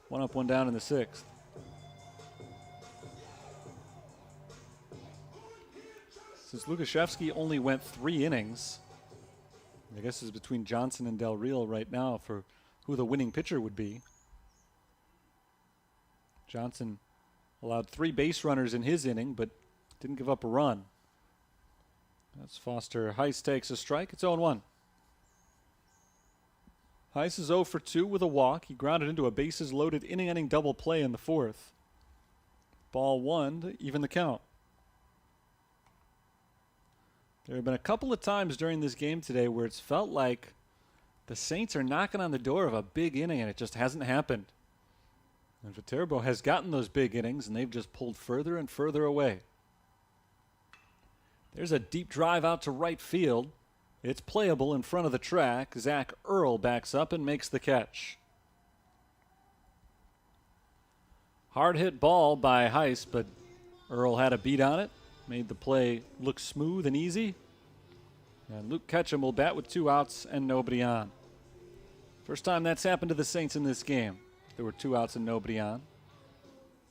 1 up, 1 down in the 6th. Since Lukashevsky only went 3 innings, I guess it's between Johnson and Del Real right now for who the winning pitcher would be. Johnson allowed 3 base runners in his inning, but didn't give up a run. That's Foster. Heiss takes a strike. It's 0-1. Heiss is 0 for 2 with a walk. He grounded into a bases-loaded inning-ending double play in the 4th. Ball 1 to even the count. There have been a couple of times during this game today where it's felt like the Saints are knocking on the door of a big inning, and it just hasn't happened. And Viterbo has gotten those big innings, and they've just pulled further and further away. There's a deep drive out to right field. It's playable in front of the track. Zach Earl backs up and makes the catch. Hard hit ball by Heiss, but Earl had a beat on it. Made the play look smooth and easy. And Luke Ketchum will bat with 2 outs and nobody on. First time that's happened to the Saints in this game. There were 2 outs and nobody on.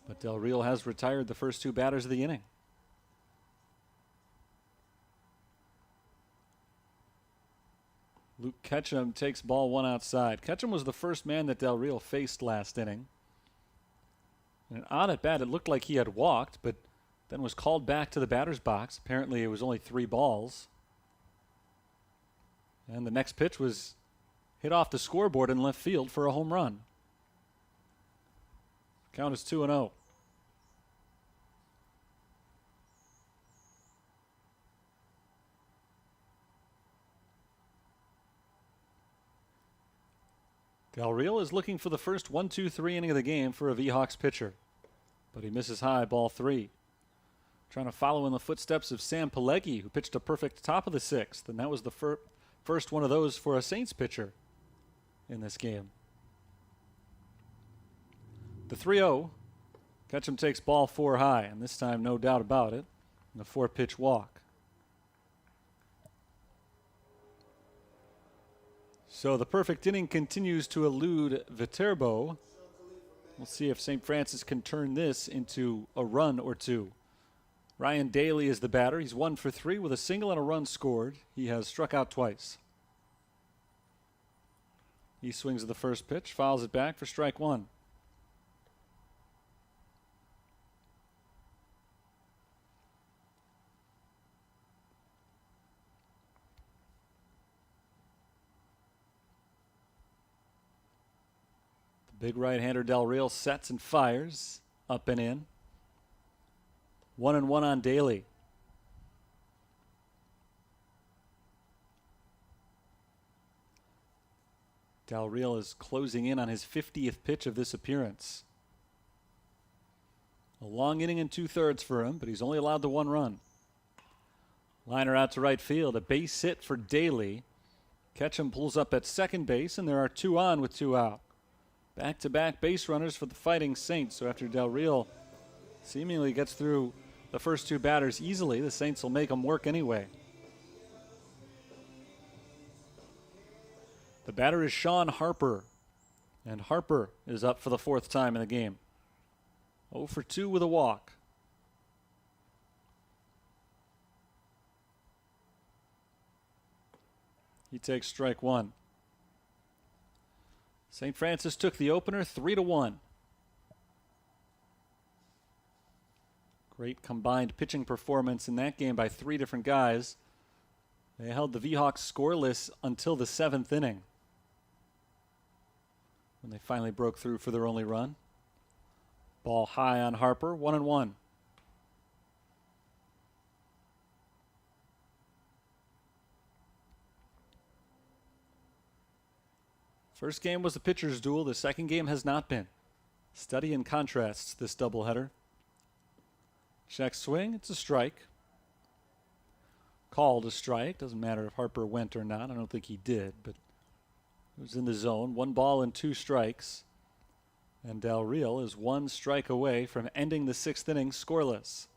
But Del Real has retired the first 2 batters of the inning. Luke Ketchum takes ball 1 outside. Ketchum was the first man that Del Real faced last inning. And on at bat, it looked like he had walked, but then was called back to the batter's box. Apparently it was only 3 balls. And the next pitch was hit off the scoreboard in left field for a home run. Count is 2-0. Del Real is looking for the first 1-2-3 inning of the game for a V-Hawks pitcher. But he misses high, ball 3. Trying to follow in the footsteps of Sam Pileggi, who pitched a perfect top of the 6th. And that was the first one of those for a Saints pitcher in this game. The 3-0. Ketchum takes ball 4 high, and this time no doubt about it. And a 4-pitch walk. So the perfect inning continues to elude Viterbo. We'll see if St. Francis can turn this into a run or 2. Ryan Daly is the batter. He's 1 for 3 with a single and a run scored. He has struck out twice. He swings at the first pitch, fouls it back for strike 1. The big right-hander Del Real sets and fires up and in. 1-1 on Daly. Del Real is closing in on his 50th pitch of this appearance. A long inning and 2/3 for him, but he's only allowed the 1 run. Liner out to right field, a base hit for Daly. Ketchum pulls up at second base, and there are 2 on with 2 out. Back-to-back base runners for the Fighting Saints. So after Del Real seemingly gets through the first 2 batters easily, the Saints will make them work anyway. The batter is Sean Harper, and Harper is up for the 4th time in the game. 0 for 2 with a walk. He takes strike one. St. Francis took the opener 3-1. Great combined pitching performance in that game by three different guys. They held the V-Hawks scoreless until the 7th inning, when they finally broke through for their only run. Ball high on Harper, 1-1. First game was the pitcher's duel. The second game has not been. Study and contrasts this doubleheader. Check swing. It's a strike. Called a strike. Doesn't matter if Harper went or not. I don't think he did, but it was in the zone. 1 ball and 2 strikes. And Del Real is 1 strike away from ending the 6th inning scoreless.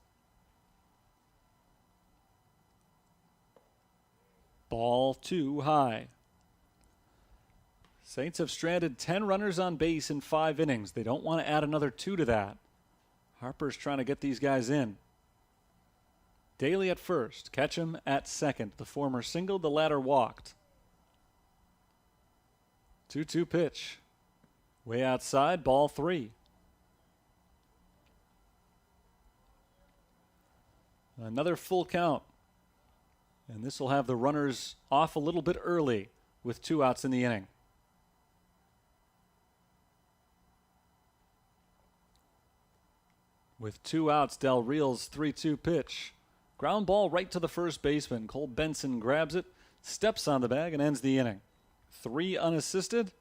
Ball 2 high. Saints have stranded 10 runners on base in 5 innings. They don't want to add another 2 to that. Harper's trying to get these guys in. Daly at first, Ketchum at second. The former singled, the latter walked. 2-2 pitch. Way outside, ball 3. Another full count. And this will have the runners off a little bit early with 2 outs in the inning. With 2 outs, Del Real's 3-2 pitch. Ground ball right to the first baseman. Cole Benson grabs it, steps on the bag, and ends the inning. 3 unassisted,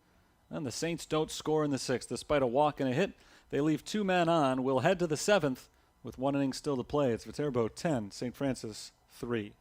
and the Saints don't score in the 6th. Despite a walk and a hit, they leave 2 men on. We'll head to the 7th with 1 inning still to play. It's Viterbo 10, St. Francis 3.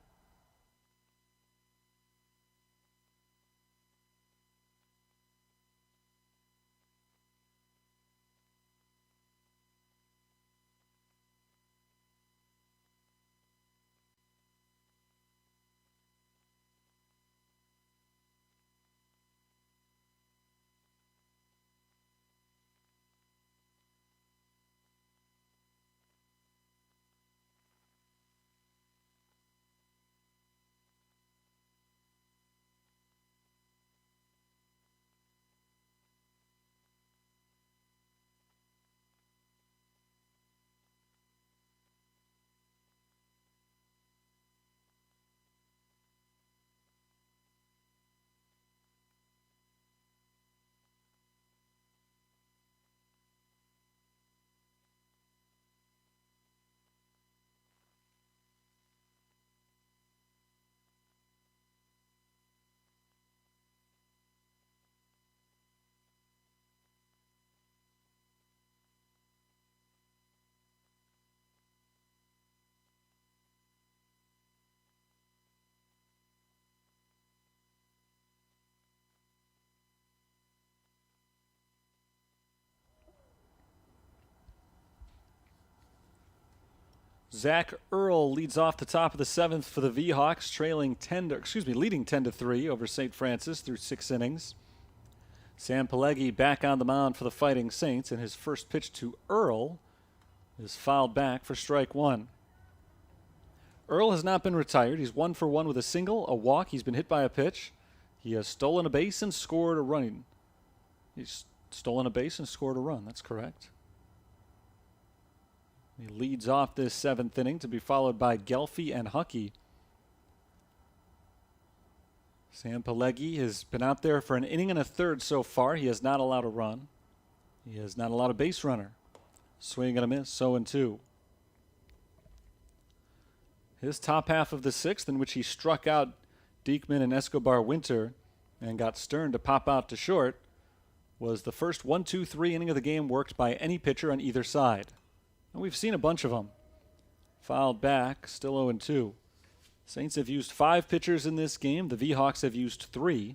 Zach Earl leads off the top of the 7th for the V-Hawks, leading 10-3 over St. Francis through 6 innings. Sam Pelleggi back on the mound for the Fighting Saints, and his first pitch to Earl is fouled back for strike 1. Earl has not been retired. He's 1 for 1 with a single, a walk. He's been hit by a pitch. He has stolen a base and scored a run. He's stolen a base and scored a run. That's correct. He leads off this 7th inning to be followed by Gelfie and Huckey. Sam Pelleggi has been out there for an inning and a third so far. He has not allowed a run. He has not allowed a base runner. Swing and a miss, 0-2. His top half of the 6th, in which he struck out Diekman and Escobar Winter and got Stern to pop out to short, was the first 1-2-3 inning of the game worked by any pitcher on either side. And we've seen a bunch of them. Fouled back, still 0-2. Saints have used 5 pitchers in this game. The V-Hawks have used 3.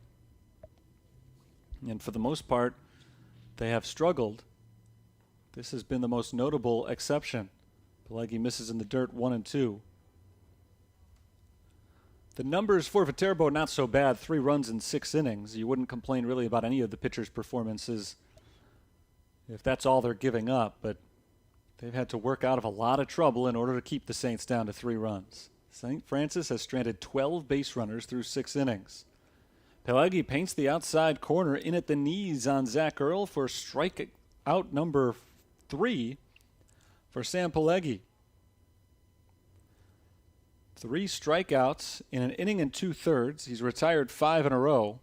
And for the most part, they have struggled. This has been the most notable exception. Pelleggi misses in the dirt, 1-2. The numbers for Viterbo not so bad. 3 runs in 6 innings. You wouldn't complain really about any of the pitchers' performances if that's all they're giving up. But they've had to work out of a lot of trouble in order to keep the Saints down to 3 runs. St. Francis has stranded 12 base runners through 6 innings. Pelegi paints the outside corner in at the knees on Zach Earl for strikeout number 3 for Sam Pelegi. 3 strikeouts in an inning and 2/3. He's retired 5 in a row.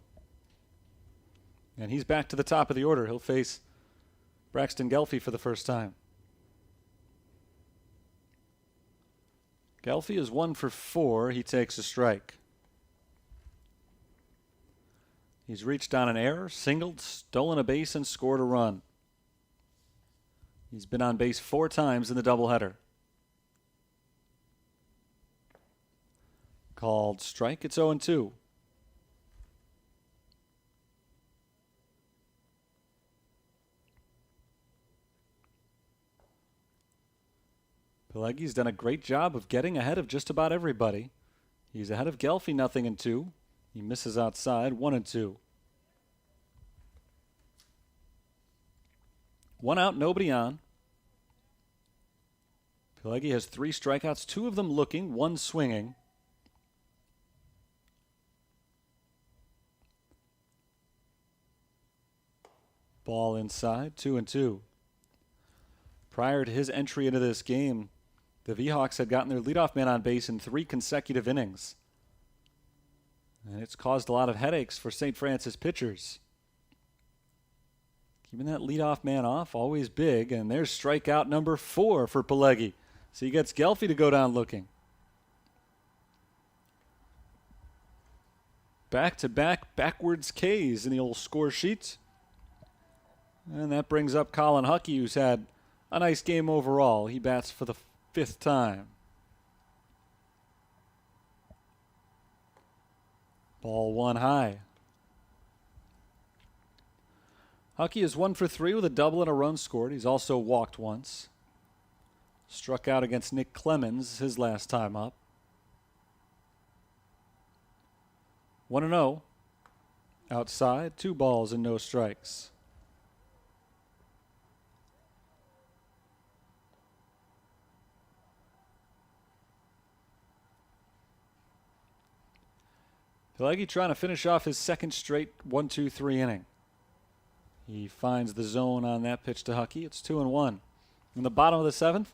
And he's back to the top of the order. He'll face Braxton Gelfie for the first time. Gelfie is 1 for 4. He takes a strike. He's reached on an error, singled, stolen a base, and scored a run. He's been on base 4 times in the doubleheader. Called strike. It's 0-2. Pelegi's done a great job of getting ahead of just about everybody. He's ahead of Gelfie, 0-2. He misses outside, 1-2. 1 out, nobody on. Pelegi has 3 strikeouts, 2 of them looking, 1 swinging. Ball inside, 2-2. Prior to his entry into this game, the V-Hawks had gotten their leadoff man on base in 3 consecutive innings. And it's caused a lot of headaches for St. Francis pitchers. Keeping that leadoff man off, always big, and there's strikeout number 4 for Pelegi. So he gets Gelfie to go down looking. Back-to-back backwards Ks in the old score sheet. And that brings up Colin Huckey, who's had a nice game overall. He bats for the 5th time. Ball 1 high. Huckey is 1 for 3 with a double and a run scored. He's also walked once. Struck out against Nick Clemens his last time up. 1-0. Outside, 2 balls and no strikes. Pelegi trying to finish off his 2nd straight 1-2-3 inning. He finds the zone on that pitch to Huckey. It's 2-1. In the bottom of the 7th,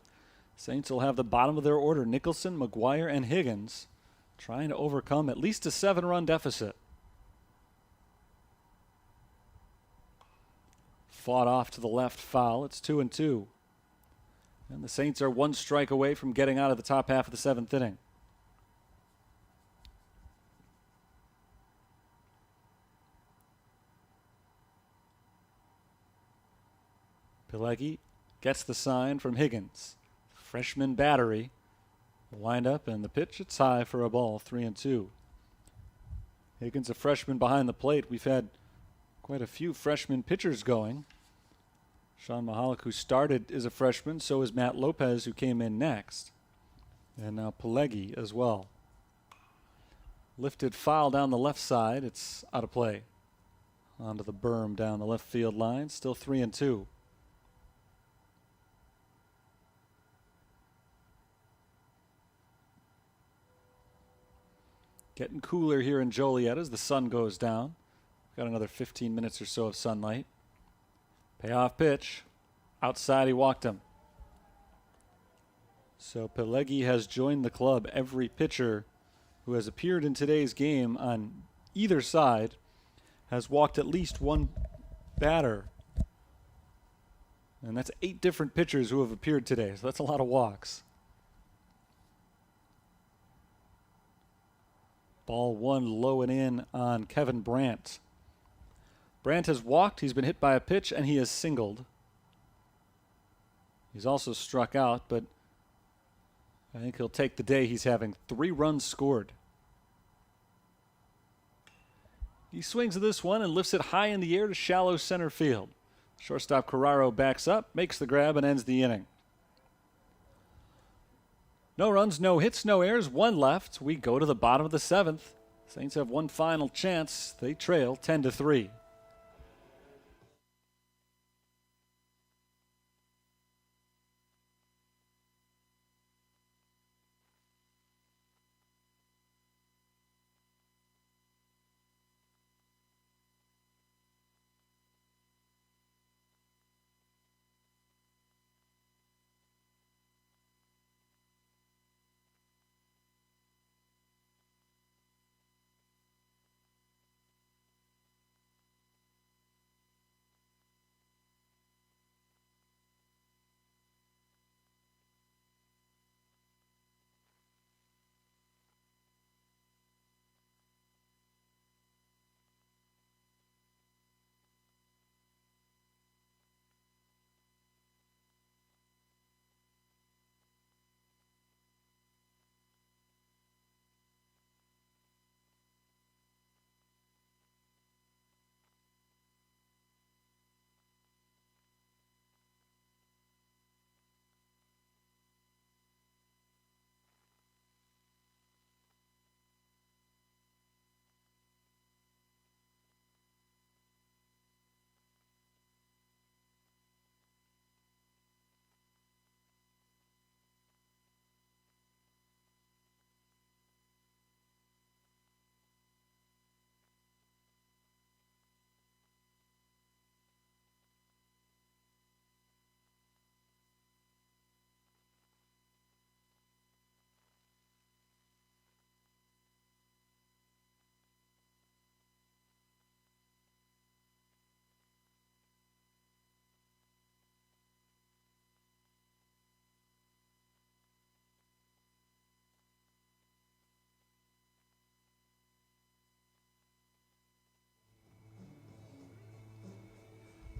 Saints will have the bottom of their order, Nicholson, McGuire, and Higgins, trying to overcome at least a 7-run deficit. Fought off to the left foul. It's 2-2. And the Saints are 1 strike away from getting out of the top half of the 7th inning. Pelegi gets the sign from Higgins. Freshman battery. Wind up and the pitch, it's high for a ball, 3-2. Higgins, a freshman behind the plate. We've had quite a few freshman pitchers going. Sean Mahalik, who started, is a freshman. So is Matt Lopez, who came in next. And now Pelegi as well. Lifted foul down the left side. It's out of play. Onto the berm down the left field line. Still 3-2. Getting cooler here in Joliet as the sun goes down. Got another 15 minutes or so of sunlight. Payoff pitch. Outside, he walked him. So Pelegi has joined the club. Every pitcher who has appeared in today's game on either side has walked at least 1 batter. And that's 8 different pitchers who have appeared today. So that's a lot of walks. Ball 1 low and in on Kevin Brandt. Brandt has walked, he's been hit by a pitch, and he has singled. He's also struck out, but I think he'll take the day. He's having 3 runs scored. He swings at this one and lifts it high in the air to shallow center field. Shortstop Carraro backs up, makes the grab, and ends the inning. No runs, no hits, no errors, 1 left. We go to the bottom of the 7th. Saints have 1 final chance. They trail 10-3.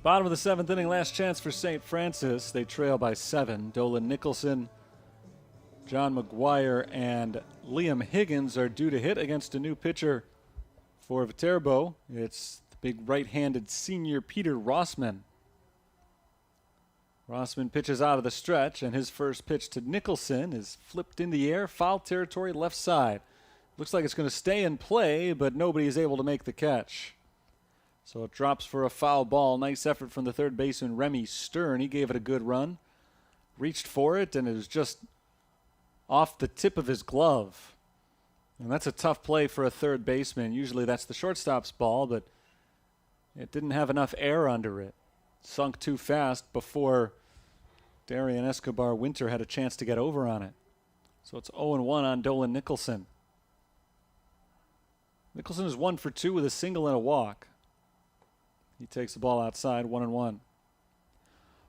Bottom of the 7th inning, last chance for St. Francis. They trail by 7. Dolan Nicholson, John McGuire, and Liam Higgins are due to hit against a new pitcher for Viterbo. It's the big right-handed senior Peter Rossman. Rossman pitches out of the stretch, and his first pitch to Nicholson is flipped in the air, foul territory, left side. Looks like it's going to stay in play, but nobody is able to make the catch. So it drops for a foul ball. Nice effort from the third baseman, Remy Stern. He gave it a good run. Reached for it, and it was just off the tip of his glove. And that's a tough play for a third baseman. Usually that's the shortstop's ball, but it didn't have enough air under it. Sunk too fast before Darian Escobar Winter had a chance to get over on it. So it's 0-1 on Dolan Nicholson. Nicholson is 1 for 2 with a single and a walk. He takes the ball outside, 1-1.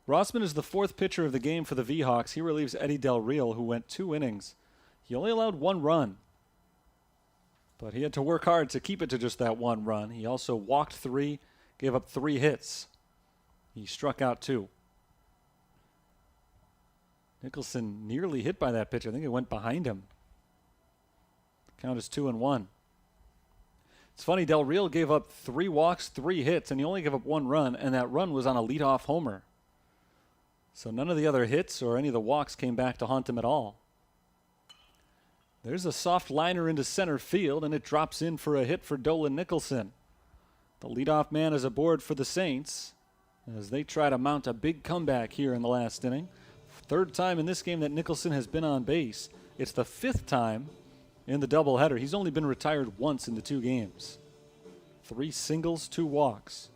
Rossman is the 4th pitcher of the game for the V-Hawks. He relieves Eddie Del Real, who went 2 innings. He only allowed 1 run, but he had to work hard to keep it to just that 1 run. He also walked 3, gave up 3 hits. He struck out 2. Nicholson nearly hit by that pitch. I think it went behind him. The count is 2-1. It's funny, Del Real gave up 3 walks, 3 hits, and he only gave up 1 run, and that run was on a leadoff homer. So none of the other hits or any of the walks came back to haunt him at all. There's a soft liner into center field, and it drops in for a hit for Dolan Nicholson. The leadoff man is aboard for the Saints as they try to mount a big comeback here in the last inning. 3rd time in this game that Nicholson has been on base. It's the 5th time in the doubleheader. He's only been retired once in the 2 games. 3 singles, 2 walks.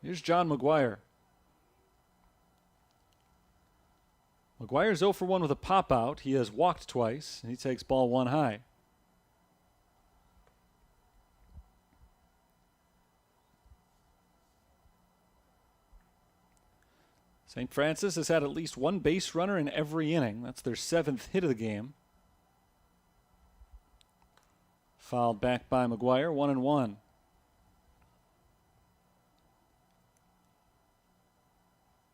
Here's John McGuire. McGuire's 0 for 1 with a pop-out. He has walked twice, and he takes ball 1 high. St. Francis has had at least 1 base runner in every inning. That's their 7th hit of the game. Fouled back by McGuire, 1-1.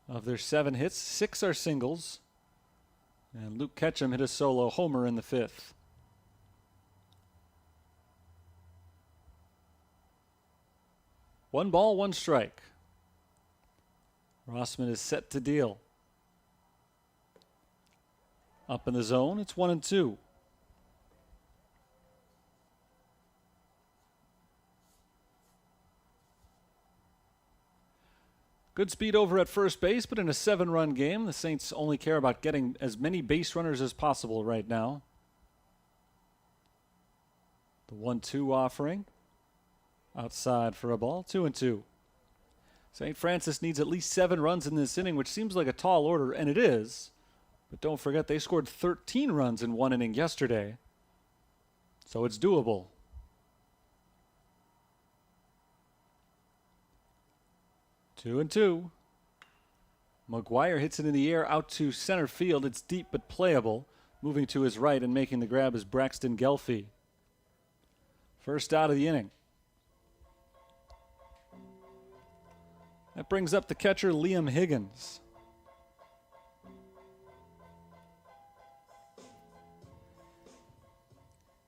Of their 7 hits, 6 are singles. And Luke Ketchum hit a solo homer in the 5th. One ball, 1 strike. Rossman is set to deal. Up in the zone, it's 1-2. Good speed over at first base, but in a 7-run game, the Saints only care about getting as many base runners as possible right now. The 1-2 offering. Outside for a ball, 2-2. St. Francis needs at least 7 runs in this inning, which seems like a tall order, and it is. But don't forget, they scored 13 runs in 1 inning yesterday. So it's doable. 2-2. McGuire hits it in the air out to center field. It's deep but playable. Moving to his right and making the grab is Braxton Gelfie. First out of the inning. That brings up the catcher, Liam Higgins.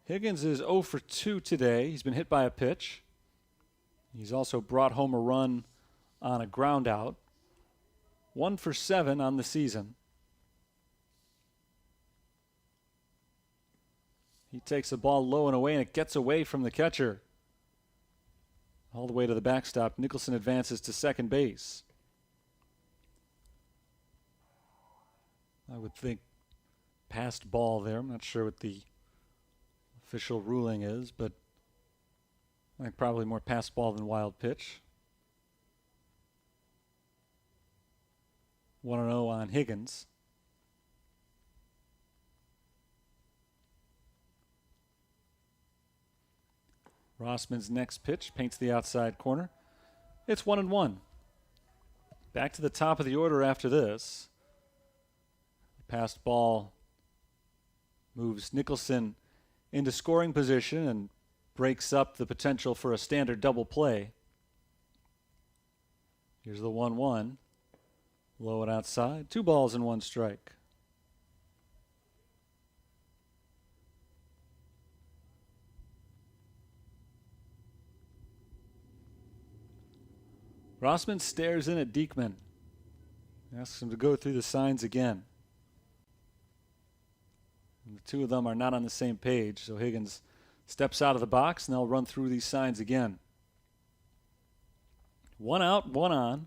Higgins is 0 for 2 today. He's been hit by a pitch. He's also brought home a run on a ground out. 1 for 7 on the season. He takes the ball low and away, and it gets away from the catcher. All the way to the backstop. Nicholson advances to second base. I would think passed ball there. I'm not sure what the official ruling is, but I think probably more passed ball than wild pitch. 1-0 on Higgins. Rossman's next pitch paints the outside corner. It's 1-1. Back to the top of the order after this. The passed ball moves Nicholson into scoring position and breaks up the potential for a standard double play. Here's the 1-1. Low and outside. 2 balls and 1 strike. Rossman stares in at Diekman. Asks him to go through the signs again. And the two of them are not on the same page, so Higgins steps out of the box and they'll run through these signs again. 1 out, 1 on.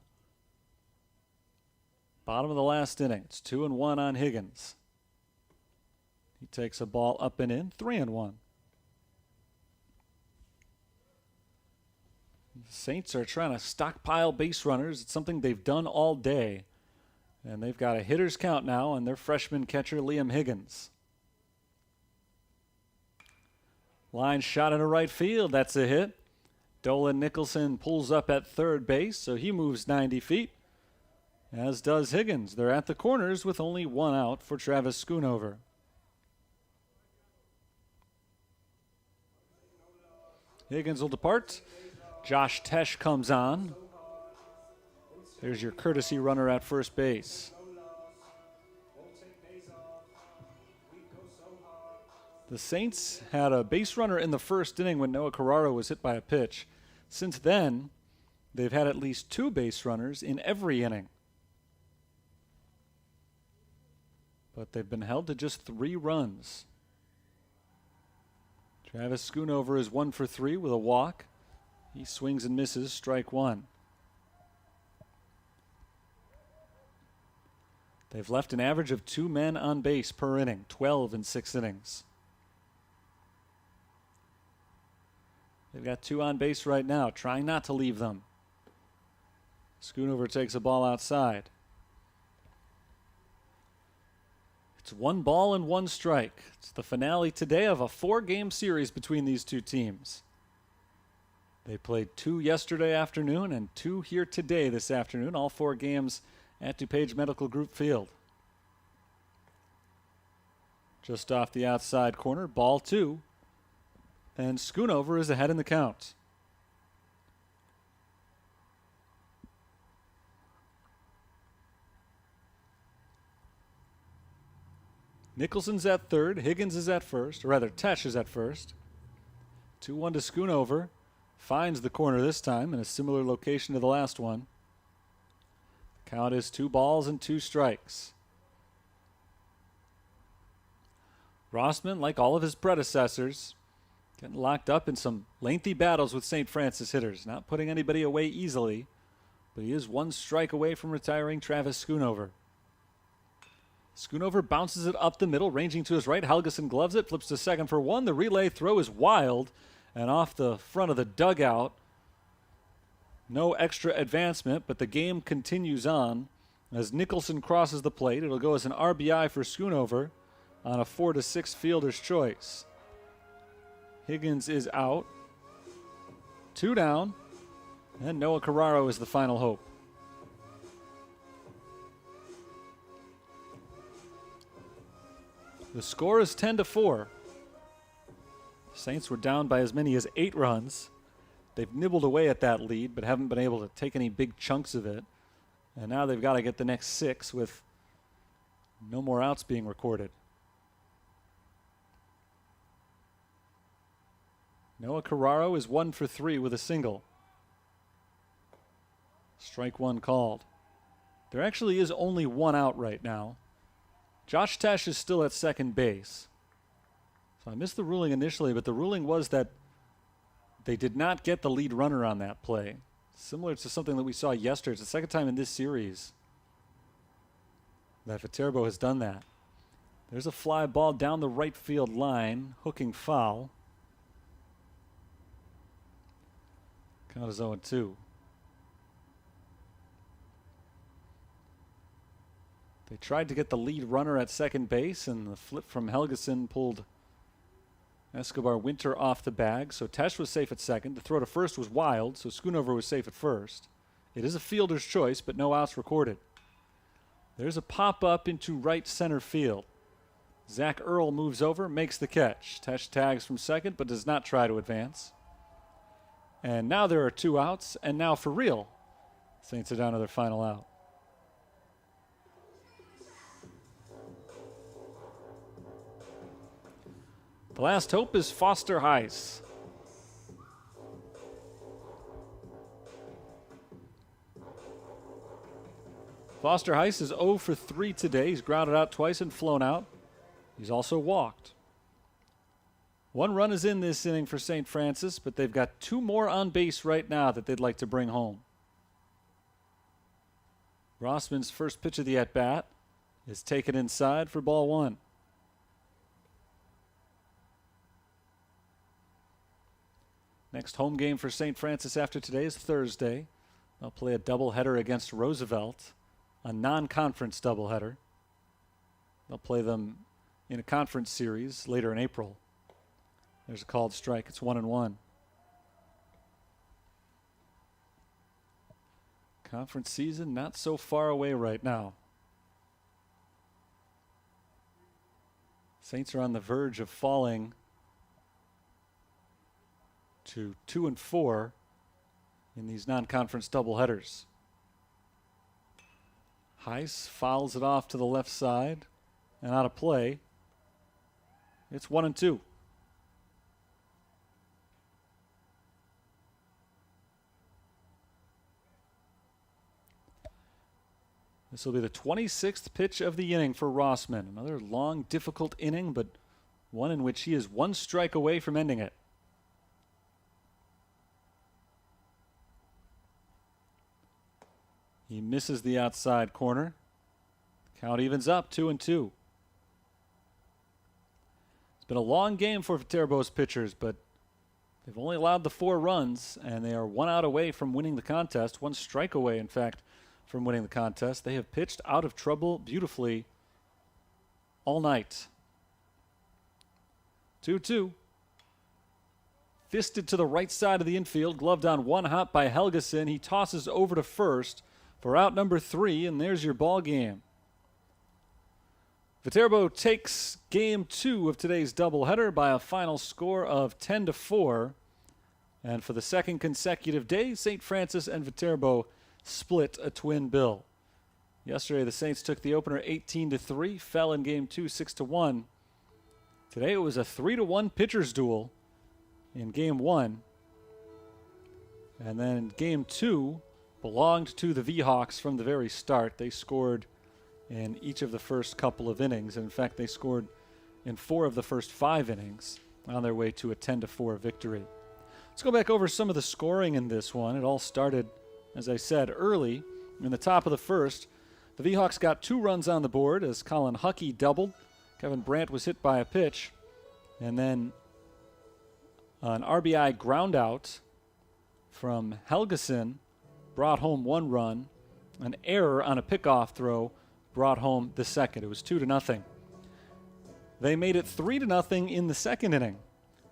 Bottom of the last inning. It's 2-1 on Higgins. He takes a ball up and in, 3-1. The Saints are trying to stockpile base runners. It's something they've done all day. And they've got a hitter's count now on their freshman catcher, Liam Higgins. Line shot into right field. That's a hit. Dolan Nicholson pulls up at third base, so he moves 90 feet, as does Higgins. They're at the corners with only 1 out for Travis Schoonover. Higgins will depart. Josh Tesh comes on. There's your courtesy runner at first base. The Saints had a base runner in the first inning when Noah Carraro was hit by a pitch. Since then, they've had at least 2 base runners in every inning. But they've been held to just 3 runs. Travis Schoonover is 1 for 3 with a walk. He swings and misses, strike 1. They've left an average of 2 men on base per inning, 12 in 6 innings. They've got 2 on base right now, trying not to leave them. Schoonover takes a ball outside. It's 1 ball and 1 strike. It's the finale today of a 4-game series between these two teams. They played 2 yesterday afternoon and 2 here today this afternoon, all 4 games at DuPage Medical Group Field. Just off the outside corner, ball 2. And Schoonover is ahead in the count. Nicholson's at third. Higgins is at first. Or rather, Tesh is at first. 2-1 to Schoonover. Finds the corner this time in a similar location to the last one. Count is 2 balls and 2 strikes. Rossman, like all of his predecessors, getting locked up in some lengthy battles with St. Francis hitters. Not putting anybody away easily, but he is 1 strike away from retiring Travis Schoonover. Schoonover bounces it up the middle, ranging to his right. Helgeson gloves it, flips to second for 1. The relay throw is wild and off the front of the dugout. No extra advancement, but the game continues on. As Nicholson crosses the plate, it'll go as an RBI for Schoonover on a 4-6 fielder's choice. Higgins is out. 2 down. And Noah Carraro is the final hope. The score is 10-4. Saints were down by as many as 8 runs. They've nibbled away at that lead, but haven't been able to take any big chunks of it. And now they've got to get the next 6 with no more outs being recorded. Noah Carraro is 1 for 3 with a single. Strike 1 called. There actually is only 1 out right now. Josh Tesh is still at second base. So I missed the ruling initially, but the ruling was that they did not get the lead runner on that play. Similar to something that we saw yesterday. It's the second time in this series that Viterbo has done that. There's a fly ball down the right field line, hooking foul. Count is 0-2. They tried to get the lead runner at second base, and the flip from Helgeson pulled Escobar Winter off the bag, so Tesh was safe at second. The throw to first was wild, so Schoonover was safe at first. It is a fielder's choice, but no outs recorded. There's a pop-up into right center field. Zach Earl moves over, makes the catch. Tesh tags from second, but does not try to advance. And now there are 2 outs, and now for real, Saints are down to their final out. The last hope is Foster Heiss. Foster Heiss is 0 for 3 today. He's grounded out twice and flown out. He's also walked. 1 run is in this inning for St. Francis, but they've got 2 more on base right now that they'd like to bring home. Rossman's first pitch of the at-bat is taken inside for ball 1. Next home game for St. Francis after today is Thursday. They'll play a doubleheader against Roosevelt, a non-conference doubleheader. They'll play them in a conference series later in April. There's a called strike. It's 1-1. Conference season not so far away right now. Saints are on the verge of falling to 2-4 in these non-conference doubleheaders. Heiss fouls it off to the left side and out of play. It's 1-2. This will be the 26th pitch of the inning for Rossman. Another long, difficult inning, but one in which he is 1 strike away from ending it. He misses the outside corner. Count evens up, 2-2. It's been a long game for Viterbo's pitchers, but they've only allowed the 4 runs, and they are 1 out away from winning the contest. 1 strike away, in fact, from winning the contest. They have pitched out of trouble beautifully all night. 2-2. Fisted to the right side of the infield, gloved on 1 hop by Helgeson. He tosses over to first for out number 3, and there's your ball game. Viterbo takes game 2 of today's doubleheader by a final score of 10-4. And for the second consecutive day, St. Francis and Viterbo split a twin bill. Yesterday, the Saints took the opener 18-3, fell in game 2 6-1. Today, it was a 3-1 pitcher's duel in game 1. And then game 2 belonged to the V-Hawks from the very start. They scored in each of the first couple of innings. And in fact, they scored in 4 of the first 5 innings on their way to a 10-4 victory. Let's go back over some of the scoring in this one. It all started, as I said, early in the top of the first. The V-Hawks got 2 runs on the board as Colin Huckey doubled. Kevin Brandt was hit by a pitch. And then an RBI ground out from Helgeson brought home 1 run. An error on a pickoff throw brought home the second. It was 2-0. They made it 3-0 in the second inning.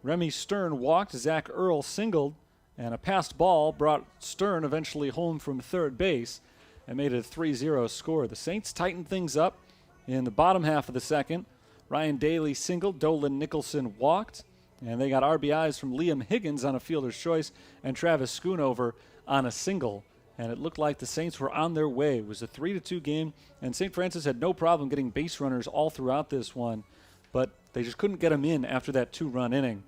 Remy Stern walked, Zach Earl singled, and a passed ball brought Stern eventually home from third base and made it a 3-0 score. The Saints tightened things up in the bottom half of the second. Ryan Daly singled, Dolan Nicholson walked, and they got RBIs from Liam Higgins on a fielder's choice and Travis Schoonover on a single. And it looked like the Saints were on their way. It was a 3-2 game, and St. Francis had no problem getting base runners all throughout this one, but they just couldn't get them in after that 2-run inning.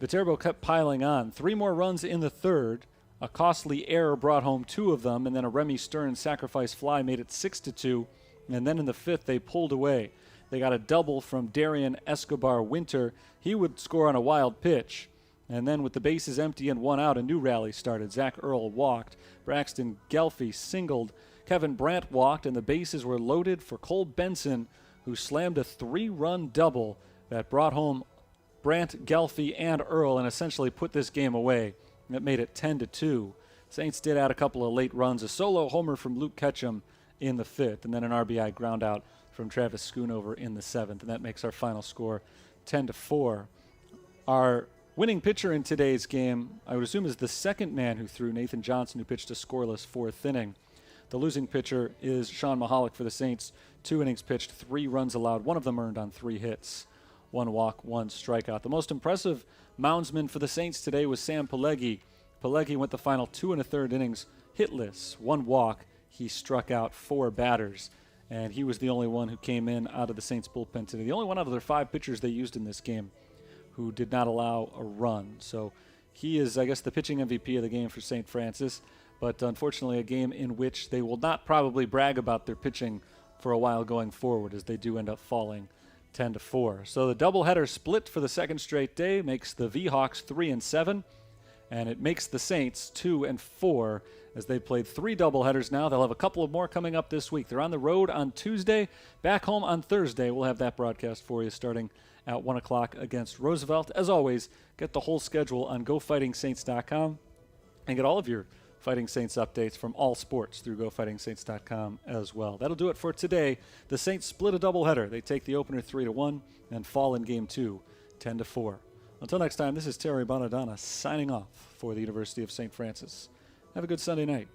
Viterbo kept piling on. 3 more runs in the third. A costly error brought home 2 of them, and then a Remy Stern sacrifice fly made it 6-2. And then in the 5th, they pulled away. They got a double from Darian Escobar Winter. He would score on a wild pitch. And then with the bases empty and 1 out, a new rally started. Zach Earl walked. Braxton Gelfie singled. Kevin Brandt walked, and the bases were loaded for Cole Benson, who slammed a 3-run double that brought home Brandt, Gelfie, and Earl and essentially put this game away. That made it 10-2. Saints did add a couple of late runs. A solo homer from Luke Ketchum in the 5th, and then an RBI ground out from Travis Schoonover in the 7th, and that makes our final score 10-4. Our winning pitcher in today's game, I would assume, is the second man who threw, Nathan Johnson, who pitched a scoreless 4th inning. The losing pitcher is Sean Mahalik for the Saints, 2 innings pitched, 3 runs allowed, 1 of them earned on 3 hits, 1 walk, 1 strikeout. The most impressive moundsman for the Saints today was Sam Pelleggi. Pelleggi went the final 2 1/3 innings hitless, 1 walk. He struck out 4 batters, and he was the only one who came in out of the Saints bullpen today. The only one out of their 5 pitchers they used in this game who did not allow a run. So he is, I guess, the pitching MVP of the game for St. Francis, but unfortunately a game in which they will not probably brag about their pitching for a while going forward, as they do end up falling 10-4. So the doubleheader split for the second straight day makes the V-Hawks 3-7, and it makes the Saints 2-4 as they played 3 doubleheaders now. They'll have a couple of more coming up this week. They're on the road on Tuesday, back home on Thursday. We'll have that broadcast for you starting at 1 o'clock against Roosevelt. As always, get the whole schedule on GoFightingSaints.com and get all of your Fighting Saints updates from all sports through GoFightingSaints.com as well. That'll do it for today. The Saints split a doubleheader. They take the opener 3-1 and fall in Game 2 10-4. Until next time, this is Terry Bonadonna signing off for the University of St. Francis. Have a good Sunday night.